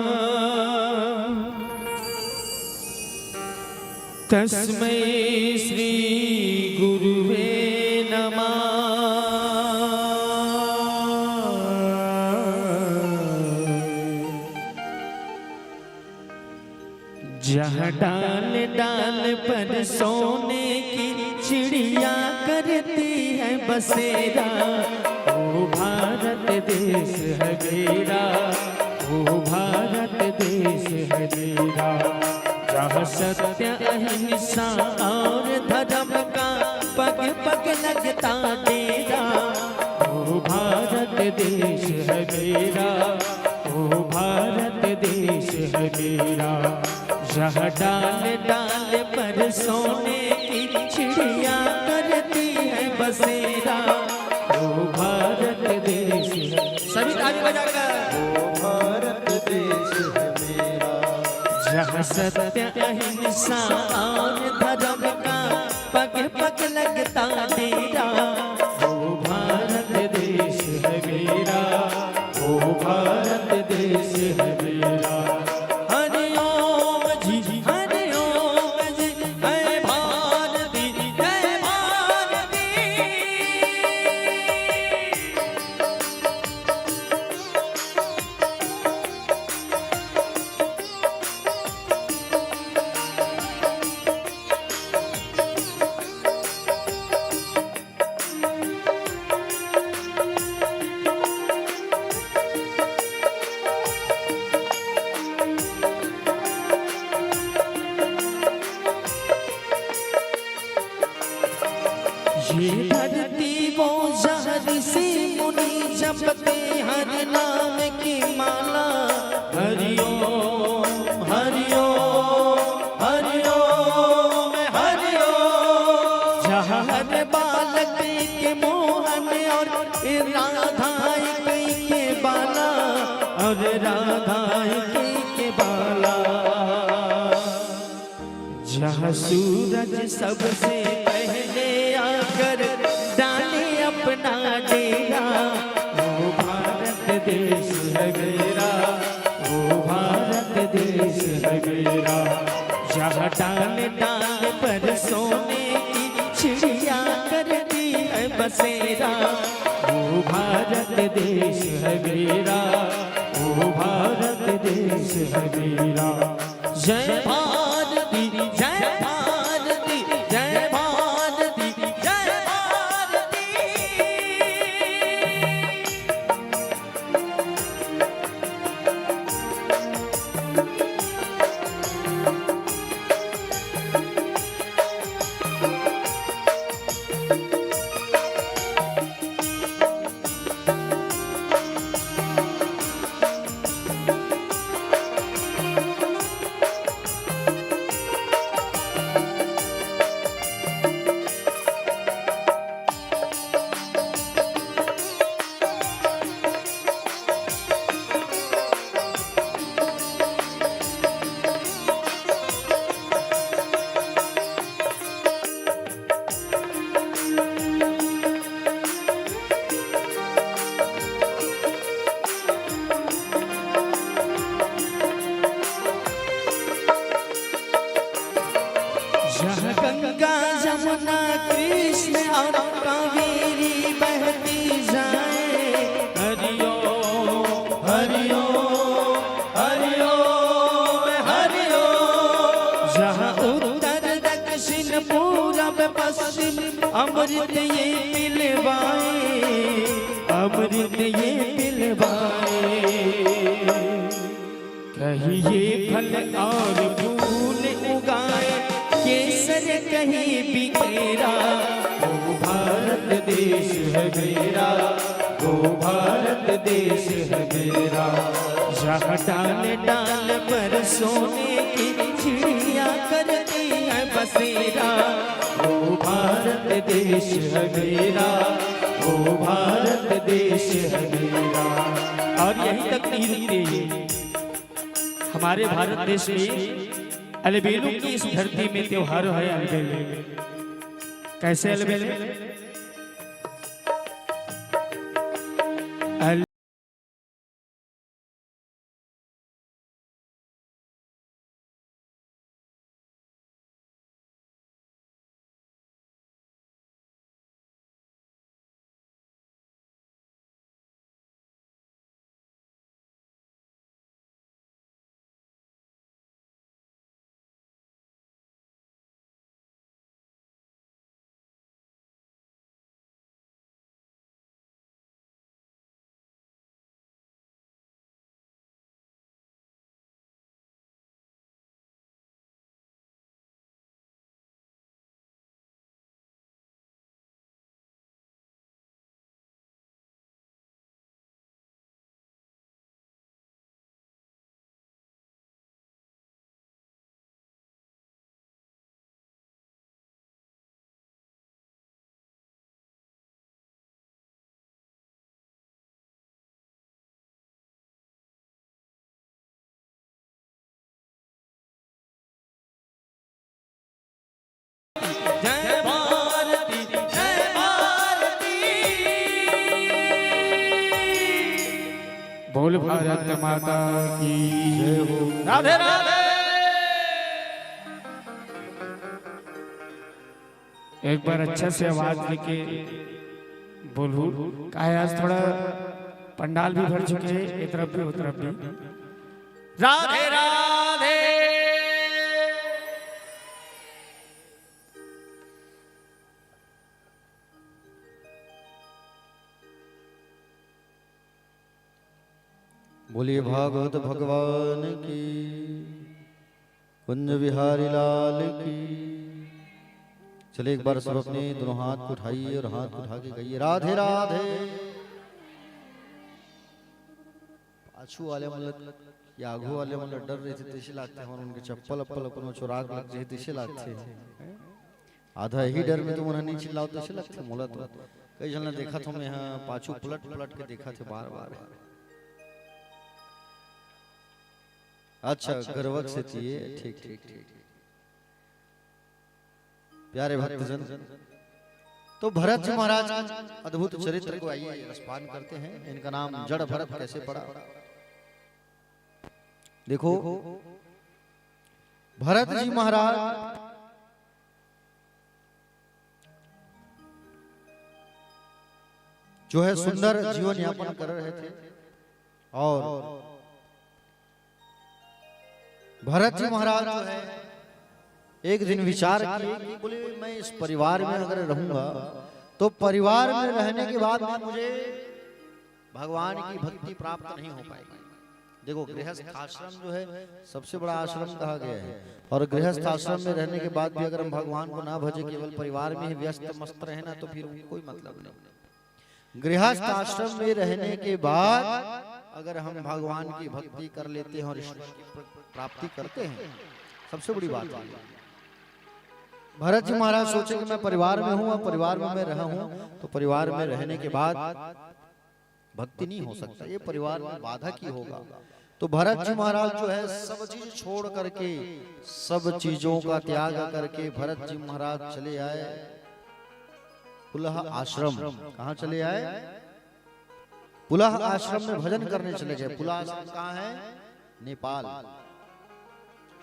तस्मै श्री गुरुवे नमः। जहाँ डाल डाल पर सोने की चिड़िया करती है बसेरा, ओ भारत देश है मेरा, ओ भारत देश है मेरा। जहाँ सत्य अहिंसा और धर्म का पग पग लगता डेरा, ओ भारत देश है मेरा, ओ भारत देश है मेरा। जहाँ डाल डाल पर सोने की चिड़िया करती है बसेरा, ओ भारत देश है। सभी ताली बजाकर ओ भारत देश है मेरा। जहाँ सत्य अहिंसा और धर्म का पग पग लगता डेरा, ओ भारत देश है मेरा, ओ भारत देश है मेरा। ये धरती वो जहर से मुनि जपते हर नाम की माला। हरिओम हरिओम हरिओम हरिओम। जहाँ हर बालक के मोहन और राधा के बाला, और राधा के बाला। जहाँ सूरज सबसे पहले आकर डाले अपना डेरा, वो भारत देश है मेरा, वो भारत देश है मेरा। जहाँ डाल डाल पर सोने की चिड़िया करती है बसेरा, वो भारत देश है मेरा, वो भारत देश है मेरा। जय भारती जय भारती जय भारती जय भारती। जहाँ गंगा जमुना कृष्ण और कावेरी बहती जाए। हरिओ हरिओ हरिओ हरिओ। जहाँ उत्तर दक्षिण पूरब पश्चिम अमृत ये पिलवाए, अमृत ये पिलवाए। कहीं ये फल और फूल उगाए, केसर कहीं बिखेरा। वो भारत देश है मेरा, वो भारत देश है मेरा। जहाँ डाल डाल पर सोने की चिड़िया करती है बसेरा। वो भारत देश है मेरा, वो भारत देश है मेरा। और यही तकदीर थी हमारे भारत देश में। अलबेलों की इस धरती में त्योहार है अलबेले। कैसे अलबेले? जय भारती जय भारती। बोल भारत माता की जय हो। राधे राधे। एक बार अच्छा से आवाज लेके बोलू। काहे आज थोड़ा पंडाल भी भर चुके हैं, एक तरफ भी उस तरफ भी। राधे राधे। बोलिए भागवत भगवान की, कुंज बिहारी लाल की। चले एक बार सब अपने दोनों हाथ को उठाइए और हाथ उठा के कहिए राधे राधे। पाछू वाले मतलब या आगू वाले मतलब डर रहे थे तैसे लागते हैं, और उनके चप्पल अप्पल अपन चुराग लग जाए तैसे लागते हैं। आधा ही डर में तुम नहीं चिल्लाओ तैसे लगते मोला। तो कई जन देखा था मैं यहाँ पाछू पलट पलट के देखा थे बार बार। अच्छा गर्वक से चाहिए। ठीक ठीक ठीक। प्यारे भक्तजन, तो भरत जी महाराज अद्भुत चरित्र को आइए रसपान करते हैं। इनका नाम जड़ भरत कैसे पड़ा? देखो भरत जी महाराज जो है सुंदर जीवन यापन कर रहे थे, और भरत जी महाराज जो है एक दिन विचार किए कि बोले मैं इस परिवार में अगर रहूंगा तो परिवार में रहने के बाद भी मुझे भगवान की भक्ति प्राप्त नहीं हो पाएगी। देखो गृहस्थ आश्रम जो है सबसे बड़ा आश्रम कहा गया है, और गृहस्थ आश्रम में रहने के बाद भी अगर हम भगवान को ना भजे, केवल परिवार में ही व्यस्त मस्त रहे ना, तो फिर कोई मतलब नहीं। गृहस्थ आश्रम में रहने के बाद अगर हम भगवान की भक्ति कर लेते हैं और ईश्वर की प्राप्ति करते हैं, सबसे बड़ी बात है। भरत जी महाराज सोचे कि मैं परिवार में हूँ, परिवार में मैं रहा हूँ, तो परिवार में रहने के बाद भक्ति नहीं हो सकता, ये परिवार में बाधा की होगा। तो भरत जी महाराज जो है सब चीज छोड़ करके, सब चीजों का त्याग करके भरत जी महाराज चले आए पुलह आश्रम। कहाँ चले आए? पुलह आश्रम में भजन करने चले गए। पुलह आश्रम कहाँ है? नेपाल,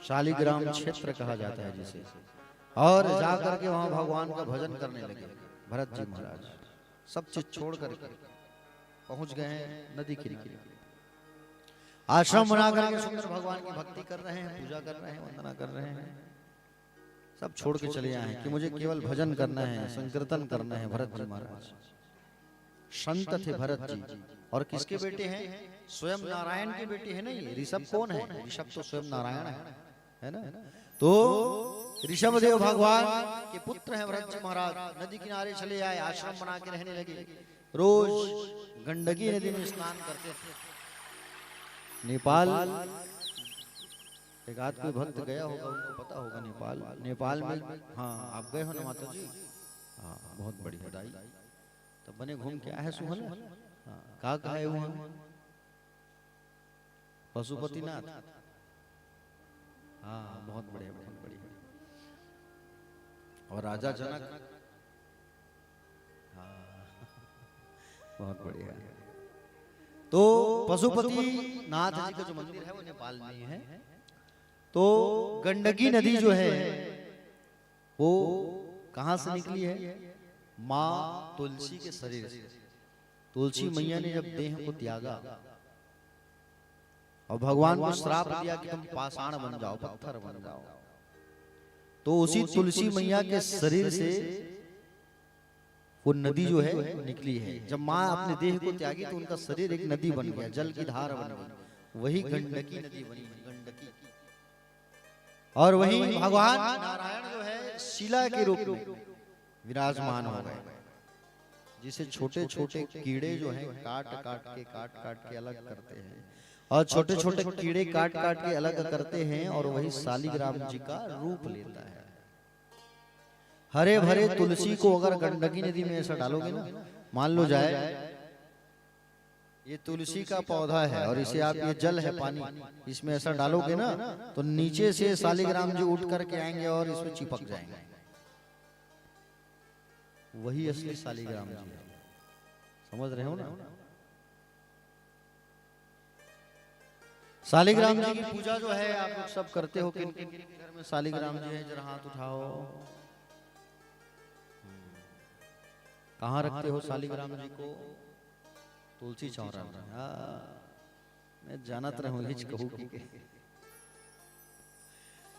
शालिग्राम क्षेत्र कहा जाता है जिसे। और जाकर के वहां भगवान का भजन करने लगे भरत जी महाराज। सब चीज छोड़ करके पहुंच गए हैं नदी किनारे। आश्रम बना करके सुंदर भगवान की भक्ति कर रहे हैं, पूजा कर रहे हैं, वंदना कर रहे हैं। सब छोड़ के चले आए हैं कि मुझे केवल भजन करना है, संकीर्तन करना है। भरत जी महाराज संत थे भरत जी, और किसके बेटे हैं? स्वयं नारायण के बेटे हैं ना। ये ऋषभ कौन है? ऋषभ तो स्वयं नारायण है ना। तो ऋषभ देव भगवान के पुत्र हैं भरत जी महाराज। नदी किनारे चले आए, आश्रम बना के रहने लगे। रोज गंडकी नदी में स्नान करते थे। नेपाल एक आध कोई भक्त गया होगा, उनको पता होगा नेपाल में। हाँ, आप गए हो ना माता जी? हाँ, बहुत बड़ी बधाई। तब बने घूम के आए सुहन। हाँ, कहाँ है वहाँ? पशुपतिनाथ। हाँ, बहुत बढ़िया, बहुत बढ़िया। और राजा जनक। हाँ, बहुत बढ़िया। तो पशुपति नाथ जी का जो मंदिर है वो नेपाल में ही है। तो गंडकी नदी जो है वो कहां से निकली है? माँ तुलसी के शरीर से। तुलसी मैया ने जब देह को त्यागा और भगवान को श्राप दिया कि तुम पाषाण बन जाओ, पत्थर बन जाओ, तो उसी तुलसी मैया के शरीर से वो नदी जो है निकली है। जब माँ अपने देह को त्यागी तो उनका शरीर एक नदी बन गया, जल की धार बन गई। वही गंडकी नदी बनी, गंडकी। और वही भगवान नारायण जो है शिला के रूप में विराजमान हो गए, जिसे छोटे छोटे कीड़े जो हैं काट काट के अलग करते हैं। और छोटे छोटे कीड़े काट काट के अलग करते हैं, और वही शालिग्राम जी का रूप लेता है। हरे भरे तुलसी को अगर गंडकी नदी में ऐसा डालोगे ना, मान लो जाए ये तुलसी का पौधा है और इसे आप, ये जल है पानी, इसमें ऐसा डालोगे ना तो नीचे से शालिग्राम जी उठ करके आएंगे और इसमें चिपक जाएंगे। वही असली शालिग्राम जी है। समझ रहे हो ना? शालिग्राम जी की पूजा जो है आप लोग सब करते हो। किन किन घर में शालिग्राम जी है? जरा हाथ उठाओ। कहाँ रखते हो शालिग्राम जी को? तुलसी चौरा में। मैं जानत रहूं हिच कहूं कि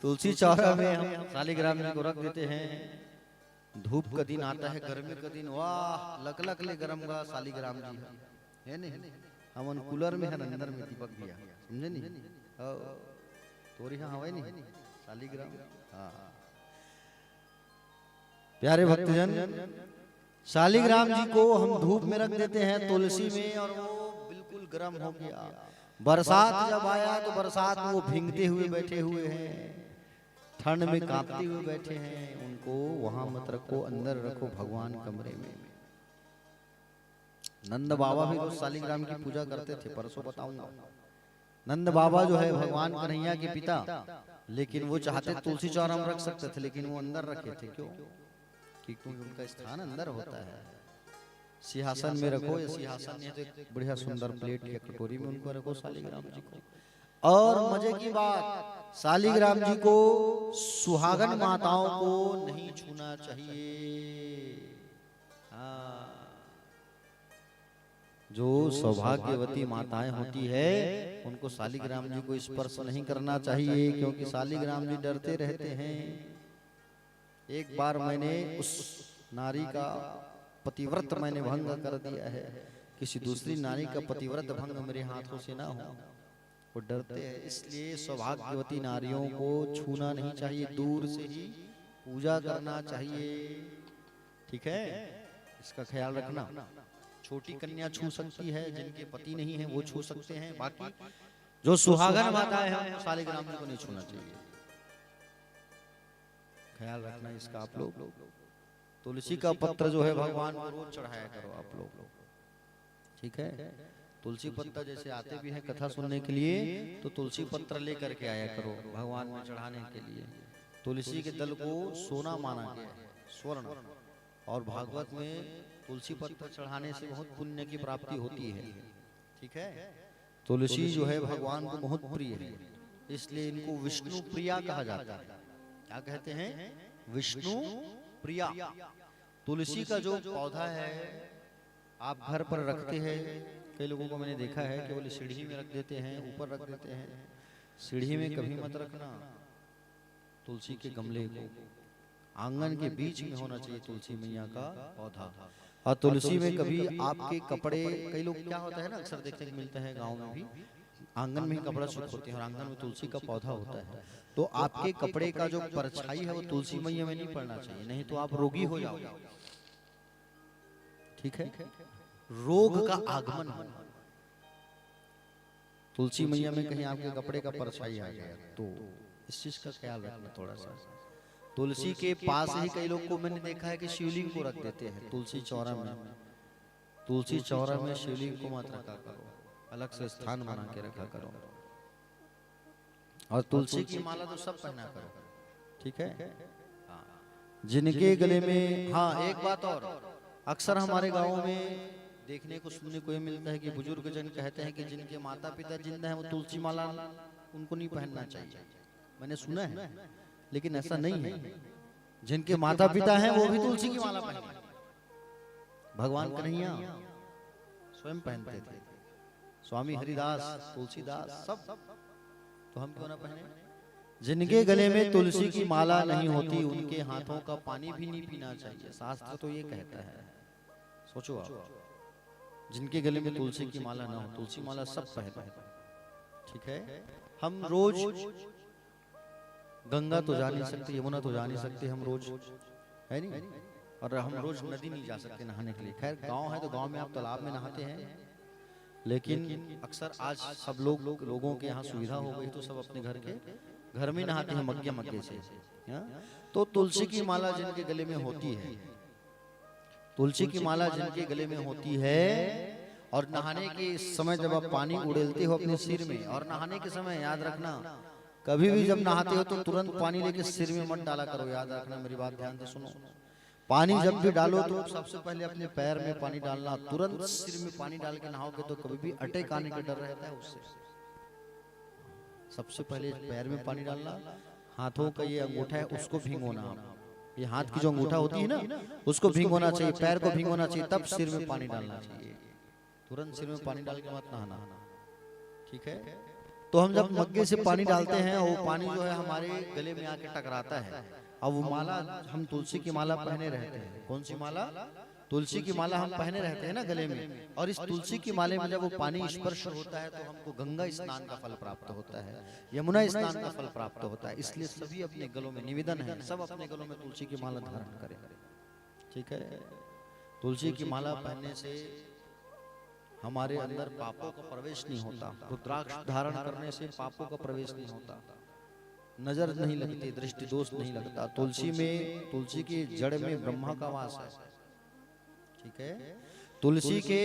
तुलसी चौरा में हम शालिग्राम जी को रख देते हैं। धूप का दिन आता है, गर्मी का दिन, वाह लक लक ले गरम का शालिग्राम जी है नहीं। हम कूलर में है, अंदर में दीपक दिया, समझे नहीं? तोरी हाँ हवा नहीं शालिग्राम। हाँ, प्यारे भक्तजन, शालिग्राम जी को हम धूप में रख देते हैं, तुलसी में, और वो बिल्कुल गर्म हो गया। बरसात जब आया तो बरसात में वो भींगते हुए बैठे हुए हैं, ठंड में कांपते हुए बैठे हैं। उनको वहां मत रखो, अंदर रखो भगवान कमरे में। नंद बाबा भी रोज शालिग्राम की पूजा करते थे, परसों बताऊंगा। नंद बाबा जो है भगवान कन्हैया के पिता, लेकिन वो चाहते तुलसी चौरा में रख सकते थे, लेकिन वो अंदर रखे थे। क्यों? क्योंकि उनका स्थान अंदर होता है। सिंहासन में रखो, या सिंहासन नहीं तो एक बढ़िया सुंदर प्लेट या कटोरी में उनको रखो शालिग्राम जी को। और मजे की बात, शालिग्राम जी को सुहागन माताओं को नहीं छूना चाहिए। हाँ, जो सौभाग्यवती माताएं होती है उनको शालिग्राम जी को स्पर्श नहीं करना चाहिए, क्योंकि शालिग्राम जी डरते रहते हैं। एक बार मैंने उस नारी का पतिव्रत मैंने भंग कर दिया है, किसी दूसरी नारी का पतिव्रत भंग मेरे हाथों से ना हो, वो डरते हैं। इसलिए सौभाग्यवती नारियों को छूना नहीं चाहिए, दूर से ही पूजा करना चाहिए। ठीक है, इसका ख्याल रखना। छोटी कन्या छू सकती है, जिनके पति नहीं है वो छू सकते हैं, बाकी जो सुहागन माताएं हैं शालिग्राम जी को नहीं छूना चाहिए। ख्याल रखना इसका आप लोग। तुलसी का पत्र जो है भगवान को रोज चढ़ाया करो आप लोग। ठीक है, तुलसी पत्ता जैसे आते भी हैं कथा सुनने के लिए, तो तुलसी पत्र लेकर के आया करो भगवान में चढ़ाने के लिए। तुलसी के दल को सोना माना गया है, स्वर्ण। और भागवत में तुलसी पत्र चढ़ाने से बहुत पुण्य की प्राप्ति होती है। ठीक है, तुलसी जो है भगवान को बहुत प्रिय है, इसलिए इनको विष्णु प्रिया कहा जाता है। क्या कहते हैं? विष्णु प्रिया। तुलसी का जो पौधा है आप घर पर रखते हैं, कई लोगों को मैंने देखा है केवल सीढ़ी में रख देते हैं, ऊपर रख देते हैं। सीढ़ी में कभी मत रखना तुलसी के गमले को, आंगन के बीच में होना चाहिए तुलसी मैया का पौधा। और तुलसी में कभी आपके कपड़े, कई लोग क्या होता है ना अक्सर देखने को मिलता है गाँव में भी, आंगन में ही कपड़ा सूख होते हैं और आंगन में तुलसी का पौधा होता है। तो आपके कपड़े का जो परछाई है वो तुलसी मैया में नहीं पड़ना चाहिए, नहीं तो आप रोगी हो जाओगे। ठीक है, रोग का आगमन हो। तुलसी मैया में कहीं आपके कपड़े का परछाई आ गया तो इस चीज का ख्याल रखना थोड़ा सा। तुलसी के पास ही कई लोग को मैंने देखा है कि शिवलिंग को रख देते हैं तुलसी चौरा में। तुलसी चौरा में शिवलिंग को मत रखा करो, अलग से स्थान बना के रखा करो। और तुलसी की माला तो सब पहना करो, ठीक है। जिनके गले में, हाँ एक बात और, अक्सर हमारे गाँव में देखने को सुनने को ये मिलता है कि बुजुर्ग जन कहते हैं कि जिनके माता पिता जिंदा हैं वो तुलसी माला उनको नहीं पहनना चाहिए। मैंने सुना है, लेकिन ऐसा नहीं है। जिनके माता पिता हैं वो भी तुलसी की माला पहने। भगवान कन्हैया स्वयं पहनते थे, स्वामी हरिदास, तुलसीदास सब, तो हम क्यों ना पहने। जिनके गले में तुलसी की माला नहीं होती उनके हाथों का पानी भी नहीं पीना चाहिए, शास्त्र तो ये कहता है। सोचो आप, जिनके गले में तुलसी की माला ना हो, तुलसी माला सब पहने, ठीक है। हम रोज गंगा तो जा नहीं सकते, यमुना तो जा नहीं सकते हम रोज, है नहीं, और हम रोज नदी नहीं जा सकते नहाने के लिए। खैर गांव है तो गांव में आप तालाब में नहाते हैं, लेकिन अक्सर आज सब लोगों के यहाँ सुविधा हो गई तो सब अपने घर में नहाते हैं मग्गे से। तो तुलसी की माला जिनके गले में होती है, तुलसी की माला जिनके गले में होती है, और नहाने के समय जब आप पानी उड़ेलते हो अपने सिर में, और नहाने के समय याद रखना कभी भी जब नहाते हो तो तुरंत पानी लेके सिर में मत डाला करो, याद रखना मेरी बात ध्यान से सुनो। पानी जब भी डालो तो सबसे पहले अपने पैर में पानी डालना, तुरंत सिर में पानी डाल के नहाओगे तो कभी भी अटैक आने का डर रहता है उससे। सबसे पहले पैर में पानी डालना, हाथों का ये अंगूठा है उसको भिगोना, ये हाथ की जो अंगूठा होती है ना उसको भिगोना चाहिए, पैर को भिगोना चाहिए, तब सिर में पानी डालना चाहिए। तुरंत सिर में पानी डाल के मत नहाना, ठीक है। तो हम जब मग्गे से पानी डालते हैं वो पानी जो है हमारे गले में आके टकराता है, और वो माला हम तुलसी की माला पहने रहते हैं। कौन सी माला? तुलसी की माला हम पहने रहते हैं ना गले में, और इस तुलसी की माले में जब वो पानी स्पर्श होता है तो हमको गंगा स्नान का फल प्राप्त होता है, यमुना स्नान का फल प्राप्त होता है। इसलिए सभी अपने गलों में निवेदन है, सब अपने गलों में तुलसी की माला धारण करें, ठीक है। तुलसी की माला पहनने से हमारे अंदर पापों का प्रवेश नहीं होता, रुद्राक्ष धारण करने से पापों का प्रवेश नहीं होता, नजर नहीं लगती, दृष्टि दोष नहीं लगता। तुलसी में, तुलसी की जड़ में ब्रह्मा का वास है, ठीक है। तुलसी के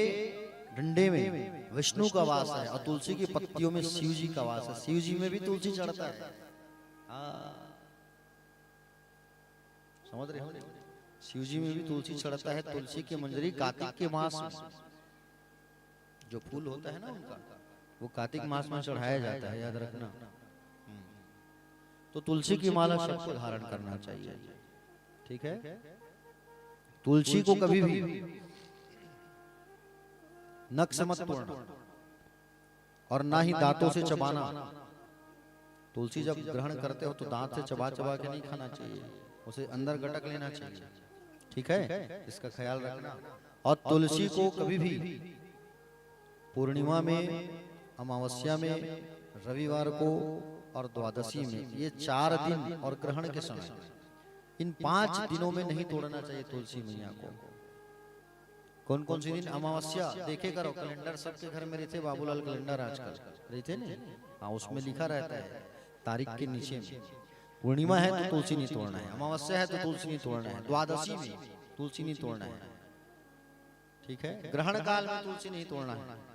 डंडे में विष्णु का वास है, और तुलसी की पत्तियों में शिव जी का वास है। शिव जी में भी तुलसी चढ़ता है, समझ रहे हो? शिव जी में भी तुलसी चढ़ता है। तुलसी की मंजरी कार्तिक के मास में जो फूल होता है ना उनका, वो कार्तिक मास में चढ़ाया जाता है, याद रखना। तो तुलसी की माला सबको धारण करना चाहिए, ठीक है। तुलसी को कभी भी नख से मत तोड़ना, और ना ही दांतों से चबाना। तुलसी जब ग्रहण करते हो तो दांत से चबा चबा के नहीं खाना चाहिए, उसे अंदर गटक लेना चाहिए, ठीक है, इसका ख्याल रखना। और तुलसी को कभी भी पूर्णिमा में, अमावस्या में, रविवार को और द्वादशी में, ये 4 दिन और ग्रहण के समय, इन 5 दिनों में नहीं तोड़ना चाहिए तुलसी मैया को। कौन कौन सी दिन? अमावस्या देखे करो, कैलेंडर सबके घर में रहते, बाबूलाल कैलेंडर आजकल रहते नहीं, हाँ उसमें लिखा रहता है तारीख के नीचे में। पूर्णिमा है तो तुलसी नहीं तोड़ना है, अमावस्या है तो तुलसी नहीं तोड़ना है, द्वादशी में तुलसी नहीं तोड़ना है, ठीक है। ग्रहण काल में तुलसी नहीं तोड़ना है।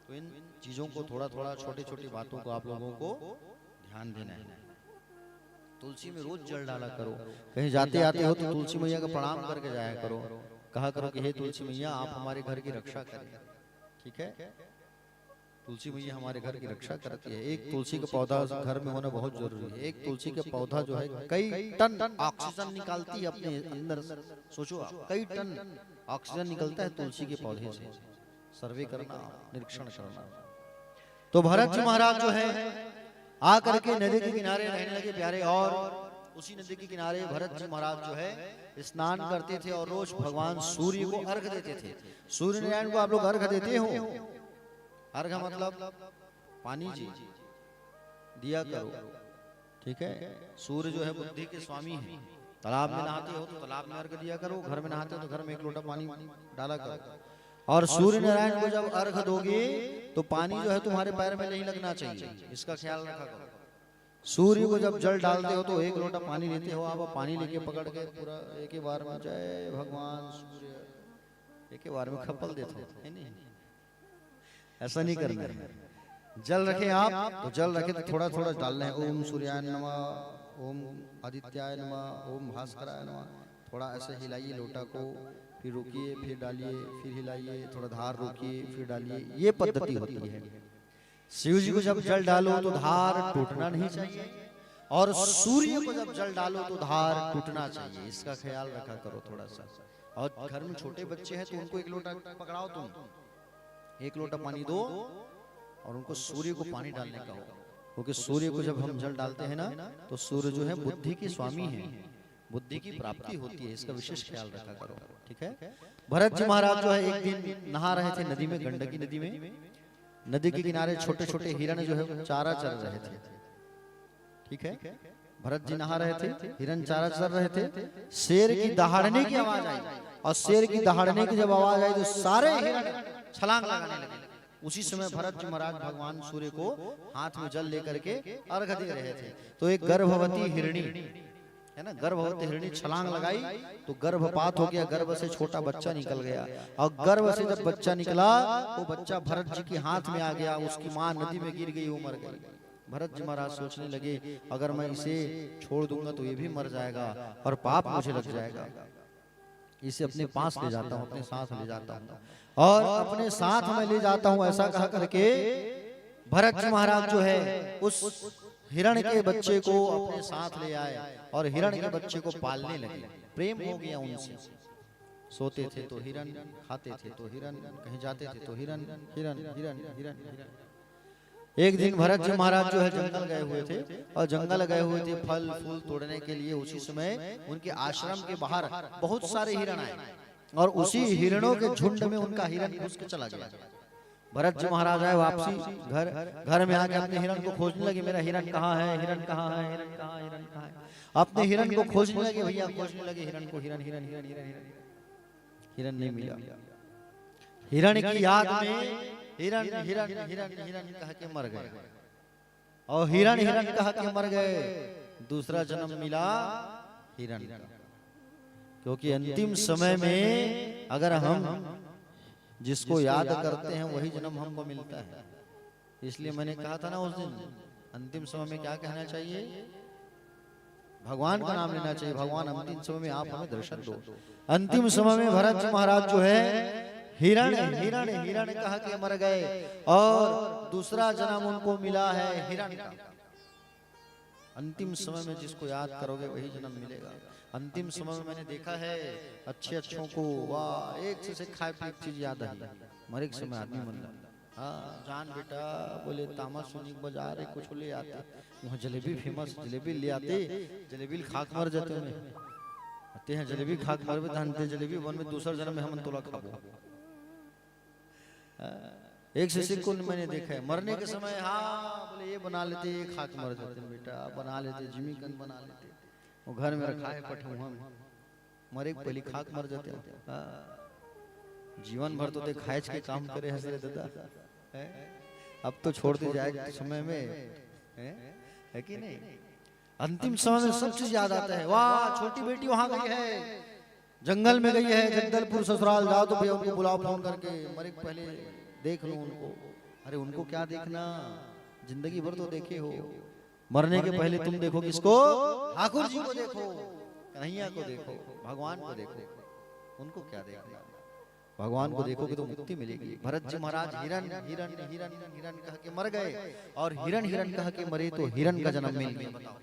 तो इन चीजों को थोड़ा थोड़ा, छोटी छोटी बातों को आप लोगों को ध्यान देना है। तुलसी में रोज जल डाला करो, कहीं जाते आते हो तो तुलसी मैया का प्रणाम करके जाया करो, कहा करो कि हे तुलसी मैया आप हमारे घर की रक्षा करें, ठीक है। तुलसी मैया हमारे घर की रक्षा करती है। एक तुलसी का पौधा घर में होना बहुत जरूरी है। एक तुलसी का पौधा जो है कई टन ऑक्सीजन निकालती है अपने अंदर। सोचो आप, कई टन ऑक्सीजन निकलता है तुलसी के पौधे से। सर्वे करना, निरीक्षण करना। तो भरत जी महाराज जो है आकर के नदी के किनारे रहने लगे प्यारे। और उसी नदी के किनारे भरत जी महाराज जो है स्नान करते थे और रोज भगवान सूर्य को अर्घ देते थे। सूर्य नारायण को आप लोग अर्घ देते हो? अर्घ मतलब पानी जी दिया करो, ठीक है। सूर्य जो है बुद्धि के स्वामी है। तालाब में नहाते हो तो तालाब में अर्घ दिया करो, घर में नहाते हो तो घर में एक लोटा पानी डाला करो। और सूर्य नारायण को जब अर्घ दोगे तो पानी जो है तुम्हारे पैर में नहीं लगना चाहिए, इसका ख्याल रखा करो। सूर्य को जब जल डालते हो तो एक लोटा पानी लेते हो आप, पानी लेके पकड़ के पूरा एक ही बार में जय भगवान सूर्य एक ही बार में खपल देते हो, नहीं ऐसा नहीं करना। जल रखे आप तो जल रखे तो थोड़ा थोड़ा डालना है। ओम सूर्याय नमः, ओम आदित्याय नमः, ओम भास्कराय नमः। थोड़ा ऐसे हिलाइए लोटा को, फिर रोकिए, फिर डालिए, फिर हिलाइए, थोड़ा धार रोकिए, फिर डालिए। ये पद्धति होती है। शिव जी को जब जल डालो तो धार टूटना नहीं चाहिए, और सूर्य को जब जल डालो तो धार टूटना चाहिए, इसका ख्याल रखा करो थोड़ा सा। और घर में छोटे बच्चे हैं तो उनको एक लोटा पकड़ाओ, तुम एक लोटा पानी दो और उनको सूर्य को पानी डालने का हो। क्योंकि सूर्य को जब हम जल डालते हैं ना तो सूर्य जो है बुद्धि के स्वामी है, बुद्धि की प्राप्ति होती है, इसका विशेष ख्याल रखा करो, ठीक है। भरत जी महाराज जो है एक दिन नहा रहे थे नदी में, गंडकी नदी में। नदी के किनारे छोटे छोटे हिरण जो है चारा चर रहे थे, ठीक है। भरत जी नहा रहे थे, हिरण चारा चर रहे थे। शेर की दहाड़ने की आवाज आई, और शेर की दहाड़ने की जब आवाज आई तो सारे हिरण छलांग लगाने लगे। उसी समय भरत जी महाराज भगवान सूर्य को हाथ में जल लेकर के अर्घ दे रहे थे। तो एक गर्भवती हिरणी है ना, गर्भवती हिरणी छलांग लगाई तो गर्भपात हो गया, गर्भ से छोटा बच्चा निकल गया। और गर्भ से जब बच्चा निकला वो बच्चा भरत जी के हाथ में आ गया, उसकी माँ नदी में गिर गई, वो मर गई। भरत जी महाराज सोचने लगे अगर मैं इसे छोड़ दूंगा तो ये भी मर जाएगा और पाप मुझे लग जाएगा, इसे अपने पास ले जाता हूँ, अपने साथ ले जाता हूँ और अपने साथ में ले जाता हूँ। ऐसा कहा करके भरत जी महाराज जो है उस हिरण के बच्चे को अपने साथ ले आए और हिरण के बच्चे को पालने लगे। प्रेम हो गया उनसे। सोते थे तो हिरण, खाते थे तो हिरण, कहीं जाते थे तो हिरण हिरण हिरण हिरण हिरण। एक दिन भरत जी महाराज जो है जंगल गए हुए थे और जंगल गए हुए थे फल फूल तोड़ने के लिए। उसी समय उनके आश्रम के बाहर बहुत सारे हिरण आए और उसी हिरणों के झुंड में उनका हिरण घुस के चला गया। भरत जी महाराज आए वापसी, घर में आके अपने हिरण को खोजने लगे, मेरा हिरण कहाँ है, हिरण कहाँ है, हिरण कहाँ है, हिरण कहाँ है। अपने हिरण को खोजने लगे, भैया खोजने लगे हिरण को, हिरण हिरण हिरण हिरण हिरण नहीं मिला। हिरण की याद में हिरण हिरण हिरण हिरण कह के मर गए और हिरण हिरण कह के मर गए। दूसरा जन्म मिला हिरण का, क्योंकि अंतिम समय में अगर हम जिसको याद करते हैं वही जन्म हमको मिलता है। इसलिए मैंने कहा था ना उस दिन, अंतिम समय में क्या कहना चाहिए, भगवान का नाम लेना चाहिए। भगवान अंतिम समय में आप हमें दर्शन दो। अंतिम समय में भरत जी महाराज जो है हिरण हिरण हिरण कह के मर गए और दूसरा जन्म उनको मिला है हिरण का। अंतिम समय में जिसको याद करोगे वही जन्म मिलेगा। अंतिम समय में मैंने देखा है अच्छे अच्छों को वाह एक से खाए पी चीज याद आई, मरे के समय आदमी मन हाँ जान बेटा बोले तामा सुनी बाजार कुछ ले आते, वहाँ जलेबी फेमस, जलेबी ले आते, जलेबी खाक मर जाते आते हैं, जलेबी खाक मर भी धानते जलेबी वन में दूसरा जन्म में हम तोला खाबो। एक से को मैंने देखा है मरने के समय हाँ बोले ये बना लेते, ये खाक मर जाते बेटा, बना लेते जिमीकंद बना लेते, वो घर में रखा है पठुआ में, मरे पहली खाक मर जाते हैं। जीवन भर तो खाएच के काम करे हंसरे दादा, अब तो छोड़ते जाए समय में है कि नहीं। अंतिम समय में सब चीज याद आता है। वाह छोटी बेटी वहां गई है, जंगल में गई है, जगदलपुर ससुराल जाओ तो भैया उनको बुलाओ फोन करके, मरे पहले देख लो उनको। अरे उनको क्या देखना, जिंदगी भर तो देखे हो, मरने के पहले तुम देखो किसको, ठाकुर जी को देखो, कन्हैया को देखो, भगवान को देखो, उनको क्या देखना। भगवान को देखोगे तो मुक्ति मिलेगी। भरत जी महाराज हिरण हिरण हिरण हिरण कह के मर गए और हिरण हिरण कह के मरे तो हिरण का जन्म मिल गया, बताओ।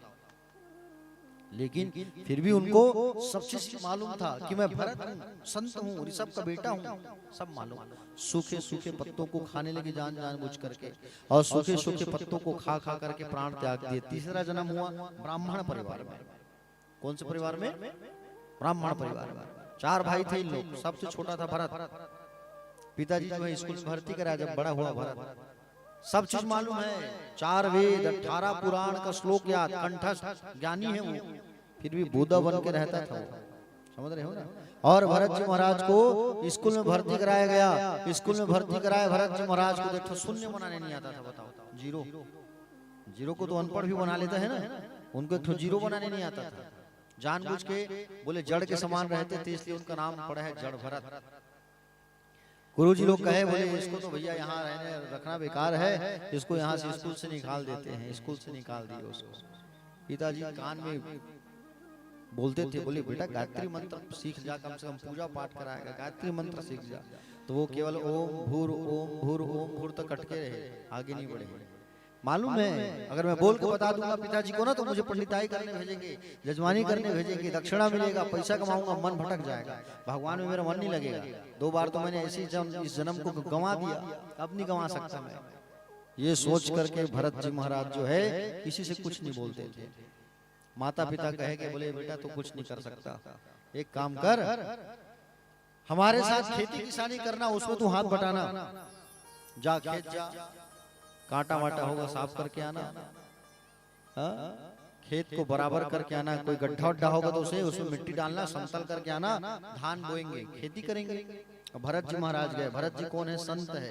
लेकिन फिर भी उनको सब चीज मालूम था कि मैं भरत हूँ, संत हूँ, ऋषभ का बेटा हूँ, सब मालूम। सूखे सूखे पत्तों को खाने लगे जान बुझ करके, और सूखे सूखे पत्तों को खा खा करके प्राण त्याग दिए। तीसरा जन्म हुआ ब्राह्मण परिवार में। कौन से परिवार में? ब्राह्मण परिवार में। 4 भाई थे इन लोग, सबसे छोटा था भरत। पिताजी जो है स्कूल में भर्ती कराया, जब बड़ा हुआ भरत सब चीज मालूम है, 4 वेद 18 पुराण का श्लोक याद, कंठस्थ ज्ञानी है वो, फिर भी बूढ़ा बन के रहता था वो, समझ रहे हो ना। और भरत जी महाराज को स्कूल में भर्ती कराया गया। स्कूल में भर्ती कराया भरत जी महाराज को, देखो शून्य बनाने नहीं आता था, बताओ। जीरो, जीरो को तो अनपढ़ भी बना लेता है ना, उनको एक जीरो बनाने नहीं आता था। जानबूझ के बोले जड़ के समान रहते थे, इसलिए उनका नाम पड़ा है जड़ भरत। गुरुजी लोग कहे बोले इसको तो भैया यहाँ रहने रखना बेकार है, इसको यहाँ से स्कूल से निकाल देते हैं। स्कूल से निकाल दिए उसको। पिताजी कान में बोलते थे, बोले बेटा गायत्री मंत्र सीख जा, कम से कम पूजा पाठ कराएगा, गायत्री मंत्र सीख जा। तो वो केवल ओम भूर ओम भूर ओम भूर तक अटके रहे, आगे नहीं बढ़े। मालूम है अगर मैं बोल के बता दूंगा पिताजी को ना, तो मुझे पंडिताई करने भेजेंगे, जजमानी करने भेजेंगे, दक्षिणा मिलेगा, पैसा कमाऊंगा, मन भटक जाएगा, भगवान में मेरा मन नहीं लगेगा। 2 बार तो मैंने ऐसे इस जन्म को गंवा दिया, अब नहीं गंवा सकता मैं। ये सोच करके भरत जी महाराज जो है किसी से कुछ नहीं बोलते थे। माता पिता कहे के बोले बेटा तू कुछ नहीं कर सकता, एक काम कर, हमारे साथ खेती किसानी करना, उसमें तू हाथ बटाना, जा खेत जा, कांटा वाटा होगा साफ करके आना, खेत को बराबर करके आना, कोई गड्ढा वड्ढा होगा तो उसे उसमें मिट्टी डालना, समतल करके आना, धान बोएंगे, खेती करेंगे। भरत जी महाराज गए। भरत जी कौन है? संत है।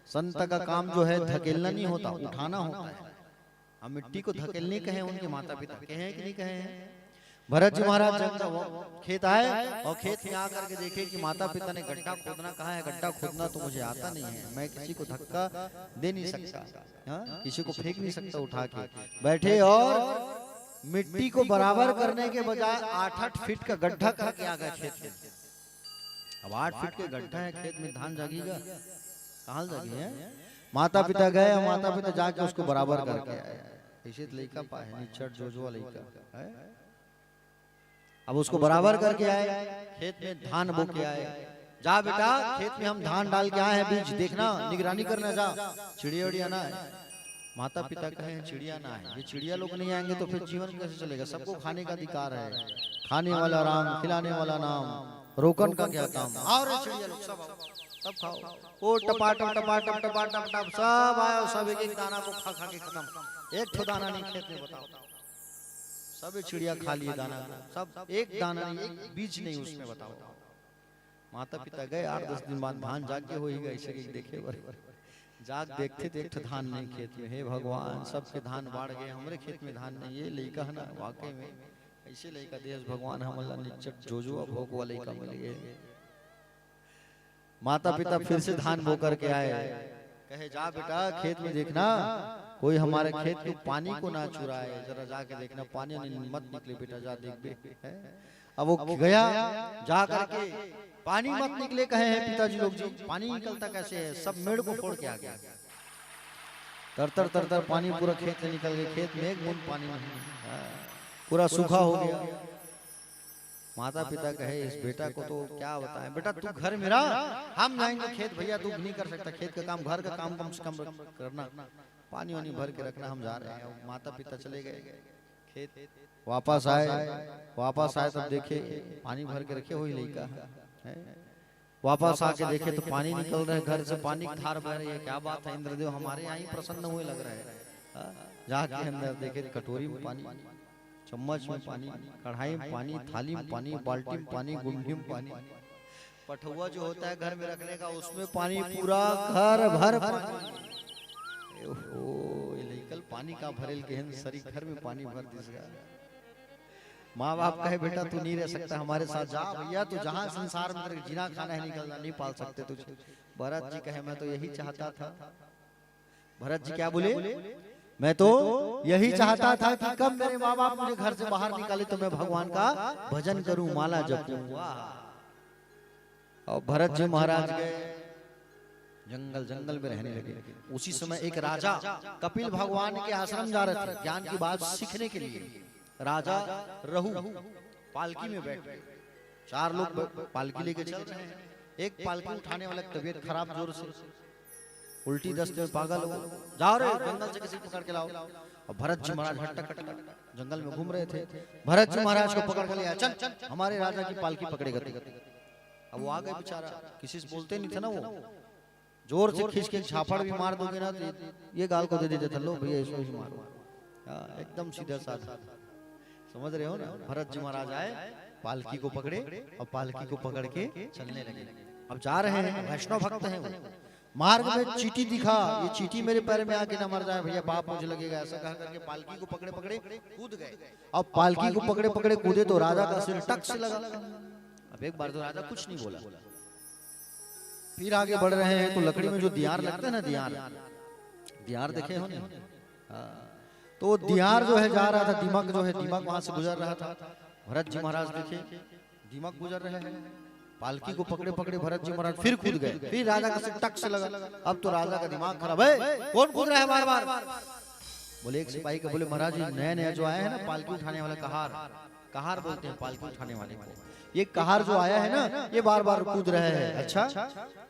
संत का काम जो है धकेलना नहीं होता, उठाना होता है। हम मिट्टी को धकेलने कहे, उनके माता पिता कहे कि नहीं कहे हैं? भरत जी महाराज जब खेत आए और खेत में आकर के देखे कि माता पिता ने गड्ढा खोदना कहा है, गड्ढा खोदना तो मुझे आता नहीं है, मैं किसी को धक्का दे नहीं सकता, किसी को फेंक नहीं सकता उठा के। बैठे और मिट्टी को बराबर करने के बजाय 8-8 फीट का गड्ढा करके आ गए खेत में। अब 8 फीट के गड्ढा है खेत में, धान जागेगा कहाँ जागी है? माता पिता गए, माता पिता जाके उसको बराबर करके आए। ऐसे लड़का पाए निचट जोजुआ लड़का है। अब उसको बराबर करके आए, खेत में धान बो के आए। जा बेटा खेत में हम धान डाल के आए हैं, बीज देखना, निगरानी करना, जा चिड़िया उड़िया ना है। माता पिता कहे चिड़िया ना है, ये चिड़िया लोग नहीं आएंगे तो फिर जीवन कैसे चलेगा? सबको खाने का अधिकार है, खाने वाला राम, खिलाने वाला नाम, रोकन का क्या काम? और चिड़िया लोग सब खाओ। वो टपाटप टपाटप टपाटप टप सब आया, सब एक एक दाना को खा खा के खत्म। एक ठो दाना नहीं खेत में, बताओ। सब चिड़िया खा लिए दाना, सब एक दाना नहीं, एक बीज नहीं उसमें, बताओ। माता पिता गए, 8-10 दिन बाद धान जाग के हो ही गए, ऐसे देखे जाग देखते थे एक धान नहीं खेत में। हे भगवान, सबके धान बाढ़ गए, हमारे खेत में धान नहीं। ये लड़का है ना, वाकई में ऐसे लड़का देश भगवान हमारा निचट जोजुआ भोग वाला लड़का मिल गए। माता पिता फिर से धान बो करके आए, कहे जा बेटा खेत में देखना, कोई हमारे खेत के पानी को ना चुराए, जरा जाके देखना, पानी मत निकले बेटा, जा देख। अब वो गया, जा करके पानी मत निकले कहे हैं पिताजी लोग जी। पानी निकलता कैसे है? सब मेड़ को फोड़ के आ गया, तर तर पानी पूरा खेत से निकल गया। खेत में एक बूंद पानी नहीं, पूरा सूखा हो गया। माता पिता कहे इस बेटा को तो क्या बताएं, बेटा तू घर में रह, हम जाएंगे खेत, भैया तू नहीं कर सकता खेत का काम, घर का काम कम से कम करना, पानी वानी भर के रखना, हम जा रहे हैं। माता पिता चले गए खेत, वापस आए तब देखे पानी भर के रखे हुई लड़का है। वापस आके देखे तो पानी निकल रहा है, घर से पानी की धार बह रही है। क्या बात है, इंद्रदेव हमारे यहाँ ही प्रसन्न हुए लग रहा है। जाके अंदर देखे कटोरी में पानी, चम्मच में पानी, कढ़ाई में पानी, थाली में पानी, बाल्टी में पानी, गुंडी में पानी। पठुआ जो होता है घर में रखने का, उसमें पानी पूरा घर भर पानी। लइकल पानी का भरेल के सरी घर में पानी भर दिस गया। माँ बाप कहे बेटा तू नहीं रह सकता हमारे साथ, जा भैया तू जहाँ संसार में तेरे जीना खाना है निकलना, नहीं पाल सकते तुझे। भरत जी कहे मैं तो यही चाहता था। भरत जी क्या बोले? मैं तो यही चाहता था कि कब मेरे माँ बाप मुझे घर से बाहर निकाले तो मैं भगवान का भजन करूं, माला जपूं। और भरत जी महाराज गए जंगल जंगल में रहने लगे। उसी समय एक राजा कपिल भगवान के आश्रम जा रहे थे ज्ञान की बात सीखने के लिए। राजा रहु पालकी में बैठ गए, 4 लोग पालकी लेके चल रहे हैं। एक पालकी उठाने वाला तबीयत खराब जोर से, उल्टी दस्त में पागल हो, जाओ रे जंगल से किसी पकड़ के लाओ। और भरत जी महाराज हट्टा कट्टा जंगल में घूम रहे थे। भरत जी महाराज को पकड़ के ले आया, चल हमारे राजा की पालकी पकड़ेगा। अब वो आ गए बेचारा, किसी से बोलते नहीं थे ना, वो जोर से खींच के झापड़ भी मार दोगे ना तो ये गाल को दे देते थे, लो भैया इसको ही मारो, एकदम सीधा साधा, समझ रहे हो ना। भरत जी महाराज आए, पालकी को पकड़े और पालकी को पकड़ के चलने लगे। अब जा रहे हैं, वैष्णव भक्त हैं वो। मार्ग में चींटी दिखा, ये चींटी मेरे पैर में आके ना मर जाए भैया, पाप मुझे लगेगा, ऐसा कह करके पालकी को पकड़े पकड़े कूद गए। अब पालकी को पकड़े पकड़े कूदे तो राजा का सिर टक से लगा। अब एक बार तो राजा कुछ नहीं बोला। फिर आगे बढ़ रहे हैं तो लकड़ी में जो दियार लगते हैं ना, दियार देखे हो ना, तो दियार जो है जा रहा था, दीमक जो है दीमक वहां से गुजर रहा था। भरत जी महाराज देखे दीमक गुजर रहे हैं, पालकी को पकड़े पकड़े भरत जी महाराज फिर कूद गए। फिर राजा का सिर टक से लगा। अब तो राजा का दिमाग खराब है, कौन कूद रहा है बार बार। बोले एक सिपाही को, बोले महाराज जी नया नया जो आया है ना पालकी उठाने वाला, कहार बोलते हैं पालकी उठाने वाले को, ये कहार जो आया है ना ये बार बार कूद रहा है। अच्छा,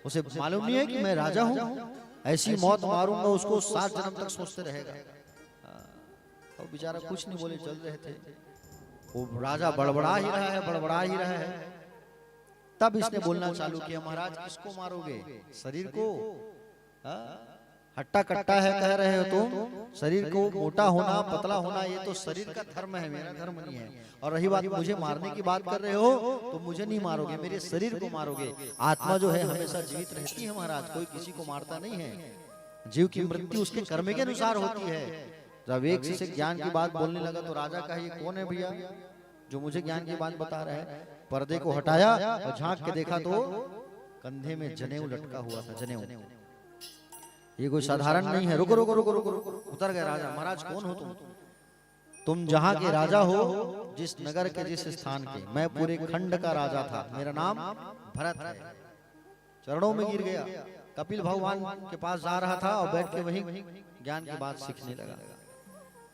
उसे मालूम नहीं है कि मैं राजा हूँ, ऐसी मौत मारूंगा उसको 7 जन्म तक सोचते रहेगा। और बेचारा कुछ नहीं बोले, चल रहे थे। वो राजा बड़बड़ा ही रहा है। तब इसने बोलना चालू किया, महाराज किसको मारोगे, शरीर को? हट्टा कट्टा है कह रहे हो तुम, शरीर को मोटा होना पतला होना ये तो शरीर का धर्म है, मेरा धर्म नहीं है। और रही बात मुझे मारने की बात कर रहे हो तो मुझे नहीं मारोगे, मेरे शरीर को मारोगे। आत्मा जो है हमेशा जीवित रहती है महाराज, कोई किसी को मारता नहीं है। जीव की मृत्यु उसके कर्म के अनुसार होती है। जब एक से ज्ञान की बात बोलने लगा तो राजा का ये कौन है भैया जो मुझे ज्ञान की बात बता रहा है। पर्दे को हटाया और झांक के देखा तो कंधे में जनेऊ लटका हुआ था। जनेऊ ये कोई साधारण नहीं है। रुको रुको रुको रुको रुको, उतर गए राजा। महाराज कौन हो तुम जहां के राजा हो, जिस नगर के जिस स्थान के, मैं पूरे खंड का राजा था, मेरा नाम भरत है। चरणों में गिर गया, कपिल भगवान के पास जा रहा था और बैठ के वहीं ज्ञान की बात सीखने लगा।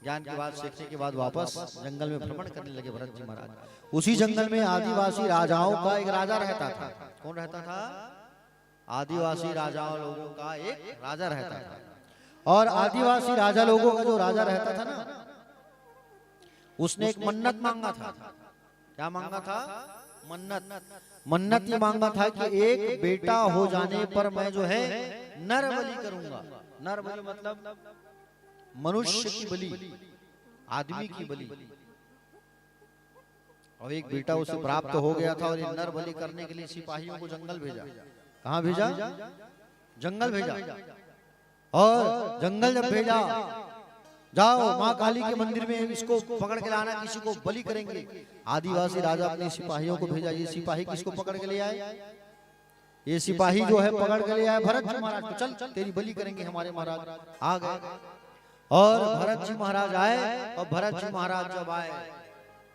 ज्ञान की बात सीखने के बाद वापस जंगल में भ्रमण करने लगे भरत जी महाराज। उसी जंगल में आदिवासी राजाओं का एक राजा रहता था। कौन रहता था? आदिवासी राजाओं लोगों का एक राजा रहता था। और आदिवासी राजा लोगों का जो राजा रहता था ना, उसने एक मन्नत मांगा था। क्या मांगा था? मन्नत ये मांगा था कि एक बेटा हो जाने पर मैं जो है नर बलि करूंगा। नर बलि मतलब मनुष्य की बलि, आदमी की बलि। और एक बेटा उसे प्राप्त हो गया था और ये नर बलि करने के लिए सिपाहियों को जंगल भेजा। कहां भेजा? जंगल भेजा। और जंगल जब भेजा, जाओ माँ काली के मंदिर में इसको पकड़ के लाना, किसी को बलि करेंगे। आदिवासी राजा अपने सिपाहियों को भेजा। ये सिपाही किसको पकड़ के ले आए? ये सिपाही जो है पकड़ के ले आए भरत जी महाराज को। चल तेरी बलि करेंगे हमारे महाराज। आ गए और भरत जी महाराज आए। और भरत जी महाराज जब आए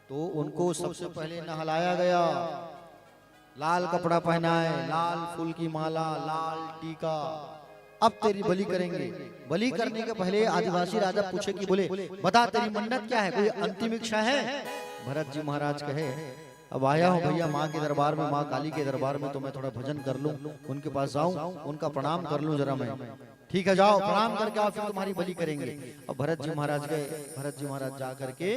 तो उनको सबसे पहले नहलाया गया, लाल कपड़ा पहनाए, लाल फूल की माला, लाल टीका। अब तेरी बलि करेंगे। बलि करने के पहले आदिवासी राजा पूछे कि बोले बता तेरी मन्नत क्या है, कोई अंतिम इच्छा है? भरत जी महाराज कहे अब आया हूँ भैया माँ के दरबार में, माँ काली के दरबार में, तो मैं थोड़ा भजन कर लूं, उनके पास जाऊं, उनका प्रणाम कर लूं जरा मैं। ठीक है जाओ प्रणाम करके आओ, फिर तुम्हारी बलि करेंगे। अब भरत जी महाराज गए। भरत जी महाराज जा करके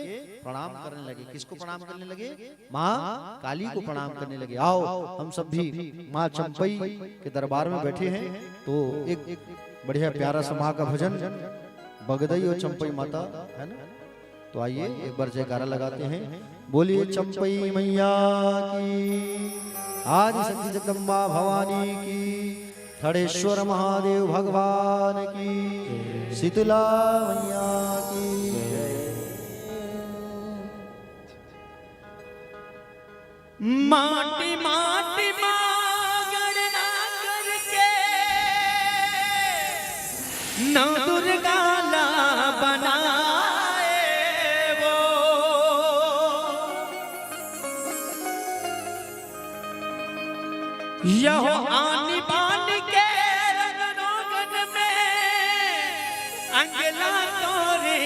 प्रणाम करने लगे। किसको प्रणाम करने लगे? माँ काली को प्रणाम करने लगे। आओ हम सब भी माँ चंपई के दरबार में बैठे हैं, तो एक बढ़िया प्यारा सा माँ का भजन, बगदई और चंपई माता है ना, तो आइए एक बार जयकारा लगाते हैं। बोलिए चंपई मैया की, आदि शक्ति जगदम्बा भवानी की, थड़ेश्वर महादेव भगवान की, शीतला मैया की। माटी माटी गणना करके नौ दुर्गा ला बनाए वो, यह आनी बान के रंग रोगन में अंगला तोरे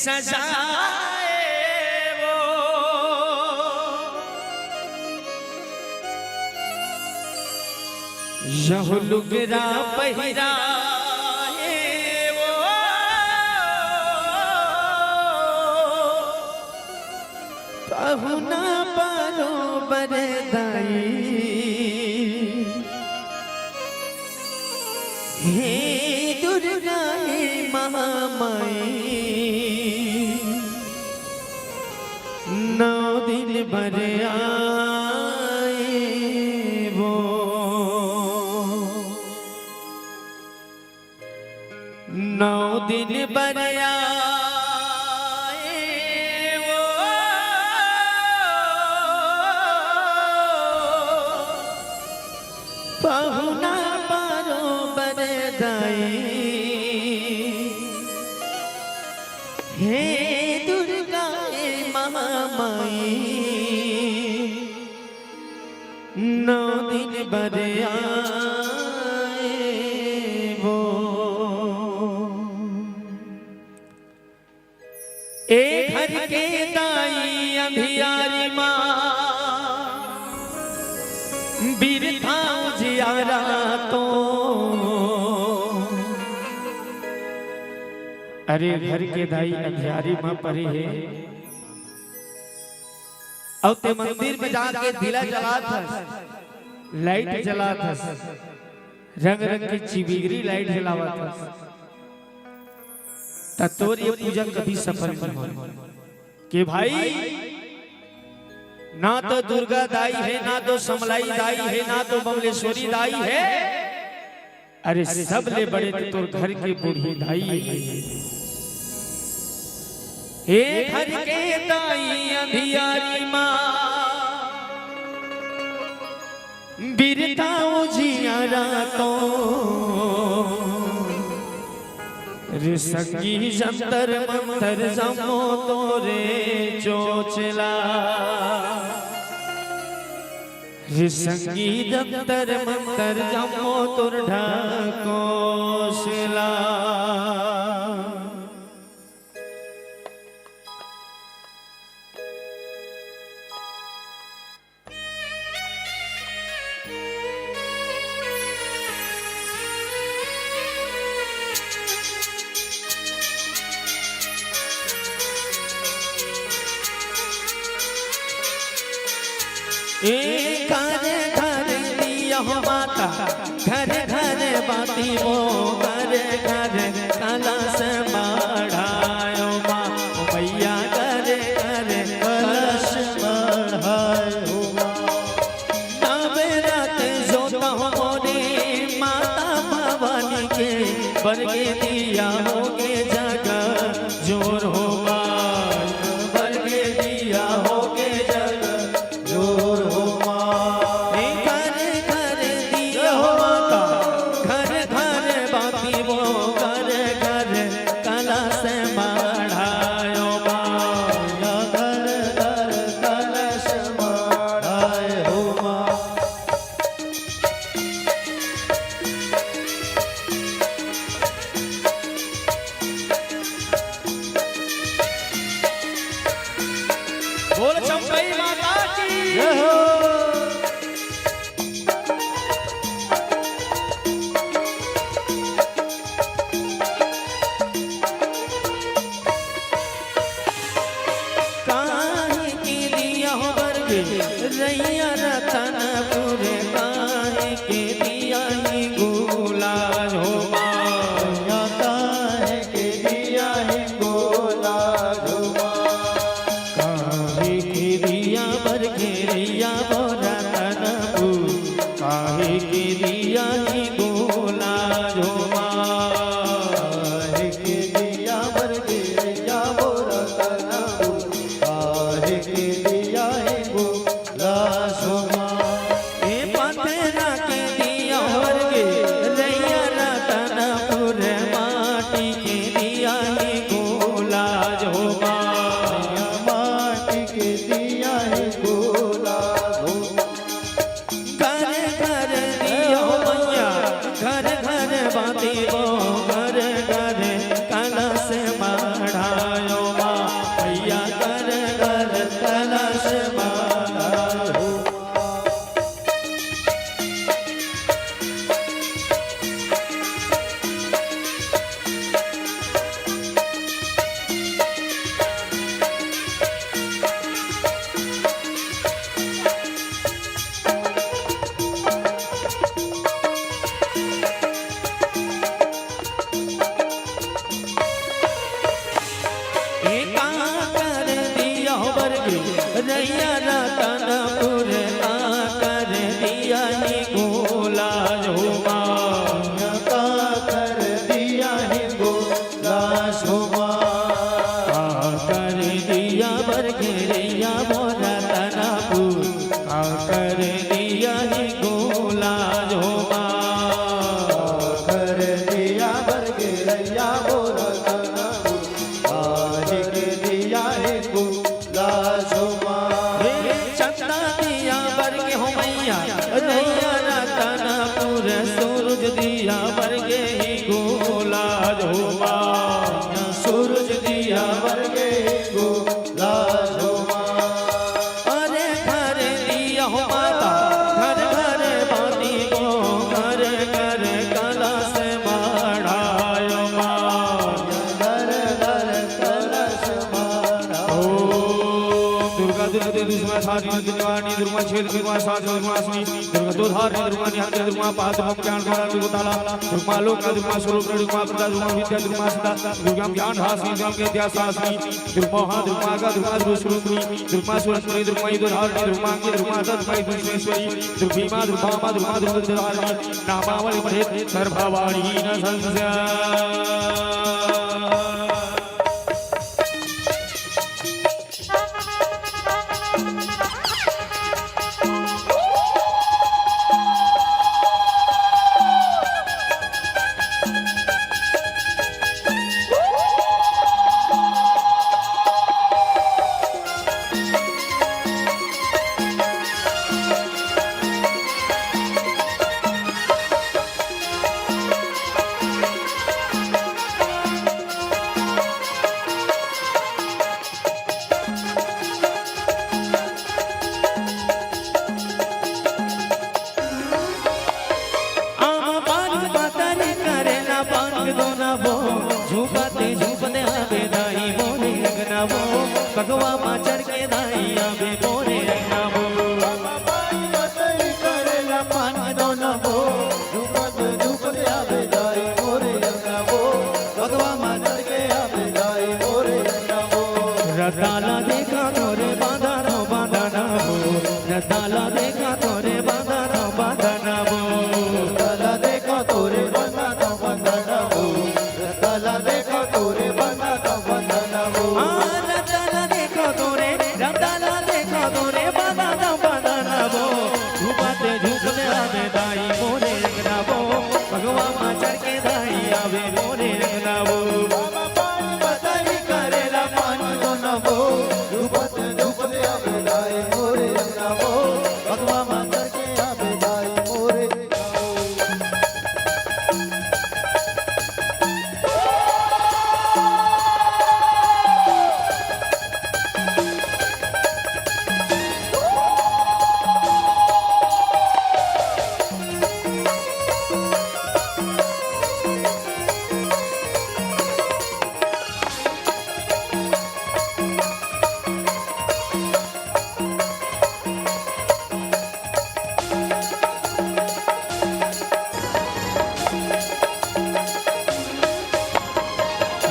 सजाए वो यह लुगरा पहिराए वो पहुना बरोबर दाई हे दुर्गा हे महामाई 9 दिन भर आए वो 9 दिन भर आए वो पहुना हे दुर्गा हे महामाई 9 दिन भर आए वो एक घर के दाई अंधियारी माँ बिरथा उजियारा तो अरे घर के दाई अंधियारी माँ परी है और ते मंदिर में जाके दिला जला था लाइट जला था रंग रंग की चिबिगरी लाइट जलावा था तत्वर ये पूजा कभी सफल नहीं हो कि भाई ना तो दुर्गा दाई है ना तो समलाई दाई है ना तो बमलेश्वरी दाई है अरे सब ले बड़े तो घर की बूढ़ी दाई है हे घर के दाई अंधियारी माँ बिरता उजियारा तो रे संगी जंतर मंतर जमो तोरे चोचला रे संगी जंतर मंतर जमो तोर ढकोसला घर घर दिया हो माता घर घर बाती वो घर घर कलश बढ़ायो माँ भैया घर घर कलश बढ़ायो नवरात जोता हो मोरे माता भवानी के बरगे दिया होगे जगह जोर हो बरगे दिया होगे जगह जोर हो बोल चंपई माता की जय हो। काहे के दिया हो बरगे रैया रतनपुर काहे के दिया ही गुलाल हो माया काहे के दिया ही गुलाल हो काहे के दिया बरगे रैया रतनपुर काहे के दिया ही गुलाल हो काहे के दिया बरगे रैया रतनपुर काहे के दिया ही गुलाल हो नैया रतनपुर का कर दिया ही गोला झोमा, का कर दिया है गोला झोमा, कर दिया बरगेरिया मोरा तनापुर का कर दिया ही गोला झोमा, कर दिया बरगेरिया मोरा तनापुर आज के दिया है गोला झोमा। चंदा दिया बरगे हो मैया नैया रतनपुर सूरज दिया बरगे ही गोला झोमा, सूरज दिया बरगे गोला झोमा, अरे घर दिया हो माता घर घर बाती को घर घर कलश बढ़ायो माँ, घर घर कलश मारा। दुर्गा दुर्गा दुर्गा सारी दुर्गानी दुर्गा छेद दुर्गा सात दुर्गा श्री दुर्गा दोधार दुर्गा निहत्य दुर्गा पाद हम ज्ञान द्वारा दुर्गा ताला दुर्गा लोक दुर्गा स्वरूप दुर्गा प्रदा दुर्गा विद्या दुर्गा सदा दुर्गा ज्ञान हासी दुर्गा के इतिहास हासी दुर्गा महा दुर्गा का दुर्गा स्वरूपनी दुर्गा स्वरूपनी दुर्गा दोधार दुर्गा की दुर्गा तत्मय दुर्गेश्वरी दुर्गा दुर्गा मा दुर्गा दुर्गा नामावली मधे सर्वभावाणी न संशय। झूपते झूपते आवे दाई मोरे रंगना वो भगवा माँ चढ़ के दाई आवे मोरे रंगना वो करेला पान दोनों वो झूपत झूपत आवे दाई मोरे रंगना वो भगवा माँ चढ़ के आवे दाई मोरे रंगना वो। रताला देखा तोरे बांधा नो बांधना वो रताला देखा तोरे बांधा नो बांधना वो रताला देखा तोरे बंदा तो बंदना वो रताला देखा तोरे बंदा तो बंदना वो। रताला देखो तोरे बांधा नो बांधना वो झूपते झूपते आवे दाई मोरे रंगना वो भगवा माँ चढ़ के दाई आवे मोरे रंगना वो बताई करेला पान दोनों वो झूपत झूपत आवे दाई मोरे रंगना वो भगवा माँ चढ़ के आवे दाई मोरे रंगना वो।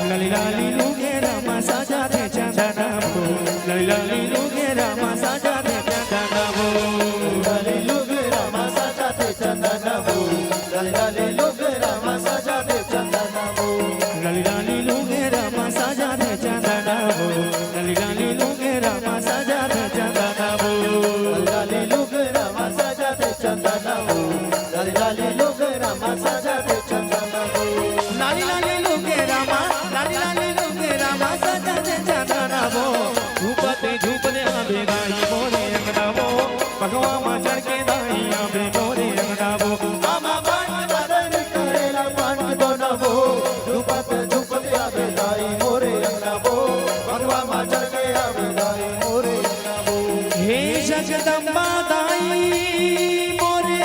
लाली लाली लूगे रामा साजा दे चंदना वो लाली लाली लूगे रामा साजा दे चंदना वो लाली लोग रामा साजा दे चंदना वो लाली लाली लोग रामा साजा दे चंदना वो लाली लाली लूगे रामा साजा दे चंदना वो लाली लाली लूगे रामा साजा दे चंदना वो लाली लोग रामा साजा दे चंदना वो लाली लाली लोग रामा साजा दे चंदना वो। लाली लाली लूगे रामा साजा दे चंदना वो झूपते झूपते आवे दाई मोरे रंगना वो भगवा माँ चढ़ के दाई आवे मोरे रंगना वो मामा बाण बदन करेला पान दोनों वो झूपत झूपत आवे दाई मोरे रंगना वो भगवा माँ चढ़ के आवे दाई मोरे रंगना वो। हे जगदम्बा दाई मोरे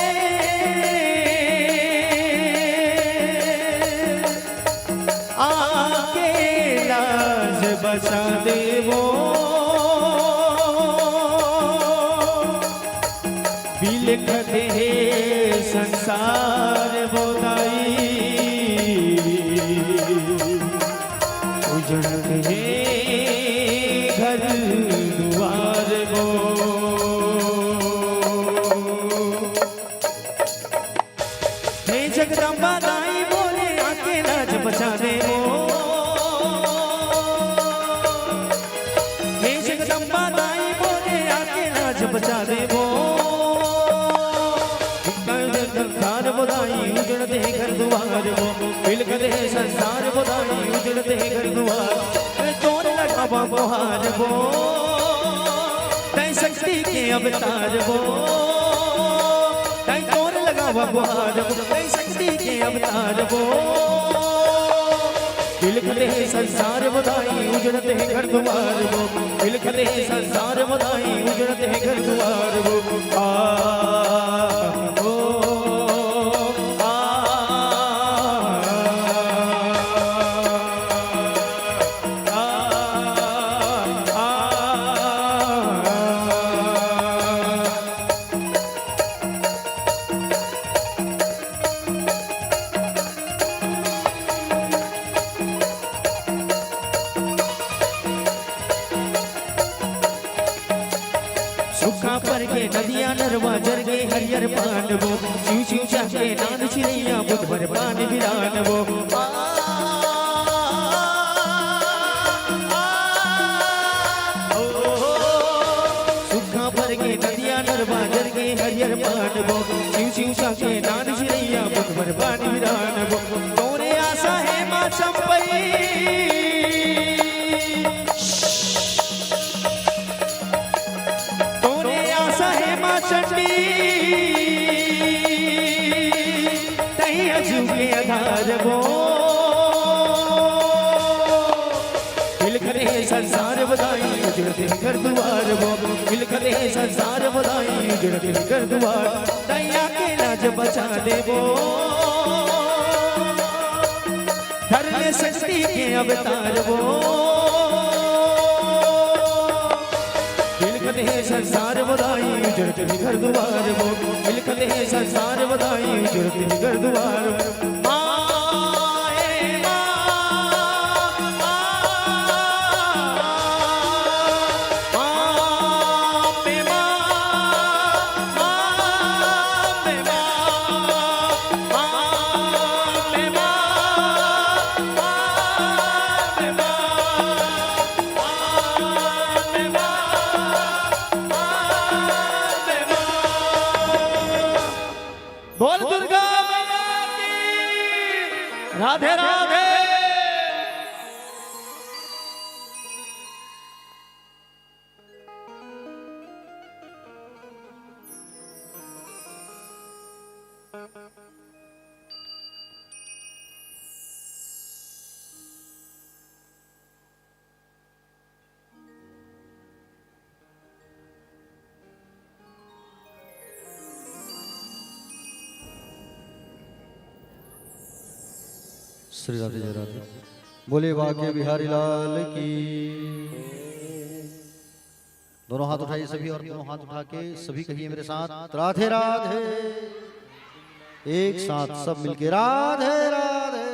आके लाज बचा देवो बिलखत हे संसार बोदाई उजड़त हे घर दुआर बो जगदम्बा दाई मोरे आके लाज बचा दे वो संसार बुदाई उजड़ दे घर दुआर वो मिल दे संसार बुदाई उजड़ दे घर दुआर तोर लगा बहार वो तै शक्ति के अवतार वो तै तोर लगा बहार वो तै शक्ति के अवतार वो मिलखते संसार बधाई उजड़ते घर द्वार वो मिलखते संसार बधाई उजड़ते घर द्वार वो ओ आ सुखा पर के नदियां नरवा जर के हरियर पान वो शिव शिव चाहे नान चिड़ैया बुध भर पान विरान वो सुखा पर के नदियां नरवा जर के हरियर पान वो शिव शिव चाहे नान चिड़ैया बुध भर पान विरान वो तोरे आशा है मां चंपई चंडी तही अजूबे आधार वो मिलखरे संसार बधाई उजड़ते घर द्वार वो मिलखरे संसार बधाई उजड़ते घर द्वार दैया के लाज बचा दे वो धर्म शक्ति के अवतार वो मिलखते संसार बधाई उजड़ते घर द्वार वो मिलखते संसार बधाई उजड़ते घर द्वार बोल दुर्गा मैया की राधे राधे श्री राधे जय राधे बोले बाके बिहारी लाल की। दोनों हाथ उठाइए सभी और दोनों हाथ उठा के सभी कहिए मेरे साथ राधे राधे। एक साथ सब मिलके राधे राधे।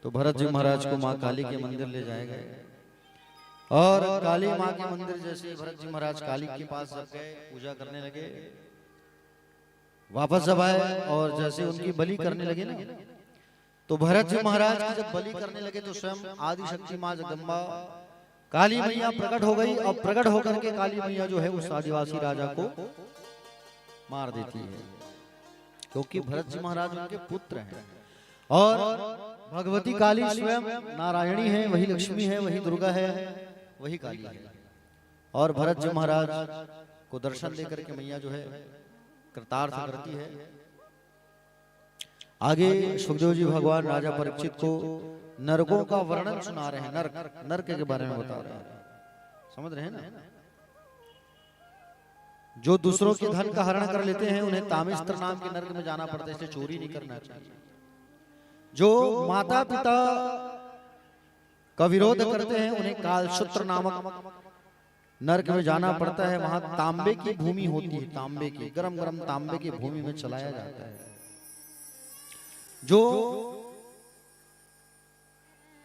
तो भरत जी महाराज को माँ काली के मंदिर ले जाए गए और काली माँ के मंदिर जैसे भरत जी महाराज काली के पास जब गए पूजा करने लगे, वापस जब आए और जैसे उनकी बलि करने लगे ना, तो भरत जी महाराज की जब बलि करने लगे तो स्वयं आदि शक्ति माँ जगदम्बा काली मैया प्रकट हो गई और प्रकट होकर के काली मैया जो है उस आदिवासी राजा को मार देती है, क्योंकि भरत जी महाराज उनके पुत्र हैं और भगवती काली स्वयं नारायणी है, वही लक्ष्मी है, वही दुर्गा है, वही काली है। और भरत जी महाराज को दर्शन देकर के मैया जो है कृतार्थ करती है। आगे सुखदेव जी भगवान राजा परीक्षित को नरकों का वर्णन सुना रहे हैं, नरक के बारे में बता रहे हैं, समझ रहे हैं ना। जो दूसरों के धन का हरण कर लेते हैं उन्हें तामिस्त्र नाम के नरक में जाना पड़ता है, इसलिए चोरी नहीं करना चाहिए। जो माता पिता का विरोध करते हैं उन्हें कालसूत्र नामक नरक में जाना पड़ता है। वहां तांबे की भूमि होती है, तांबे की गरम गरम तांबे की भूमि में चलाया जाता है। जो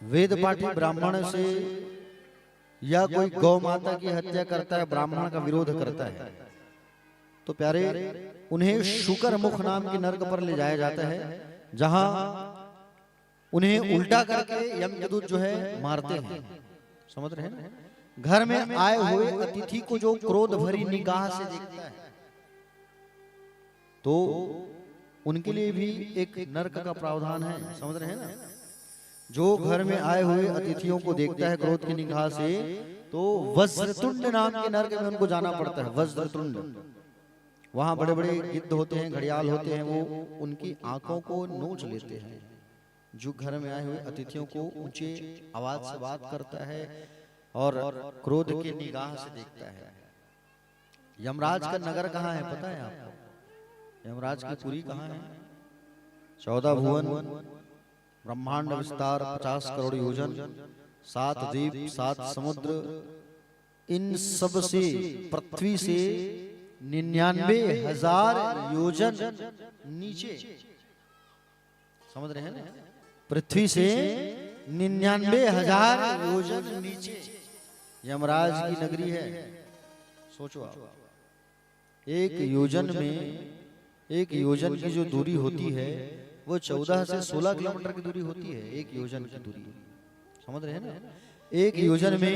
वेद पाठी ब्राह्मण से या कोई गौ माता की हत्या करता है, ब्राह्मण का विरोध करता है, तो प्यारे उन्हें शुकर मुख नाम के नरक पर ले जाया जाता है, जहां उन्हें उल्टा करके यमदूत जो है मारते हैं। समझ रहे हैं? घर में आए हुए अतिथि को जो क्रोध भरी निगाह से देखता है तो उनके लिए भी एक नरक का प्रावधान है। समझ रहे हैं ना? जो घर में आए हुए अतिथियों को देखता है क्रोध की निगाह से तो वज्रतुंड नाम के नरक में उनको जाना पड़ता है। वज्रतुंड, वहां बड़े बड़े गिद्ध होते हैं, घड़ियाल होते हैं, वो उनकी आंखों को नोच लेते हैं। जो घर में आए हुए अतिथियों को ऊंचे आवाज से बात करता है और क्रोध की निगाह से देखता है। यमराज का नगर कहाँ है पता है आपको? यमराज की पुरी कहाँ है? 14 भुवन, ब्रह्मांड विस्तार 50 करोड़ योजन, 7 द्वीप, 7 समुद्र, इन सब से पृथ्वी से 99,000 योजन नीचे। समझ रहे हैं ना? पृथ्वी से 99,000 योजन नीचे यमराज की नगरी है। सोचो आप, एक योजन की जो दूरी होती है वो 14 से 16 किलोमीटर की दूरी होती है। एक योजन की दूरी, समझ रहे हैं ना? एक योजन में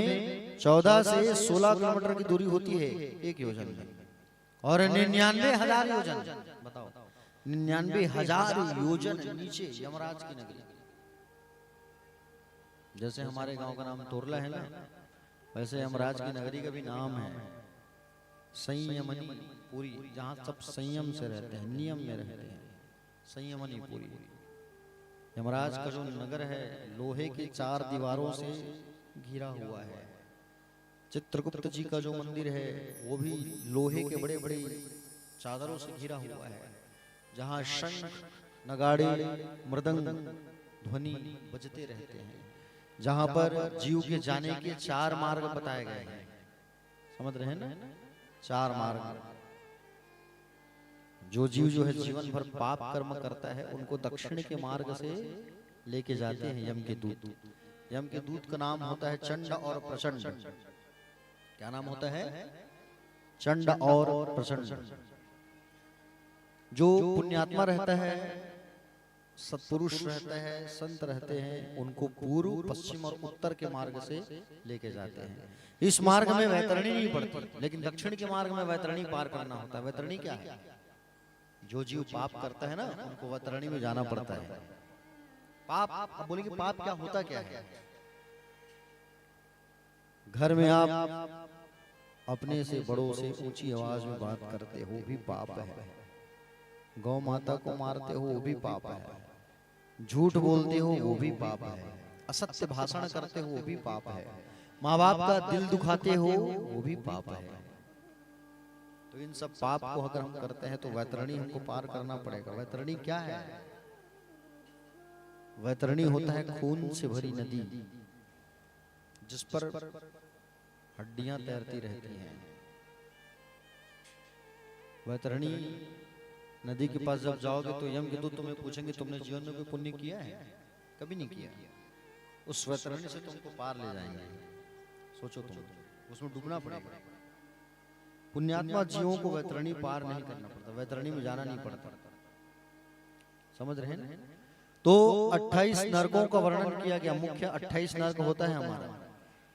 14 से 16 किलोमीटर की दूरी होती है एक योजन में। और 99,000 योजन, बताओ 99,000 योजन नीचे यमराज की नगरी। जैसे हमारे गांव का नाम तोरला है ना, वैसे यमराज की नगरी का भी नाम है संयमनी पुरी, जहाँ सब संयम से रहते हैं, नियम में रहते हैं। संयमनी पुरी यमराज का जो नगर है लोहे की 4 दीवारों से घिरा हुआ है। चित्रगुप्त जी का जो मंदिर है वो भी लोहे के बड़े बड़े चादरों से घिरा हुआ है, जहाँ शंख नगाड़े मृदंग ध्वनि बजते रहते हैं, जहाँ पर जीव के जाने के 4 मार्ग बताए गए हैं। समझ रहे हैं ना? 4 मार्ग। जो जीव जो है जीवन भर पाप कर्म करता है उनको दक्षिण के मार्ग से लेके जाते हैं यम के दूत। यम के दूत का नाम होता है चंड और प्रचंड। क्या नाम होता है? चंड और प्रचंड। जो पुण्यात्मा रहता है, सत्पुरुष रहता है, संत रहते हैं, उनको पूर्व, पश्चिम और उत्तर के मार्ग से लेके जाते हैं। इस मार्ग में वैतरणी नहीं पड़ती, लेकिन दक्षिण के मार्ग में वैतरणी पार करना होता है। वैतरणी क्या है? जो जीव पाप करता है ना उनको वैतरणी में जाना पड़ता है। पाप, आप बोलेंगे पाप क्या होता क्या है? घर में आप अपने से बड़ों से ऊंची आवाज में बात करते हो भी पाप है। गौ माता को मारते हो वो भी पाप है। झूठ बोलते हो वो भी पाप है। असत्य भाषण करते हो वो भी पाप है। माँ बाप का दिल दुखाते हो वो भी पाप है। तो इन सब पाप को अगर हम करते हैं तो वैतरणी हमको पार करना पड़ेगा। वैतरणी क्या है? वैतरणी होता है खून से भरी नदी जिस पर हड्डियां तैरती रहती हैं। वैतरणी नदी के पास जब जाओगे तो यम के दूत तुम्हें पूछेंगे तुमने जीवन में कोई पुण्य किया है? कभी नहीं किया। उस वैतरणी से तुमको पार ले जाएंगे। सोचो तुम, उसमें डूबना पड़ेगा। पुण्यात्मा जीवों को वैतरणी पार नहीं करना पड़ता, वैतरणी में जाना नहीं पड़ता। समझ रहे हैं? तो 28 नरकों का वर्णन किया गया। मुख्य 28 नरक होता है हमारा।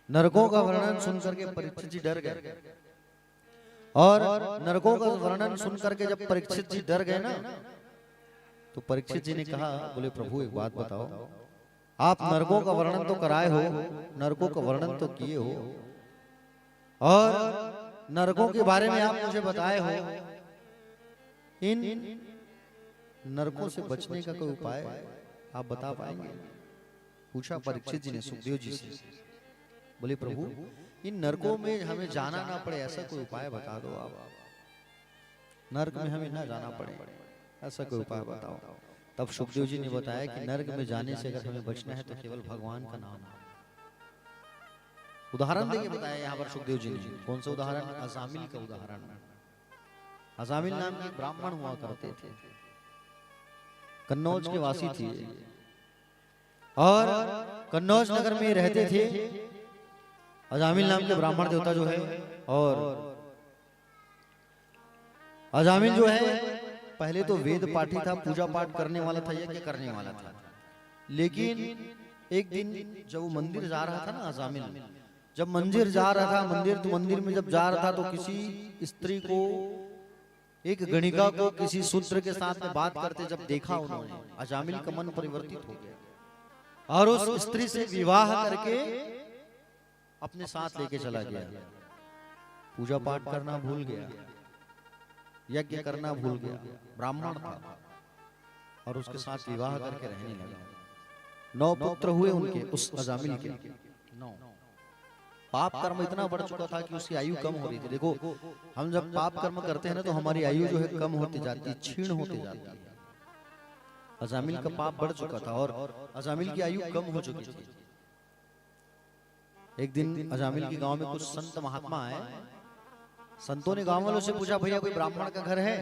नरकों का वर्णन सुनकर के परीक्षित जी डर गए। और नरकों का वर्णन सुनकर के जब परीक्षित जी डर गए ना, तो परीक्षित जी ने कहा, बोले प्रभु एक बात बताओ, आप नरकों का वर्णन तो कराए हो, नरकों का वर्णन तो किए हो, और नरकों के बारे में आप मुझे बताए हो, इन नरकों से बचने का कोई उपाय आप बता पाएंगे? पूछा परीक्षित जी ने सुखदेव जी से। बोले प्रभु इन नरकों में हमें जाना ना पड़े ऐसा कोई उपाय बता दो आप। नरक में हमें ना जाना पड़े ऐसा कोई उपाय बताओ। तब सुखदेव जी ने बताया कि नरक में जाने से अगर हमें बचना है तो केवल भगवान का नाम। उदाहरण देके बताया यहाँ पर सुखदेव जी ने। कौन सा उदाहरण? अजामिल का उदाहरण। अजामिल नाम के ब्राह्मण हुआ करते थे, कन्नौज के वासी थे, और कन्नौज नगर में रहते थे। अजामिल नाम के ब्राह्मण देवता जो है, और अजामिल जो है पहले तो वेद पाठी था, पूजा पाठ करने वाला था, यज्ञ करने वाला था। लेकिन एक दिन जब वो मंदिर जा रहा था ना अजामिल, जब मंदिर जा रहा था, मंदिर में जब जा रहा था तो किसी स्त्री को, एक गणिका को किसी शूद्र के साथ में बात करते जब देखा उन्होंने, अजामिल का मन परिवर्तित हो गया और उस स्त्री से विवाह करके अपने साथ लेके चला गया। पूजा पाठ करना भूल गया, यज्ञ करना भूल गया, ब्राह्मण था और उसके साथ विवाह करके रहने लगा। 9 पुत्र हुए उनके, उस अजामिल के 9। पाप कर्म इतना बढ़ चुका था कि उसकी आयु कम हो रही थी। देखो, हम जब पाप कर्म करते हैं ना तो हमारी आयु जो है कम होती जाती है, क्षीण होती जाती है। अजामिल का पाप बढ़ चुका था और अजामिल की आयु कम हो चुकी थी। एक दिन अजामिल के गांव में कुछ संत महात्मा आए। संतों ने गांव वालों से पूछा, भैया कोई ब्राह्मण का घर है?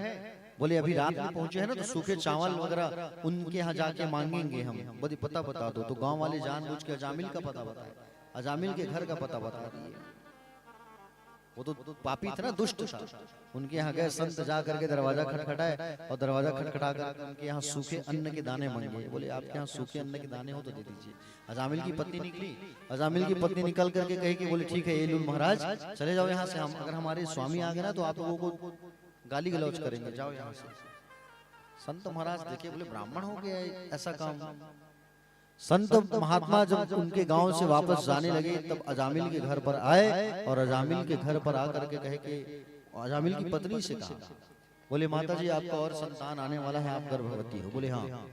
बोले अभी रात में पहुंचे हैं ना तो सूखे चावल वगैरह उनके यहाँ जाके मांगेंगे हम। बोले पता बता दो। तो गांव वाले जानबूझ के अजामिल का पता बताए, अजामिल के घर का पता बता दिए। वो तो पापी था ना, दुष्ट था। उनके यहाँ गए संत, जा करके दरवाजा खटखटाए और दरवाजा खटखटा कर उनके यहाँ सूखे अन्न के दाने मांगे। बोले आपके यहाँ सूखे अन्न के दाने हो तो दे दीजिए। अजामिल की पत्नी निकली, अजामिल की पत्नी निकल करके कही कि बोले ठीक है ये लूल महाराज चले जाओ यहाँ से, हम अगर हमारे स्वामी आ गए ना तो आप लोगों को गाली गलौज करेंगे, जाओ यहाँ से। संत महाराज देखे, बोले ब्राह्मण हो गया ऐसा काम। संत महात्मा जब उनके गांव से वापस जाने लगे तब अजामिल के घर पर आए और अजामिल के घर पर आकर के कहे कि अजामिल की पत्नी से कहा, बोले माता जी आपका और संतान आने वाला है, आप गर्भवती हो? बोले हाँ।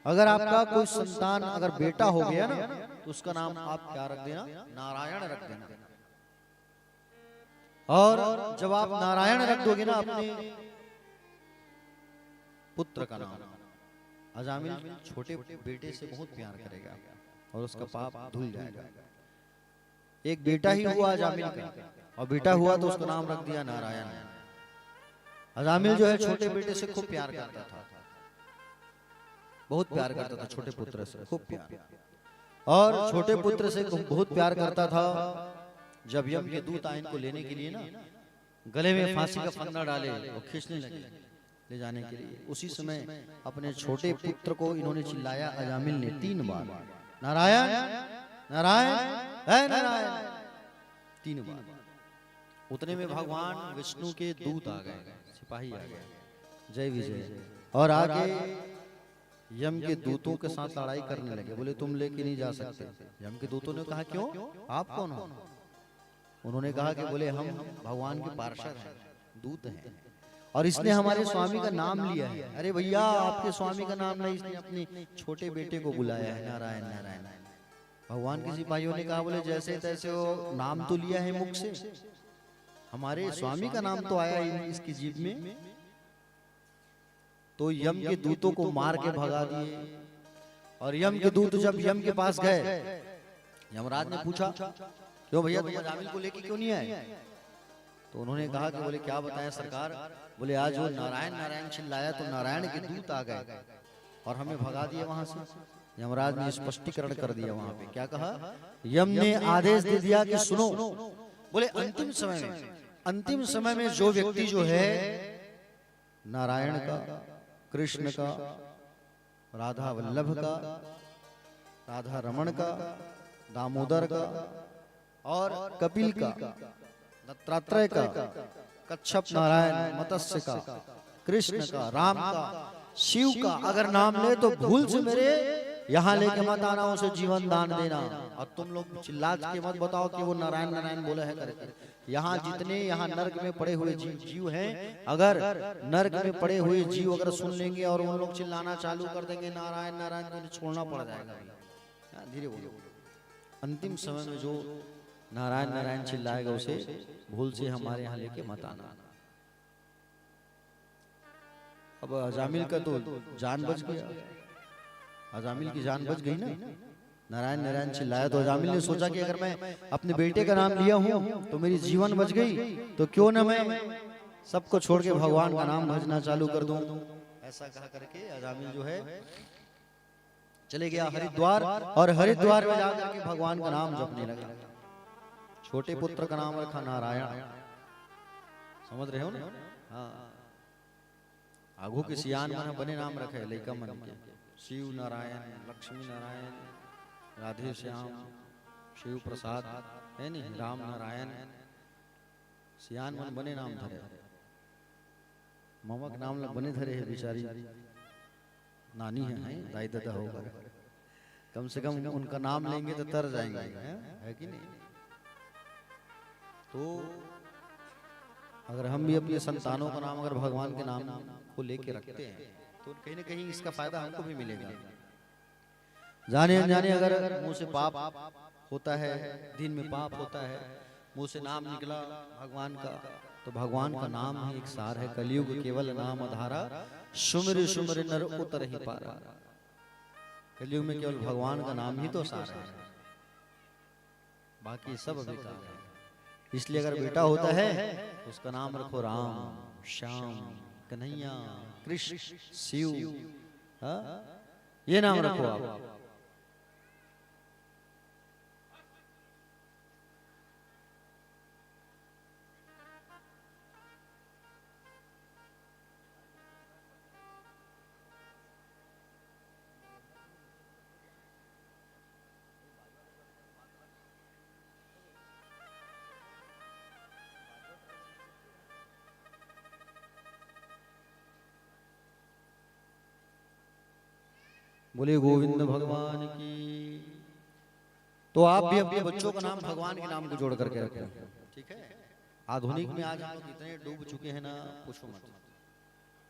अगर आपका कोई संतान अगर बेटा हो गया ना तो उसका नाम आप क्या रख देना? नारायण रख देना। और जब आप नारायण रख दोगे ना अपने पुत्र का नाम, अजामिल छोटे बेटे से बहुत प्यार करेगा और उसका पाप धुल जाएगा। एक बेटा ही हुआ अजामिल का, और बेटा हुआ तो उसका नाम रख दिया नारायण। अजामिल जो है छोटे बेटे से खूब प्यार करता था, बहुत प्यार करता था छोटे पुत्र से, खूब प्यार। और छोटे पुत्र से बहुत प्यार करता था। जब यम के दूत आए इनको लेने के लिए ना, गले में फांसी का फंदा डाले और खींचने लगे ले जाने के लिए, उसी समय अपने छोटे पुत्र को इन्होंने चिल्लाया अजामिल ने 3 बार, नारायण नारायण है नारायण, 3 बार। उतने में भगवान विष्णु के दूत आ गए, सिपाही आ गए, जय विजय, और आगे यम के दूतों के साथ लड़ाई करने लगे। बोले तुम लेके नहीं जा सकते। यम के दूतों ने कहा क्यों, आप कौन हो? उन्होंने कहा कि बोले हम भगवान के पार्षद हैं, दूत हैं, और इसने हमारे स्वामी का नाम लिया है। अरे भैया आपके स्वामी का नाम नहीं, इसने अपने छोटे बेटे को बुलाया है नारायण नारायण। भगवान के सिपाहियों ने कहा बोले जैसे तैसे वो नाम तो लिया है मुख से, हमारे स्वामी का नाम तो आया ही इसकी जीभ में। तो यम के दूतों को मार के भगा दिए। और यम के दूत जब यम के पास गए, यमराज ने पूछा क्यों भैया तुम अजामिल को लेके क्यों नहीं आए? तो उन्होंने कहा कि बोले क्या बताएं सरकार, बोले आज वो नारायण नारायण चिल्लाया तो नारायण के दूत आ गए और हमें भगा दिया वहां से। यमराज ने स्पष्टीकरण कर दिया वहां पे, क्या कहा? यम ने आदेश दे दिया कि सुनो, बोले अंतिम समय में जो व्यक्ति जो है नारायण का, कृष्ण का, राधा वल्लभ का, राधा रमण का, दामोदर का और कपिल का, दत्तात्रेय का, कच्छप नारायण, मत्स्य का, कृष्ण का, राम का, शिव का अगर नाम ले तो भूल से मेरे यहाँ लेके मत आना, उसे जीवन दान देना। और तुम लोग चिल्ला के मत बताओ कि वो नारायण नारायण बोला है करके। यहाँ जितने यहाँ नर्क में पड़े हुए जीव हैं, अगर नर्क में पड़े हुए जीव अगर सुन लेंगे और उन लोग चिल्लाना चालू कर देंगे नारायण नारायण, तो उन्हें छोड़ना पड़ जाएगा। धीरे बोलो। अंतिम समय में जो नारायण नारायण चिल्लाएगा उसे भूल से हमारे यहाँ लेके मत आना। अब अजामिल का तो जान बच गया, अजामिल की जान बच गई ना। नारायण नारायण चिल्लाया तो अजामिल ने सोचा कि अगर मैं अपने बेटे का नाम लिया हूँ तो मेरी जीवन बच गई, तो क्यों ना मैं सबको छोड़ के भगवान का नाम भजना चालू कर दूं। ऐसा कहा करके अजामिल जो है चले गया हरिद्वार, और हरिद्वार में जाकर के भगवान का नाम जपने लगा। छोटे पुत्र का नाम रखा नारायण, समझ रहे हो ना? हाँ, आगू के सियान मन बने नाम रखे लइका मन के। शिव नारायण, लक्ष्मी नारायण, राधे श्याम, शिव प्रसाद है नहीं, राम नारायण, सियान मन बने नाम धरे, ममक नाम ल बने धरे है बिचारी नानी है दाई दादा होकर, कम से कम उनका नाम लेंगे तो तर जाएंगे, है कि नहीं। तो अगर हम भी अपने संतानों का नाम अगर भगवान के नाम को लेके रखते हैं तो कहीं ना कहीं इसका फायदा हमको भी मिलेगा। जाने अनजाने अगर मुंह से पाप होता है, दिन में पाप होता है, मुंह से नाम निकला भगवान का, तो भगवान का नाम ही एक सार है। कलयुग केवल नाम आधारा, सुमिर सुमिर नर उतर ही पारा। कलयुग में केवल भगवान का नाम ही तो सार है, बाकी सब बेकार है। इसलिए अगर बेटा होता है तो उसका नाम रखो राम, श्याम, कन्हैया, कृष्ण, शिव, ये नाम रखो आप। बोले गोविंद भगवान की। तो आप भी अपने बच्चों का नाम भगवान के नाम को जोड़ करके रखें, ठीक है। आधुनिक में आज हम लोग इतने डूब चुके हैं ना, पूछो मत।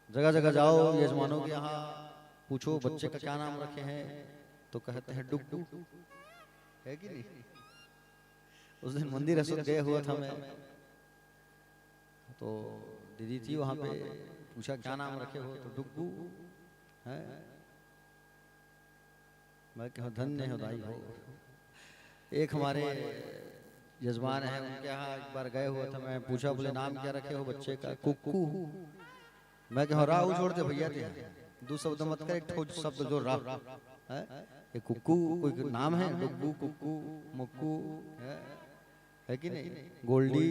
जगह जगह जाओ, यजमानों के यहाँ पूछो बच्चे का क्या नाम रखे हैं, तो कहते हैं डुग, है कि नहीं। उस दिन मंदिर असुर गए हुआ था मैं, तो दीदी थी वहां पे, पूछा क्या नाम रखे हो, तो डुग्गू है। मैं कहा धन्य हो दाई हो। एक हमारे यजमान है, उनके यहाँ एक बार गए हुआ था, मैं पूछा बोले नाम क्या रखे हो बच्चे का, कुक्कू। मैं कहा राहु जोड़ दे भैया, दो शब्द मत कर, एक ठोस शब्द जोड़ राहु है। ये कुक्कू कोई नाम है, डुग्गू, कुक्कू, मुक्कू है कि नहीं, गोल्डी,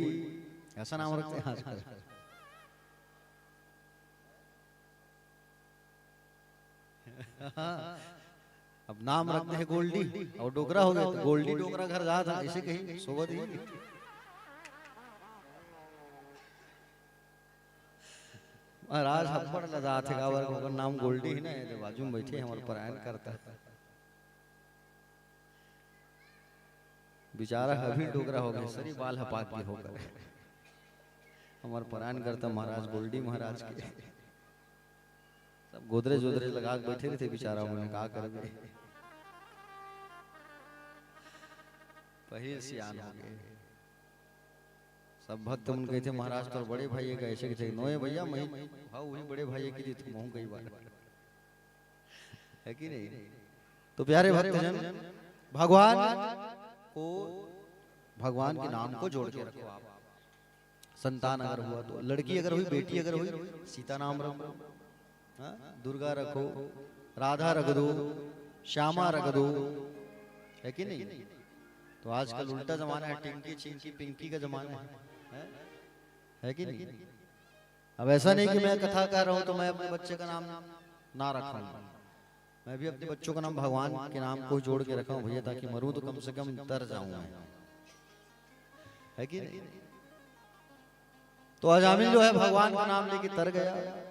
ऐसा नाम रखते हैं आजकल। अब नाम रखते हैं गोल्डी, और डोगरा हो गया, तो गोल्डी डोगरा घर जा था, इसे कहीं सोबत ही। महाराज हब्बड़ लदा थे गावर को नाम गोल्डी ही ना, जो बाजू में बैठे हमारे परायण करता है बेचारा, अभी डोगरा हो गया, सरी बाल हपाक के होकर हमारे परायण करता महाराज गोल्डी महाराज के। सब गोदरेज वोदरेज लगा के बैठे थे बेचारा, उन्होंने कहा कर गए पहले सियान हो गए। सब भक्त उन गए थे महाराज तो बड़े भाई का ऐसे थे, नोए भैया मैं भाव वही बड़े भाई की दी तुम कई बार, है कि नहीं। तो प्यारे भक्तजन, भगवान को, भगवान के नाम को जोड़ के रखो आप। संतान अगर हुआ तो, लड़की अगर हुई, बेटी अगर हुई, सीता नाम रखो, दुर्गा रखो, राधा रख दो, श्यामा रख दो, है कि नहीं। तो आजकल उल्टा जमाना है, टिंकी चिंकी पिंकी का जमाना है कि नहीं। अब ऐसा नहीं कि मैं कथा कर रहा हूं तो मैं अपने बच्चे का नाम ना रखूं, मैं भी अपने बच्चों का नाम भगवान के नाम को जोड़ के रखा हूं भैया, ताकि मरूं तो कम से कम तर जाऊं मैं, है कि नहीं। तो अजामिल जो है भगवान का नाम लेके तर गया।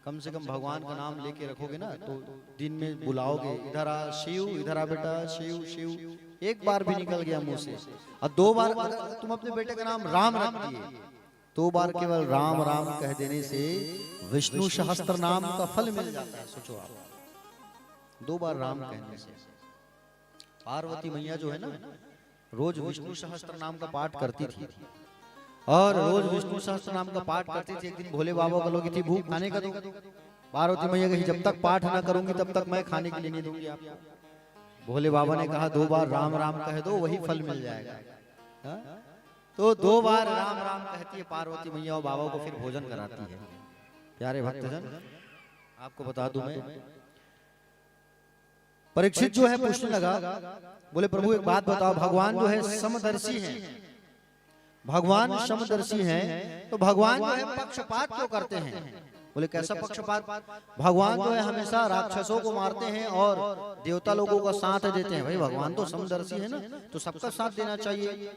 कम से कम भगवान का नाम लेके रखोगे ना, तो दिन में बुलाओगे, इधर आ शिव, इधर आ बेटा शिव शिव, एक बार भी निकल गया मुंह से। और दो बार अगर तुम अपने बेटे का नाम राम रख दिए, दो बार केवल राम राम कह देने से विष्णु सहस्त्र नाम का फल मिल जाता है। सोचो आप, दो बार राम कहने से। पार्वती मैया जो है ना, रोज विष्णु सहस्त्र नाम का पाठ करती थी, और रोज विष्णु सहस्त्र नाम का पाठ करती थी। एक दिन भोले बाबा को लोग थी भूख खाने का, दो पार्वती मैया कही जब तक पाठ ना करूंगी तब तक मैं खाने के लिए नहीं दूंगी आपको। भोले बाबा ने कहा दो बार राम राम कह दो, वही फल मिल जाएगा। तो दो बार राम राम कहती है पार्वती मैया, और बाबा को फिर भोजन कराती है। प्यारे भक्तजन, आपको बता दूं मैं, परीक्षित जो है पूछने लगा, बोले प्रभु एक बात बताओ, भगवान जो है समदर्शी है, भगवान समदर्शी हैं, तो भगवान जो है पक्षपात क्यों करते हैं। बोले कैसा पक्षपात? भगवान जो है हमेशा राक्षसों को मारते हैं और देवता लोगों का साथ देते हैं। भाई भगवान तो समदर्शी है ना, तो सबका साथ देना चाहिए।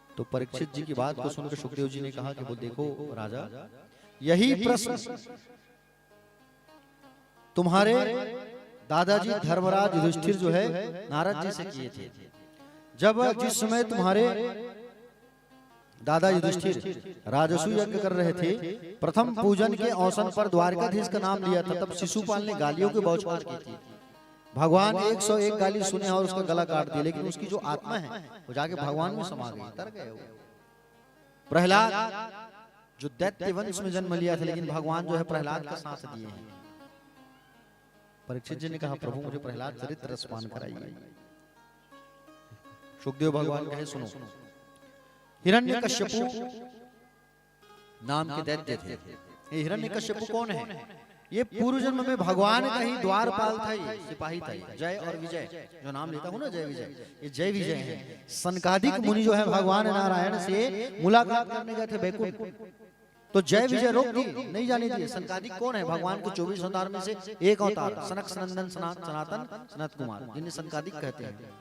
तो परीक्षित जी की बात को सुनकर सुखदेव जी ने कहा कि वो देखो राजा, यही प्रश्न तुम्हारे दादाजी धर्मराज युधिष्ठिर जो है नारद जी से किए थे। जब जिस समय तुम्हारे दादा युधिष्ठिर राजसू यज्ञ कर रहे थे, प्रथम पूजन के अवसर पर द्वारकाधीश का नाम लिया था, तब शिशुपाल ने गालियों की बौछार की थी। भगवान 101 गाली सुने और उसका गला काट दिया, लेकिन उसकी जो आत्मा है वो जाके भगवान में समा गई, तर गए वो। प्रहलाद जो दैत्य वंश में जन्म लिया था, लेकिन भगवान जो है प्रहलाद का साथ दिए हैं। परीक्षित जी ने कहा प्रभु मुझे प्रहलाद चरित्र रसपान कराइए। सुखदेव भगवान कहे सुनो, हिरण्यकश्यपु नाम के दैत्य थे। ये हिरण्यकश्यपु कौन है? ये पूर्व जन्म में भगवान का ही द्वारपाल था, ये सिपाही था। जय और विजय जो नाम लेता हूँ ना, जय विजय, ये जय विजय है। सनकादिक मुनि जो है भगवान नारायण से मुलाकात करने गए थे बैकुंठ, तो जय विजय रोक दी, नहीं जाने दिए। सनकादिक कौन है? भगवान के 24 अवतार में से एक अवतार, सनक सनंदन सनातन सनत कुमार, जिन्हें सनकादिक कहते हैं।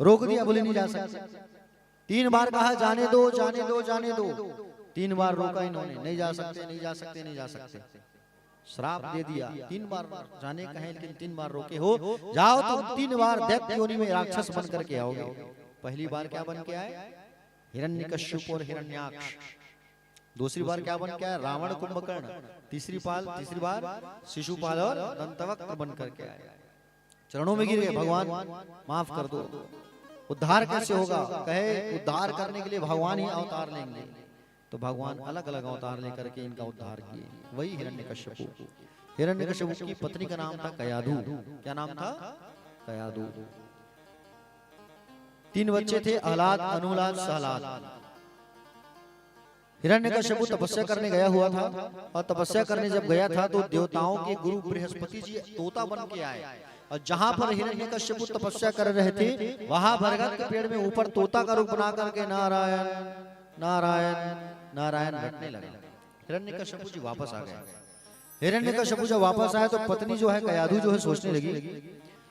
रोक दिया, बोले नहीं जा सकते। 3 बार कहा जाने दो जाने दो जाने दो, 3 बार रोका इन्होंने, नहीं जा सकते नहीं जा सकते नहीं जा सकते। श्राप दे दिया, 3 बार जाने कहे, लेकिन 3 बार रोके हो। जाओ तुम 3 बार दैत्य योनि में राक्षस बन करके आओगे। पहली बार क्या बन के आए? हिरण्यकश्यप और हिरण्याक्ष। दूसरी बार क्या बन के आए? रावण कुंभकर्ण। तीसरी बार शिशुपाल और दंतवक्त्र बन करके आए। चरणों में गिर गए, भगवान माफ कर दो। उद्धार कैसे होगा? कहे उद्धार करने के लिए भगवान ही अवतार लेंगे। तो भगवान अलग अलग अवतार लेकर के इनका उद्धार किए। वही हिरण्यकश्यपु। हिरण्यकश्यपु की पत्नी का नाम था कयाधु। क्या नाम था? कयाधु। 3 बच्चे थे, आह्लाद, अनुलाद, सहलाद। हिरण्यकश्यपु तपस्या करने गया हुआ था, और तपस्या करने जब गया था तो देवताओं के गुरु बृहस्पति जी तोता बन के आए, और जहां पर हिरण्यकश्यपु तपस्या कर रहे थे वहां बरगद के पेड़ में ऊपर तोता का रूप बना करके नारायण नारायण नारायण रटने लगे। हिरण्यकश्यपु जी वापस आ गए। हिरण्यकश्यपु जब वापस आए तो पत्नी जो है कयाधु जो है सोचने लगी,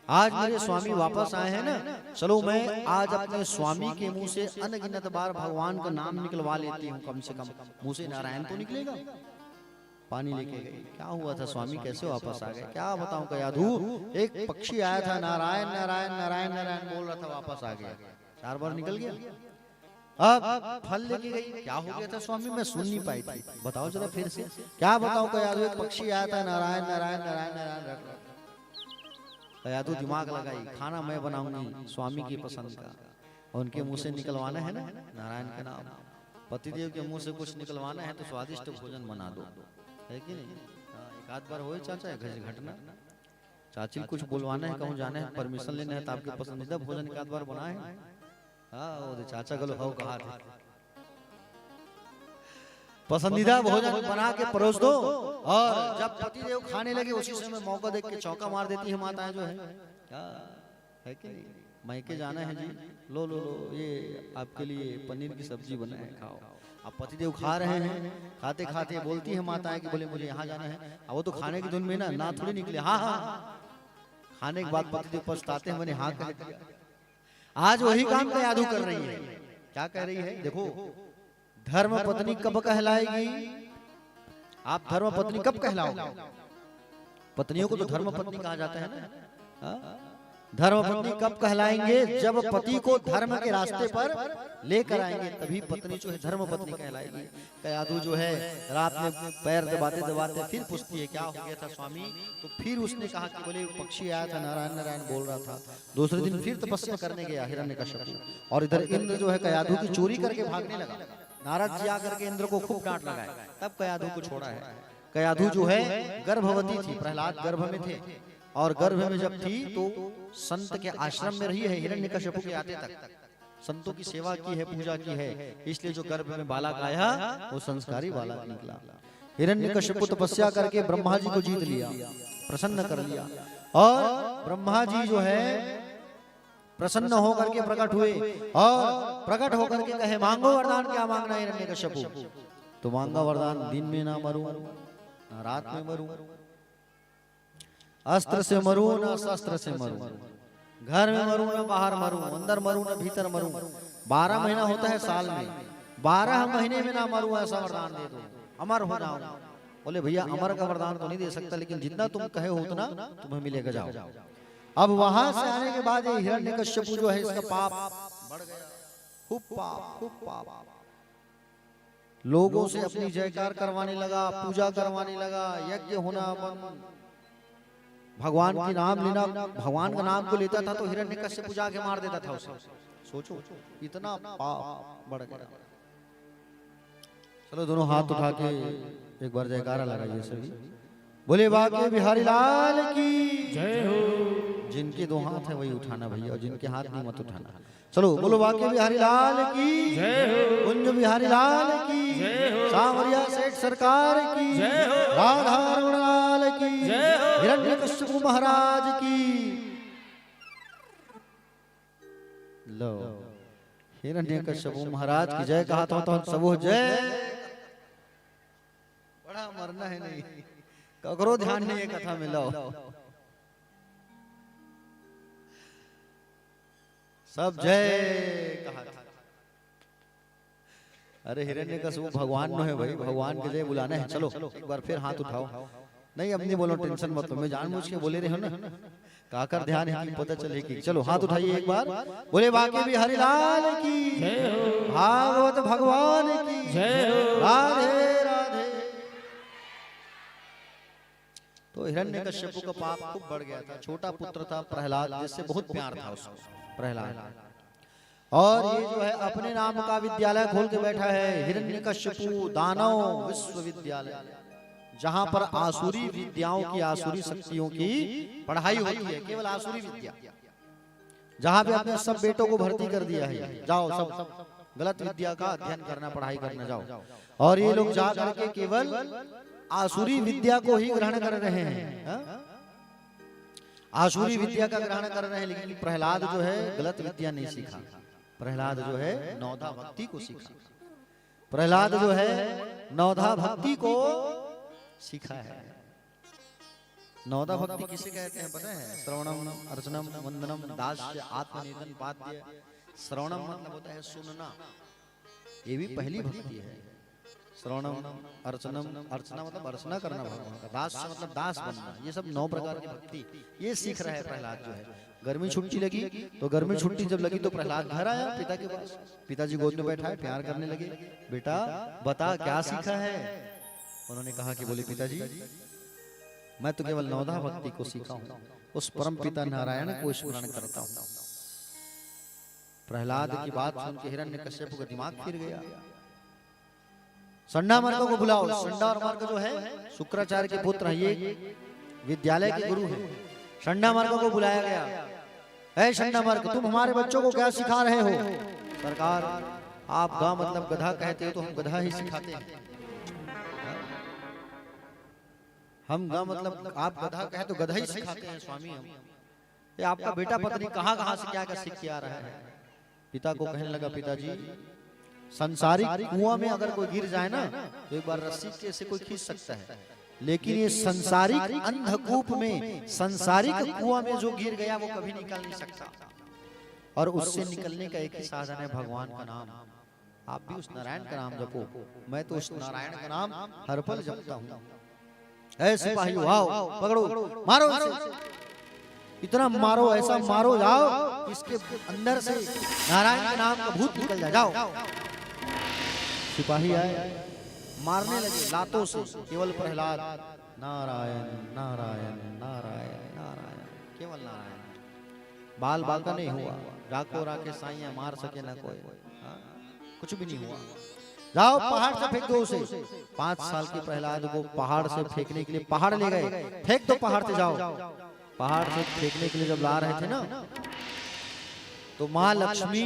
आज मेरे स्वामी वापस आए हैं ना, चलो मैं आज अपने स्वामी के मुंह से अनगिनत बार भगवान का नाम निकलवा लेती हूँ, कम से कम मुंह से नारायण तो निकलेगा। पानी लेके गई। क्या हुआ था? स्वामी कैसे वापस आ गए? क्या बताऊं कयाधु, एक पक्षी आया था, नारायण नारायण नारायण नारायण बोल रहा था, वापस आ गया। 4 बार निकल गया। अब फल लेके गई। क्या हो गया था स्वामी? मैं सुन नहीं पाई थी, बताओ जरा फिर से। क्या बताऊं कयाधु, एक पक्षी आया था, नारायण नारायण नारायण नारायण। कयाधु दिमाग लगाई, खाना मैं बनाऊंगी स्वामी की पसंद का, और उनके मुंह से निकलवाना है ना नारायण का नाम। पतिदेव के मुंह से कुछ निकलवाना है तो स्वादिष्ट भोजन बना दो, है कि नहीं? एक आध बार हो चाचा घटना, चाची कुछ बुलवाना है, कहूँ जाना है, परमिशन लेना है, तो आपके पसंदीदा भोजन एक आध बार बनाए। हाँ चाचा गलो हो कहा था, पसंदीदा भोजन बना के परोस दो, और जब पतिदेव खाने लगे उसी समय मौका देख के चौका मार देती है माताएं जो है। क्या है कि नहीं? मायके जाना है जी, लो लो लो, ये आपके लिए पनीर की सब्जी बना है, खाओ। अब पतिदेव खा रहे हैं, खाते खाते बोलती है माताएं कि बोले मुझे यहाँ जाना है। अब वो तो खाने की धुन में ना थोड़ी निकले, हाँ हाँ, खाने के बाद पतिदेव पछताते हैं, मैंने हाँ कह दिया। आज वही काम कयाधु कर रही है। क्या कह रही है? देखो, धर्म पत्नी कब कहलाएगी? आप धर्म पत्नी कब कहलाओगे? पत्नियों को तो धर्म पत्नी कहा जाता है ना। धर्म पत्नी कब कहलाएंगे? जब पति को धर्म के रास्ते पर लेकर आएंगे, तभी पत्नी जो है धर्म पत्नी कहलाएगी। कयाधु जो है रात में पैर दबाते दबाते फिर पूछती है क्या हो गया था स्वामी? तो फिर उसने कहा कि बोले पक्षी आया था, नारायण नारायण बोल रहा था। दूसरे दिन फिर तपस्या करने गया हिरण्यकश्यप, और इधर इंद्र जो है कयाधु की चोरी करके भागने लगा। नारद जी आकर के इंद्र को खूब डांट लगाए, तब कयाधु को छोड़ा है। कयाधु जो है गर्भवती थी, प्रहलाद गर्भ में थे, और गर्भ में जब थी तो संत के आश्रम में रही है हिरण्यकश्यप के आते तक। संतों की सेवा की है, पूजा की है, इसलिए जो गर्भ में बालक आया वो संस्कारी बालक निकला। हिरण्यकश्यप तपस्या करके ब्रह्मा जी को जीत लिया, प्रसन्न कर लिया, और ब्रह्मा जी जो है प्रसन्न होकर के प्रकट हुए, और प्रकट होकर के कहे मांगो वरदान। क्या मांगना है हिरण्यकश्यप? तो मांगा वरदान, दिन में ना मरूं, रात में मरूं, अस्त्र से मरूं ना शस्त्र से मरूं, घर में मरूं ना बाहर मरूं, अंदर मरूं ना भीतर मरूं। 12 महीना होता है साल में, 12 महीने में ना मरूं ऐसा वरदान दे दो, अमर हो जाऊं। बोले भैया अमर का वरदान तो नहीं दे सकता, लेकिन जितना तुम कहे हो उतना तुम्हें मिलेगा, जाओ। अब वहां से आने के बाद ये हिरण्यकश्यप जो है इसका पाप बढ़ गया, खूब पाप। लोगों से अपनी जयकार करवाने लगा, पूजा करवाने लगा, यज्ञ होना बंद, भगवान की नाम लेना, भगवान का नाम को लेता था तो हिरण्यकश्यप पूजा के मार देता था उसे। सोचो इतना पाप बढ़ गया। चलो दोनों हाथ उठा के एक बार जयकारा लगाइए सभी। बोले बाके बिहारी लाल की जय हो। जिनके 2 हाथ है वही उठाना भैया, और जिनके हाथ नहीं मत उठाना। चलो बोलो बाके बिहारी लाल की जय हो। कुंज बिहारी लाल की जय हो। सांवरिया सेठ सरकार की जय हो। राधा रमण लाल की जय हो। हिरण्यकश्यप महाराज की। लो हिरण्यकश्यप महाराज की जय कहा तो सब हो जय। बड़ा मरना है नहीं, ककरो ध्यान नहीं है कथा में। लो सब जय कहा। अरे हिरण्यकश्यप भगवान नो है भाई, भगवान के जय बुलाना है। चलो एक बार फिर हाथ उठाओ। नहीं अब नहीं बोलो, टेंशन मत लो, मैं जानबूझ के बोले रहे हो ना, काकर ध्यान है कि पता चले कि। चलो हाथ उठाइए एक बार। बोले बाके बिहारी लाल की जय हो। भागवत भगवान की जय हो। राधे राधे। तो हिरण्यकश्यप का पाप खूब बढ़ गया था। छोटा पुत्र था प्रहलाद, जिससे बहुत प्यार था उसको प्रहलाद। और ये जो है अपने नाम का विद्यालय खोल के बैठा है, हिरण्यकश्यप दानव विश्वविद्यालय, जहां पर आसुरी विद्याओं की, आसुरी शक्तियों की पढ़ाई होती है, केवल आसुरी विद्या। जहां पे अपने सब बेटों को भर्ती कर दिया है, जाओ सब गलत विद्या का अध्ययन करना, पढ़ाई करना जाओ। और ये लोग जा करके केवल आसुरी विद्या को ही ग्रहण कर रहे हैं, आसुरी विद्या का ग्रहण कर रहे हैं। लेकिन प्रहलाद जो है गलत विद्या नहीं सीखा, प्रहलाद जो है नवधा भक्ति को सीखा, प्रहलाद जो है नवधा भक्ति को सीखा है। नवधा भक्ति किसे कहते हैं पता है? श्रवणम अर्चनम वंदनम दास्य आत्मनिवेदन पाद्य। श्रवणम मतलब होता है सुनना, ये भी पहली भक्ति है। श्रवणम अर्चनम, अर्चना मतलब अर्चना करना भगवान का, दास मतलब दास बनना, ये सब 9 प्रकार की भक्ति ये सीख रहा है प्रहलाद जो है। गर्मी छुट्टी लगी तो गर्मी छुट्टी जब लगी तो प्रहलाद घर आया पिता के पास, पिताजी गोद में बैठा है, प्यार करने लगे। बेटा बता क्या सीखा है? उन्होंने कहा कि बोले पिताजी मैं तो केवल नवधा भक्ति को सीखा हूँ, उस परम पिता नारायण को स्मरण करता हूँ। प्रहलाद की बात सुन के हिरण्यकश्यप का दिमाग फिर गया। संडामार्क को बुलाओ। संडामार्क जो है शुक्राचार्य के पुत्र हैं, ये विद्यालय के गुरु हैं। संडामार्क को बुलाया गया। ऐ संडामार्क, तुम हमारे बच्चों को क्या सिखा रहे हो? सरकार आप गा मतलब गधा कहते हो तो हम गधा ही सिखाते हैं। हम गा मतलब आप गधा कहे तो गधा ही सिखाते हैं स्वामी हम। ये आपका बेटा पत्नी कहाँ कहाँ से क्या क्या सीख के आ रहा है? पिता को कहने लगा पिताजी संसारिक कुआं में अगर कोई गिर जाए ना तो एक बार रस्सी के से कोई खींच सकता है, लेकिन ये संसारिक अंधकूप में, संसारिक कुआं में जो गिर गया वो कभी निकल नहीं सकता। और उससे निकलने का एक ही साधन है भगवान का नाम। आप भी उस नारायण का नाम जपो, मैं तो उस नारायण का नाम हर पल जपता हूँ। ऐसे सिपाही आओ पकड़ो मारो इसे, इतना मारो ऐसा मारो जाओ इसके अंदर से नारायण के नाम का भूत निकल जाए। जाओ सिपाही आए मारने लगे लातों से। केवल प्रहलाद नारायण नारायण नारायण नारायण, केवल नारायण। बाल बांका नहीं हुआ, राको राके साइया मार सके ना कोई, कुछ भी नहीं हुआ। जाओ पहाड़ से फेंक दो उसे। 5 साल के प्रहलाद को पहाड़ से फेंकने के लिए पहाड़ ले गए। फेंक दो पहाड़ से, जाओ। पहाड़ से फेंकने के लिए जब ला रहे थे ना तो माँ लक्ष्मी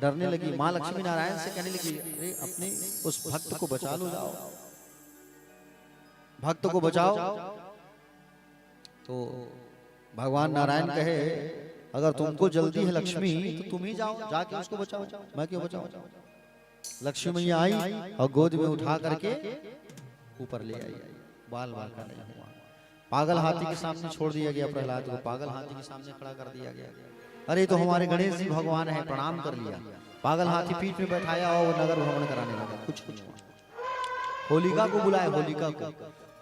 डरने लगी। माँ लक्ष्मी नारायण से कहने लगी अरे अपने उस भक्त को बचा लो, जाओ भक्त को बचाओ। तो भगवान नारायण कहे अगर तुमको जल्दी है लक्ष्मी तो तुम ही जाओ, जाके उसको बचाओ, मैं क्यों बचाऊं? लक्ष्मी मैया आई और गोद में उठा करके ऊपर ले आई, बाल बाका नहीं हुआ। पागल हाथी के सामने छोड़ दिया गया प्रहलाद को, पागल हाथी के सामने खड़ा कर दिया गया। अरे तो हमारे गणेश जी भगवान है, प्रणाम कर लिया। पागल हाथी पीठ में बैठाया और नगर भ्रमण कराने लगा। कुछ होलिका को बुलाया, होलिका को।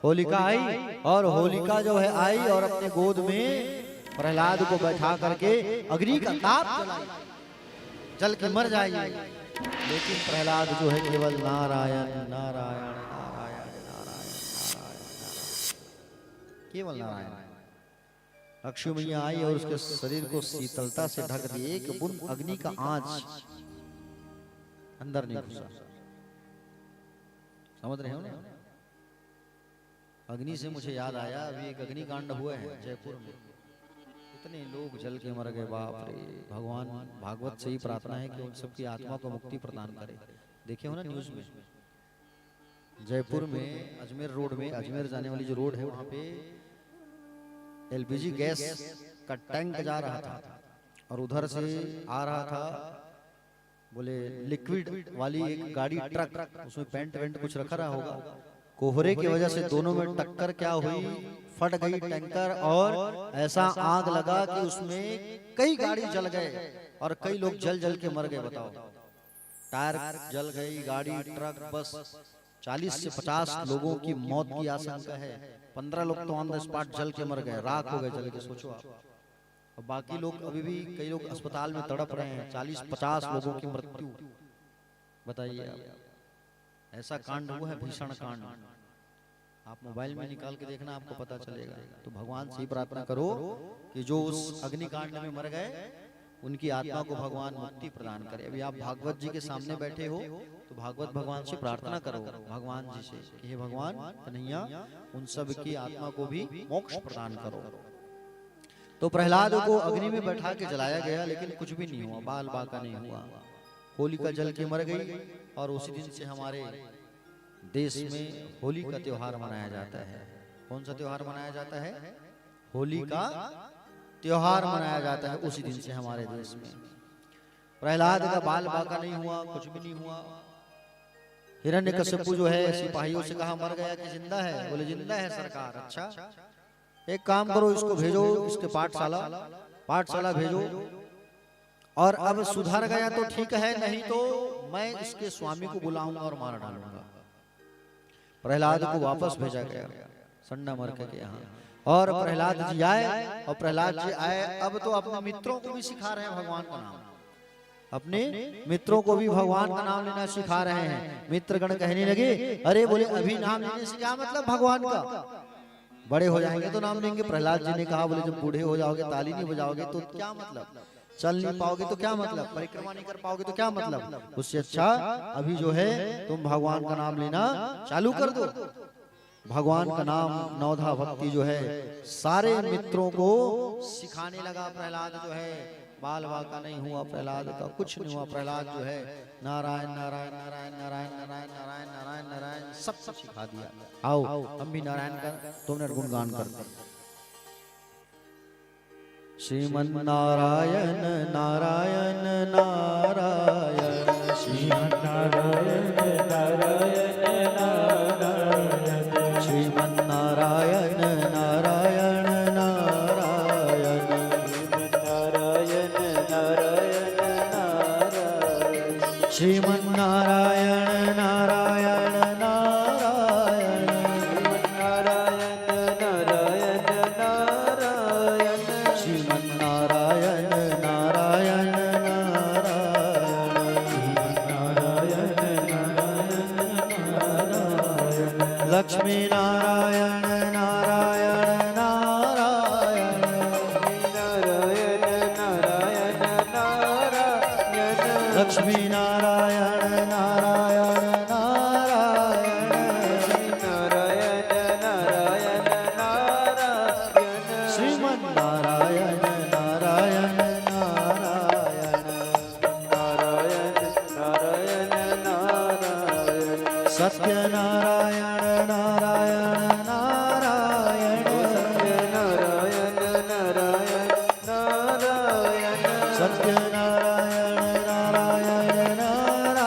होलिका आई और होलिका जो है आई और अपने गोद में प्रहलाद को बैठा करके अग्नि का ताप जलाई, जल के मर जाइए। लेकिन प्रहलाद जो है केवल नारायण नारायण नारायण नारायण नारायण, केवल नारायण। लक्ष्मी मैया आई और उसके शरीर को शीतलता से ढक दिए, एक बूंद अग्नि का आंच अंदर नहीं घुसा। समझ रहे हो ना? अग्नि से मुझे याद आया, अभी एक अग्निकांड हुआ है जयपुर में, इतने लोग जल के मर गए। बाप रे, भगवान भागवत से ही प्रार्थना है कि उन सबकी आत्मा को मुक्ति प्रदान करे। देखे हो ना न्यूज में, जयपुर में अजमेर रोड में, अजमेर जाने वाली जो रोड है वहां पे एलपीजी गैस का टैंक जा रहा था और उधर से आ रहा था बोले लिक्विड वाली एक गाड़ी, ट्रक, उसमें पेंट वेंट कुछ रखा रहा होगा। कोहरे की वजह से दोनों में टक्कर क्या हुई, फट गई टैंकर और ऐसा आग लगा कि उसमें कई गाड़ी जल गए और कई लोग जल जल के मर गए। बताओ, टायर जल गई, गाड़ी, ट्रक, बस 40 से 50 लोगों की मौत की आशंका है। 15 लोग तो ऑन द स्पॉट जल के मर गए, राख हो गए जल के। सोचो आप, और बाकी लोग अभी भी कई लोग अस्पताल में तड़प रहे हैं। 40-50 लोगों की मृत्यु, बताइए आप। ऐसा कांड हुआ है, भीषण कांड। आप मोबाइल में निकाल के देखना, आपको पता चलेगा। तो भगवान से ही प्रार्थना करो कि जो उस अग्निकांड में मर गए उनकी आत्मा को भगवान मुक्ति प्रदान करे। अभी आप भागवत जी के सामने बैठे हो तो भागवत भगवान से प्रार्थना करो, भगवान जी से कि हे भगवान कन्हैया उन सब की आत्मा को भी मोक्ष प्रदान करो। तो प्रहलाद को अग्नि में बैठा के जलाया गया, लेकिन कुछ भी नहीं हुआ, बाल बाका नहीं हुआ। होलिका जल के मर गई और उसी दिन से हमारे देश में होली का त्योहार मनाया जाता है। कौन सा त्योहार मनाया जाता है? होली का त्योहार मनाया जाता है उसी दिन से हमारे देश में। प्रहलाद का बाल बाका नहीं हुआ, कुछ भी नहीं हुआ। हिरण्यकश्यपु जो है सिपाहियों से कहा मर गया कि जिंदा है? बोले जिंदा है सरकार। अच्छा, एक काम करो, इसको भेजो इसके पाठशाला भेजो, और अब सुधर गया तो ठीक है, नहीं तो मैं इसके स्वामी को बुलाऊंगा और मार डालूंगा। प्रहलाद को वापस भेजा गया संडा मरके के यहाँ, और प्रहलाद जी आए, और प्रहलाद जी आए अब तो अपने मित्रों को भी सिखा रहे हैं भगवान का नाम। अपने मित्रों को भी भगवान का नाम लेना सिखा रहे हैं। मित्रगण कहने लगे, अरे बोले अभी नाम लेने से क्या मतलब भगवान का, बड़े हो जाएंगे तो नाम लेंगे। प्रहलाद जी ने कहा, बोले जब बूढ़े हो जाओगे, ताली नहीं बजाओगे तो क्या मतलब, चल नहीं पाओगे तो क्या मतलब, परिक्रमा नहीं कर पाओगे तो क्या मतलब। उससे अच्छा अभी जो है तुम भगवान का नाम लेना चालू कर दो। भगवान का नाम नवधा भक्ति जो है सारे मित्रों को सिखाने लगा। प्रहलाद जो है बाल बाका नहीं हुआ, प्रहलाद का कुछ नहीं हुआ। प्रहलाद जो है नारायण नारायण नारायण नारायण नारायण नारायण नारायण नारायण सब सिखा दिया। आओ हम भी नारायण का तुमने गुणगान करते। श्रीमन्नारायण नारायण नारायण, श्रीमन्नारायण नारायण नारायण, श्रीमन्नारायण नारायण नारायण, नारायण नारायण नारायण, श्रीमन्नारायण नारायण नारायण, नारायण नारायण नारायण, श्रीमन्नारायण नारायण नारायण, लक्ष्मी नारायण नारायण नारायण, नारायण नारायण नारायण, लक्ष्मी नारायण नारायण नारायण, नारायण नारायण नारायण, श्रीमन्नारायण नारायण नारायण, नारायण नारायण नारायण, सत्यनारायण नारायण नारायण, नारायण नारायण नारायण, सत्यनारायण नारायण नारायण,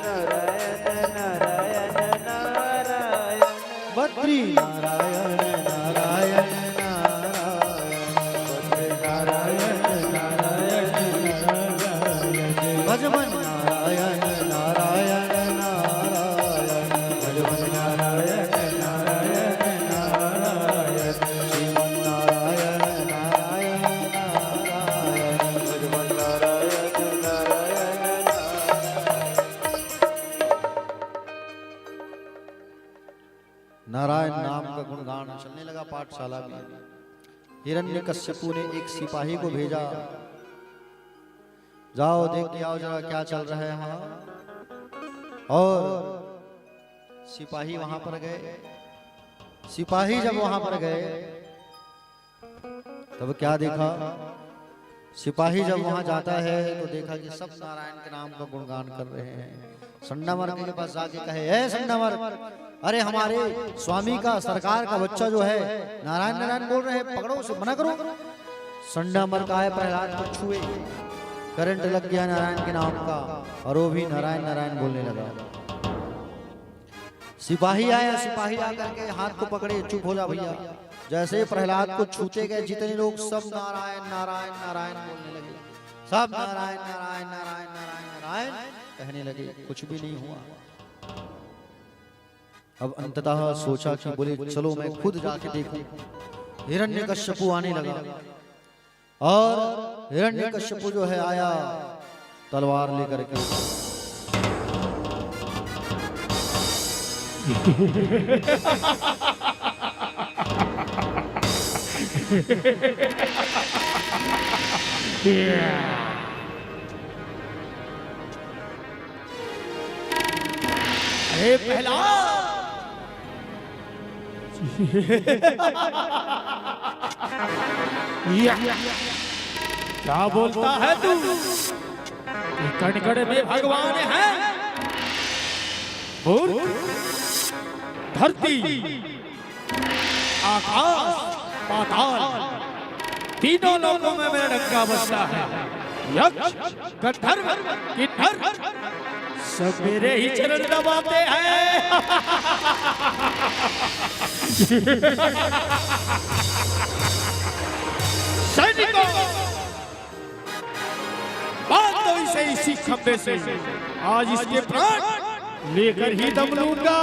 नारायण नारायण नारायण, पाठशाला में हिरण्यकश्यपु ने एक सिपाही को भेजा, जाओ देख के आओ जरा क्या चल रहा है वहां। और सिपाही वहां पर गए। सिपाही जब वहां पर गए तब क्या देखा, सिपाही जब वहां जाता है तो देखा कि सब नारायण के नाम का गुणगान कर रहे हैं। संडामर्ग के पास जाके कहे, ए संडामर्ग, अरे हमारे स्वामी का सरकार का बच्चा जो है नारायण नारायण बोल रहे हैं, पकड़ो उसे, मना करो। संडामर्ग आए, प्रहलाद को छुए, करंट लग गया नारायण के नाम का और वो भी नारायण नारायण बोलने लगा। सिपाही आया, सिपाही आकर के हाथ को पकड़े, चुप हो जा भैया। जैसे प्रहलाद को छूते गए जितने लोग सब नारायण नारायण नारायण बोलने लगे, सब नारायण नारायण नारायण नारायण नारायण कहने लगे, कुछ भी नहीं हुआ। अब अंततः सोचा कि बोले चलो मैं खुद जाके देखूं। हिरण्यकश्यपु आने लगा और हिरण्यकश्यपु जो है आया तलवार लेकर के। अरे प्रहलाद, क्या बोलता है तू? कण में भगवान है। धरती, आकाश, पाताल, तीनों लोकों में मेरा डंका बजता है। यक्ष, गंधर्व, किन्नर सब मेरे ही चरण दबाते हैं। सैनिकों, बात तो इसे इसी खंबे से, आज इसके प्राण लेकर ही दम लूंगा।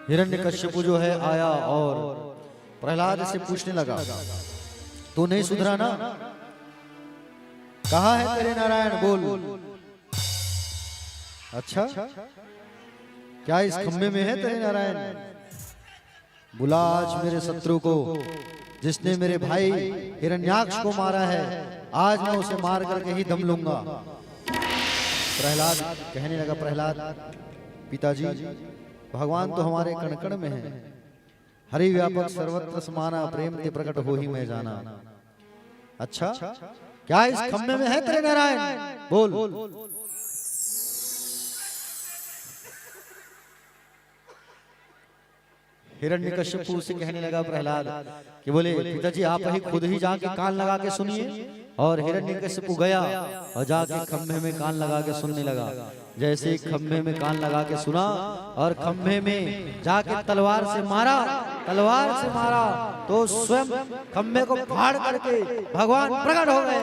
हिरण्यकश्यपु जो है आया और प्रहलाद से पूछने लगा, तू नहीं सुधरा ना? कहाँ है तेरे नारायण, बोल। अच्छा, क्या इस खम्भे में है तेरे नारायण? बुला आज मेरे शत्रु को, जिसने मेरे भाई हिरण्याक्ष को मारा है, आज मैं उसे मार करके ही दम लूंगा। प्रहलाद कहने लगा, प्रहलाद पिताजी, भगवान तो हमारे कण कण में है, हरि व्यापक सर्वत्र समाना, प्रेम के प्रकट हो ही मैं जाना। अच्छा, क्या इस खम्भे में है तेरे नारायण, बोल। हिरण्यकश्यपु से कहने लगा प्रहलाद कि बोले पिताजी आप ही खुद ही जाके कान लगा के सुनिए। और हिरण्यकश्यपु गया और जाके खम्भे में कान लगा के सुनने लगा। जैसे खम्भे में कान लगा के सुना और खम्भे में जाके तलवार से मारा तो स्वयं खम्भे को फाड़ करके भगवान प्रकट हो गए।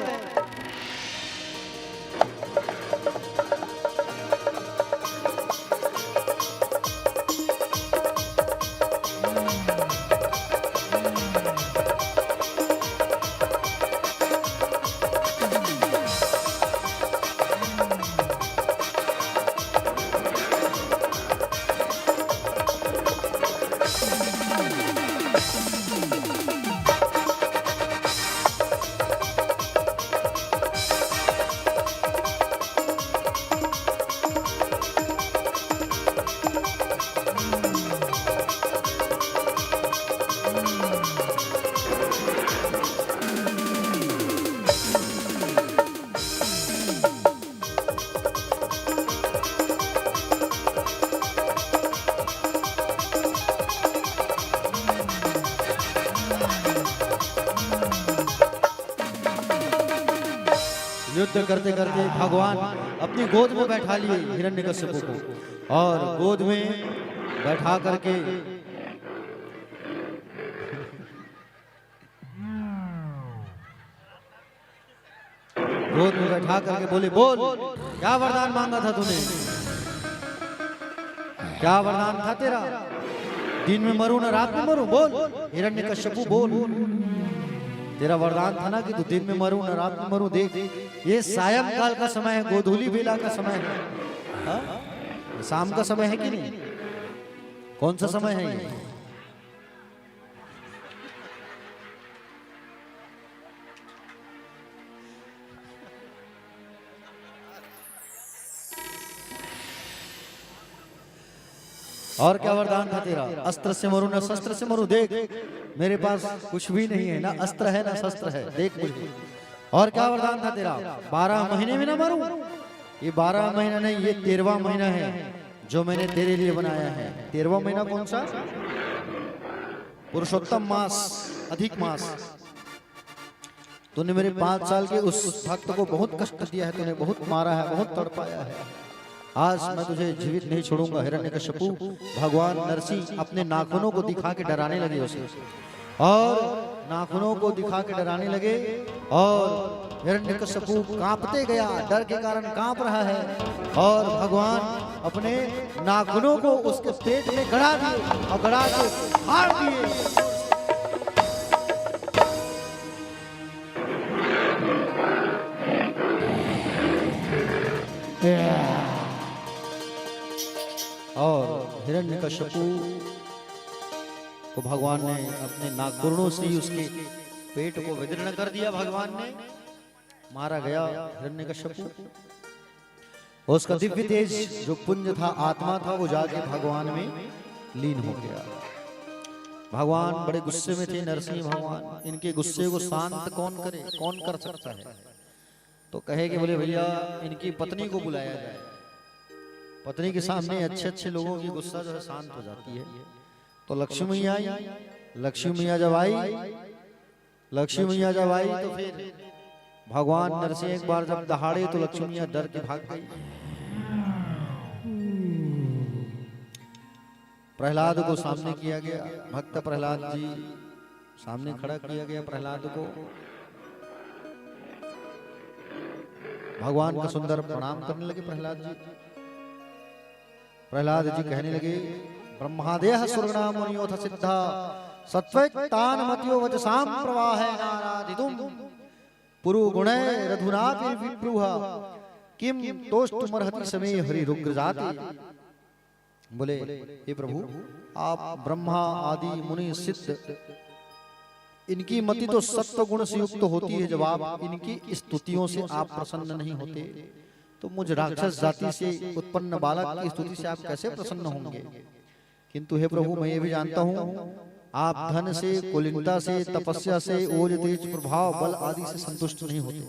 युद्ध करते करते भगवान अपनी गोद में बैठा लिए हिरण्यकश्यपु को और गोद में बैठा करके गोद में बैठा करके बोले, बोल क्या वरदान मांगा था तूने? क्या वरदान था तेरा? दिन में मरूं ना रात में मरूं? बोल हिरण्यकश्यपु बोल। तेरा वरदान था ना कि तू दिन में मरूं ना रात में मरूं। देख ये सायंकाल का समय है, गोधूली बेला का समय है, हाँ? शाम का समय है कि नहीं? कौन सा समय है ये? और क्या वरदान था तेरा? अस्त्र से मरूं ना शस्त्र से मरूं। देख मेरे पास कुछ भी नहीं है, ना अस्त्र है ना शस्त्र है, देख मुझे। और क्या वरदान था तेरा? 12 महीने में ना मरूं। ये 12 महीना नहीं, ये 13वां महीना है जो मैंने तेरे लिए बनाया है। 13वां महीना कौन सा? पुरुषोत्तम मास, अधिक मास। तूने मेरे 5 साल के उस भक्त को बहुत कष्ट दिया है, तूने बहुत मारा है, बहुत तड़पाया है। आज मैं तुझे जीवित नहीं छोड़ूंगा। हिरण्यकश्यपु भगवान नरसिंह अपने नाखूनों को दिखा के डराने लगे उसे, और नाखूनों को दिखा के डराने लगे, और हिरण्यकश्यपु कांपते गया, डर के कारण कांप रहा है, और भगवान अपने नाखूनों को उसके पेट में गड़ा दिए और गड़ा के फाड़ दिए। और हिरण्यकश्यपु को भगवान ने अपने नाखूनों से ही उसके पेट को विदीर्ण कर दिया। भगवान ने मारा गया हिरण्यकश्यपु। उसका दिव्य तेज जो पुंज था, आत्मा था, वो जाके भगवान में लीन हो गया। भगवान बड़े गुस्से में थे, नरसिंह भगवान। इनके गुस्से को शांत कौन करे, कौन कर सकता है? तो कहे कि बोले भैया इनकी पत्नी को बुलाया जाए। पत्नी के सामने अच्छे अच्छे लोगों की गुस्सा जो है शांत हो जाती है। तो लक्ष्मी मैया आई। लक्ष्मी मैया जब आई, लक्ष्मी मैया जब आई तो फिर भगवान नरसिंह एक बार जब दहाड़े तो लक्ष्मी मैया डर के भाग गई। प्रहलाद को सामने किया गया, भक्त प्रहलाद जी सामने खड़ा किया गया प्रहलाद को। भगवान का सुंदर प्रणाम करने लगे प्रहलाद जी। प्रहलाद जी कहने लगे, ब्रह्मादेह सुरगणाम मुनियोथ सिद्धा सत्वैतान मतियो वचसाम प्रवाहे नाराधितुम पुरु गुणे रघुनाथि विप्रुहा किम तोष्टुमर्हति समे हरि रुग्र जाति। बोले हे प्रभु, आप ब्रह्मा आदि मुनि सिद्ध, इनकी मति तो सत्व गुण से युक्त होती है। जब आप इनकी स्तुतियों से आप प्रसन्न नहीं होते तो मुझ राक्षस जाति से उत्पन्न बालक की स्तुति से आप कैसे प्रसन्न होंगे? किंतु हे प्रभु, मैं ये भी जानता हूँ आप धन से, कुलीनता से, तपस्या से, ओज तेज प्रभाव बल आदि से संतुष्ट नहीं होते।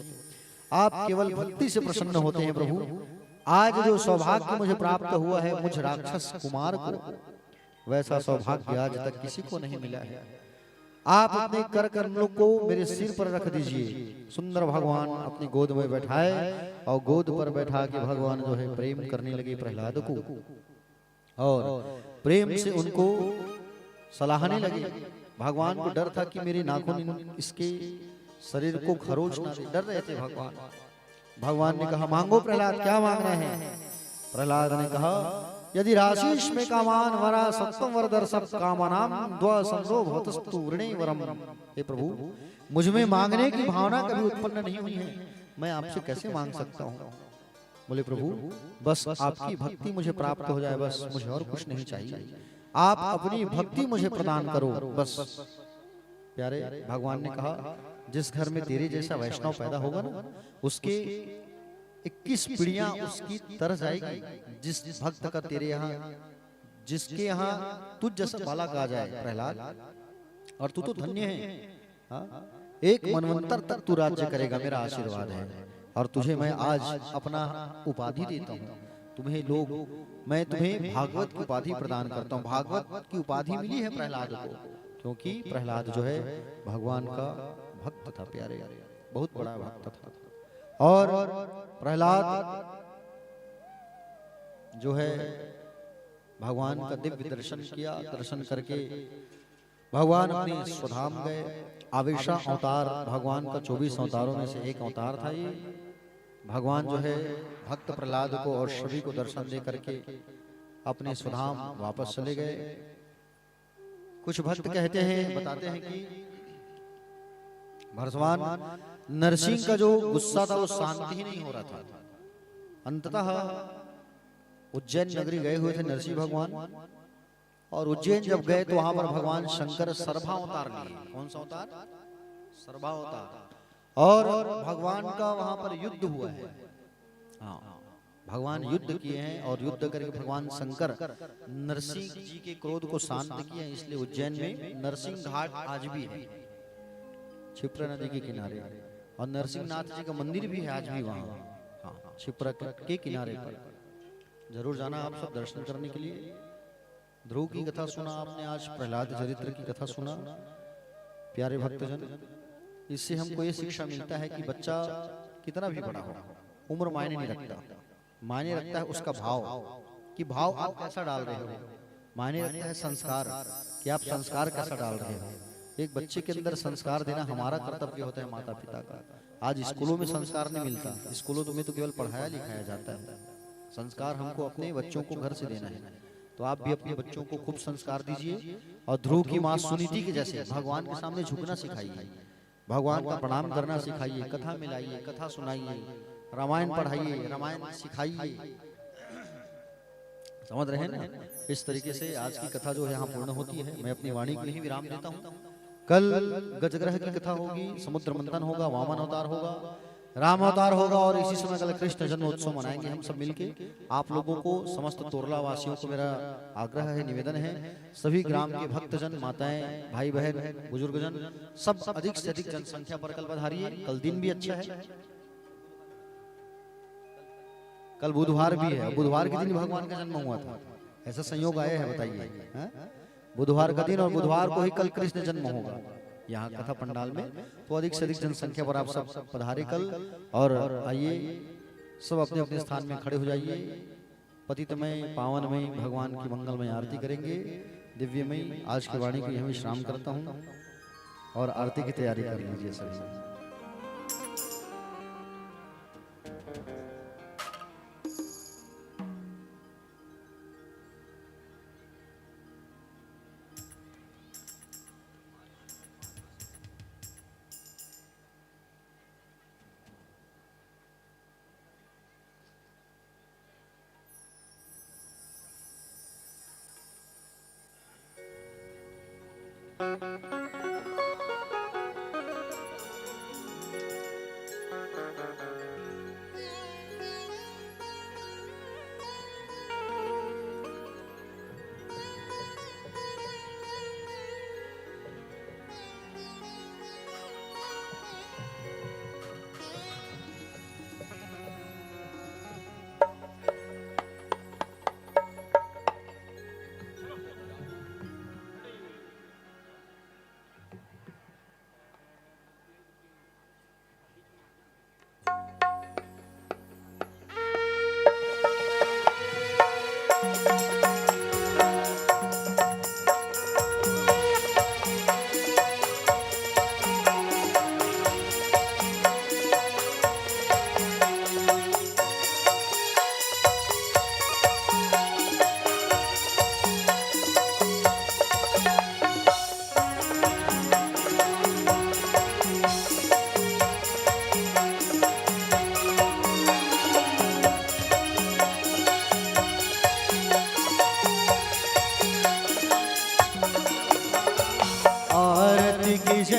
आप केवल भक्ति से प्रसन्न होते हैं। प्रभु, आज जो सौभाग्य मुझे प्राप्त हुआ है मुझ राक्षस कुमार को, वैसा सौभाग्य आज तक किसी को नहीं मिला है। आप अपने कर कमलों को मेरे सिर पर रख दीजिए। सुंदर भगवान अपनी गोद में बैठाए और गोद पर बैठा के भगवान जो है प्रेम करने लगे प्रहलाद को, और प्रेम से उनको सलाहने लगे। भगवान को डर था कि मेरे नाखून इसके शरीर को खरोच ना दे, डर रहे थे भगवान। भगवान ने कहा, मांगो प्रहलाद, क्या मांग रहे हैं? प्रहलाद ने कहा, यदि राशीष में कामान वरा सप्तम वर दर्शक कामनाम द्व संरो भवतस्तु वृणे वरम। हे प्रभु, मुझ में मांगने की भावना कभी उत्पन्न नहीं हुई है, मैं आपसे कैसे मांग सकता हूँ? बोले प्रभु, बस आपकी भक्ति मुझे प्राप्त हो जाए, बस मुझे और कुछ नहीं चाहिए। आप अपनी भक्ति मुझे प्रदान करो बस। प्यारे भगवान ने कहा, जिस घर में तेरे जैसा वैष्णव पैदा होगा ना, उसके 21 पीढ़ियां उसकी तरह जाएगी। जिस भक्त का तेरे यहाँ, जिसके यहाँ तुझ जैसा बालक आ जाए प्रहलाद, और तू तो धन्य है, हाँ? एक मनवंतर तक तू राज्य करेगा, मेरा आशीर्वाद है। और तुझे मैं आज अपना उपाधि देता हूँ। तुम्हें लोग, मैं तुम्हें भागवत की उपाधि प्रदान करता हूँ। भागवत की उपाधि मिली है प्रहलाद को, क्योंकि प्रहलाद जो है भगवान का भक्त था। प्यारे, बहुत बड़ा भक्त था। और प्रहलाद जो है भगवान का दिव्य दर्शन किया। दर्शन करके भगवान अपने स्वधाम गए। आवेशा अवतार भगवान का 24 अवतारों में से एक अवतार था ये। भगवान जो है भक्त प्रहलाद को और सभी को दर्शन दे करके अपने स्वधाम वापस चले गए। कुछ भक्त कहते हैं, बताते हैं कि भगवान नरसिंह का जो गुस्सा था वो शांति ही नहीं हो रहा था। अंततः उज्जैन नगरी गए हुए थे नरसिंह भगवान, और उज्जैन जब गए तो वहां पर भगवान शंकर सर्वावतार लिए। कौन सा अवतार? सर्वावतार। और भगवान का वहां पर युद्ध हुआ है। हाँ, भगवान युद्ध किए हैं और युद्ध करके भगवान शंकर नरसिंह जी के क्रोध को शांत किए हैं। इसलिए उज्जैन में नरसिंह घाट आज भी है, क्षिप्रा नदी के किनारे, और नरसिंहनाथ जी का मंदिर भी है आज भी वहाँ। हाँ, क्षिप्रा के किनारे पर जरूर जाना आप सब दर्शन करने के लिए। ध्रुव की कथा सुना आपने, आज प्रहलाद चरित्र की कथा सुना। प्यारे भक्तजन, इससे हमको ये शिक्षा मिलता है कि बच्चा कितना भी बड़ा हो, उम्र मायने नहीं रखता, मायने रखता है उसका भाव, कि भाव आप कैसा डाल रहे हो। मायने रखता है संस्कार, कि आप संस्कार कैसा डाल रहे हो। एक बच्चे के अंदर संस्कार देना हमारा कर्तव्य होता है, माता पिता का। आज स्कूलों में संस्कार नहीं मिलता, स्कूलों में तो केवल पढ़ाया लिखाया जाता है। संस्कार हमको अपने बच्चों को घर से देना है। तो आप भी अपने बच्चों को खूब संस्कार दीजिए, और ध्रुव की माँ सुनीति के जैसे भगवान के सामने झुकना सिखाइए, भगवान का प्रणाम करना सिखाइए, कथा मिलाइए, कथा सुनाइए, रामायण पढ़ाइए, रामायण सिखाइए। समझ रहे हैं ना? इस तरीके से आज की कथा जो है यहाँ पूर्ण होती है। मैं अपनी वाणी को यही विराम देता हूँ। कल गजग्रह की कथा होगी, समुद्र मंथन होगा, वामन अवतार होगा, राम अवतार होगा, और इसी समय कल कृष्ण जन्मोत्सव मनाएंगे हम सब मिलके। आप लोगों को, समस्त तोरला वासियों को मेरा आग्रह है, निवेदन है, सभी ग्राम के भक्तजन, माताएं, भाई बहन, बुजुर्गजन, सब अधिक से अधिक जनसंख्या पर कल पधारिए। कल दिन भी अच्छा है, कल बुधवार भी है, बुधवार के दिन भगवान का जन्म हुआ था। ऐसा संयोग आया है, बताइए। बुधवार का दिन, और बुधवार को ही कल कृष्ण जन्म होगा यहाँ कथा पंडाल में। तो अधिक से अधिक जनसंख्या पर आप सब पधारे कल, और आइए सब अपने अपने स्थान में खड़े हो जाइए। पतितमय पावनमय भगवान की मंगलमय आरती करेंगे। दिव्यमय आज की वाणी को यहीं विश्राम करता हूँ, और आरती की तैयारी कर लीजिए सभी।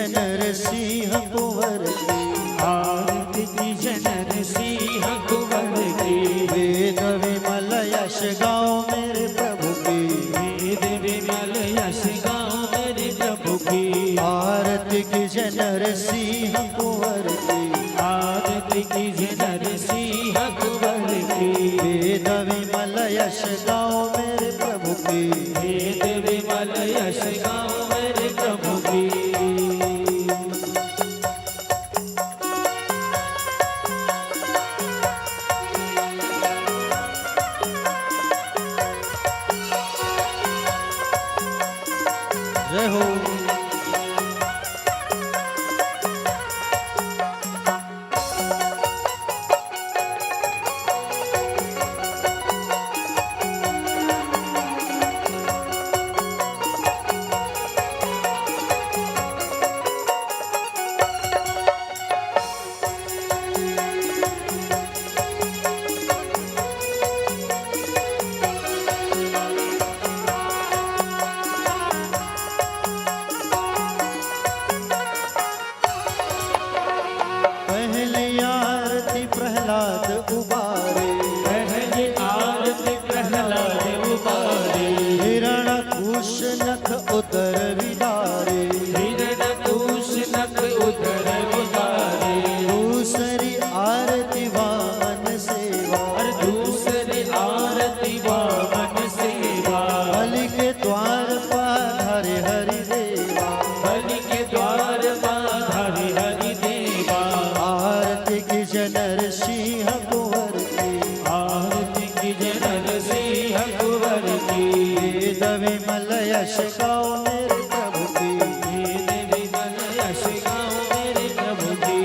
नरसिंह कुंवर की, आरती कीजिए नरसिंह कुंवर की। वेद विमल यश गाओ मेरे प्रभु की, वेद विमल यश गाओ मेरे प्रभु की। आरती कीजिए नरसिंह कुंवर की, आरती कीजिए नरसिंह कुंवर की। वेद विमल यश गाओ मेरे प्रभु की, वेद विमल यश गाओ मेरे प्रभु की। जय हो। उदर विदारे हिरण्यतूष्णक उदर विदारे दूसरी आरती वामन सेवा और दूसरी आरती वामन सेवा बलि के द्वार पधारे हरि देवा बलि के द्वार पधारे हरि देवा आरती की जनर सिंह कुंवर की आरती की जनर सिंह कुंवर की वेद विमल यश गाओ मेरे प्रभु की वेद विमल यश गाओ मेरे प्रभु की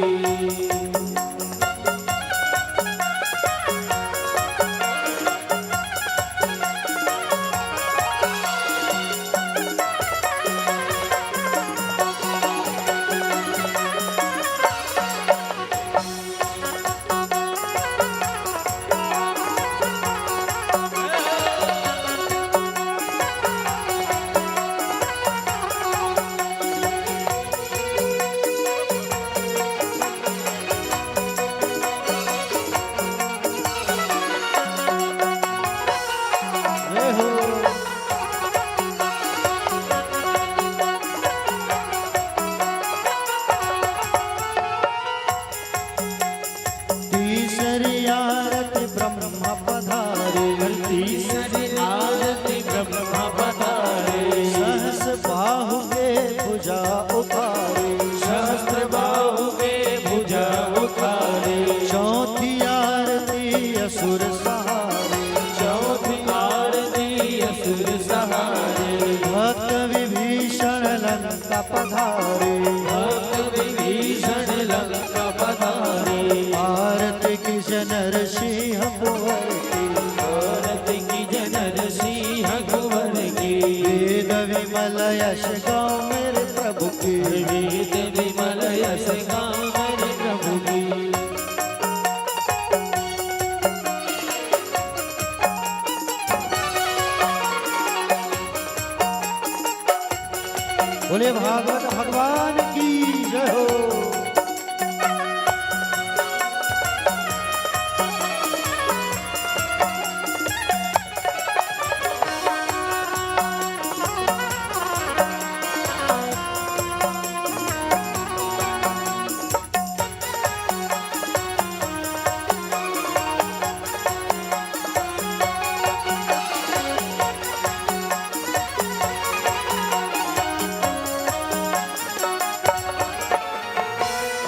जय हो तीसरी आरती ब्रह्म पधारे तीसरी आरती ब्रह्मा पधारे सहस बाहु के भुजा उखारे सहस्त्र बाहु के भुजा उखारे चौथी आरती असुर सहारे चौथी आरती असुर सहारे भक्त विभीषण लंका पधारे भक्त विभीषण लंका पधारे आरती की जनर सिंह कुंवर की आरती की जनर सिंह कुंवर की वेद विमल यश गाओ मेरे प्रभु की वेद विमल यश गाओ मेरे प्रभु की बोले भागवत भगवान की जय हो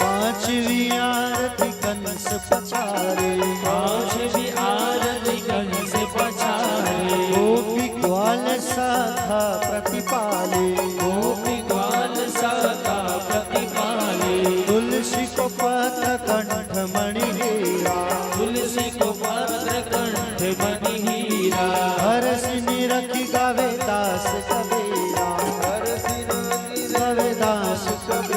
पांचवी आरती कंस पछारे पांचवी आरती कंस पछारे गोपी ग्वाल साधा प्रतिपाले गोपी ग्वाल साका प्रतिपाले तुलसी को पत्र कंठ मणि हीरा तुलसी को पत्र कंठ बनी हीरा हर सिनी रखी गावे दास कबीरा हर सिर गावे दास कबीरा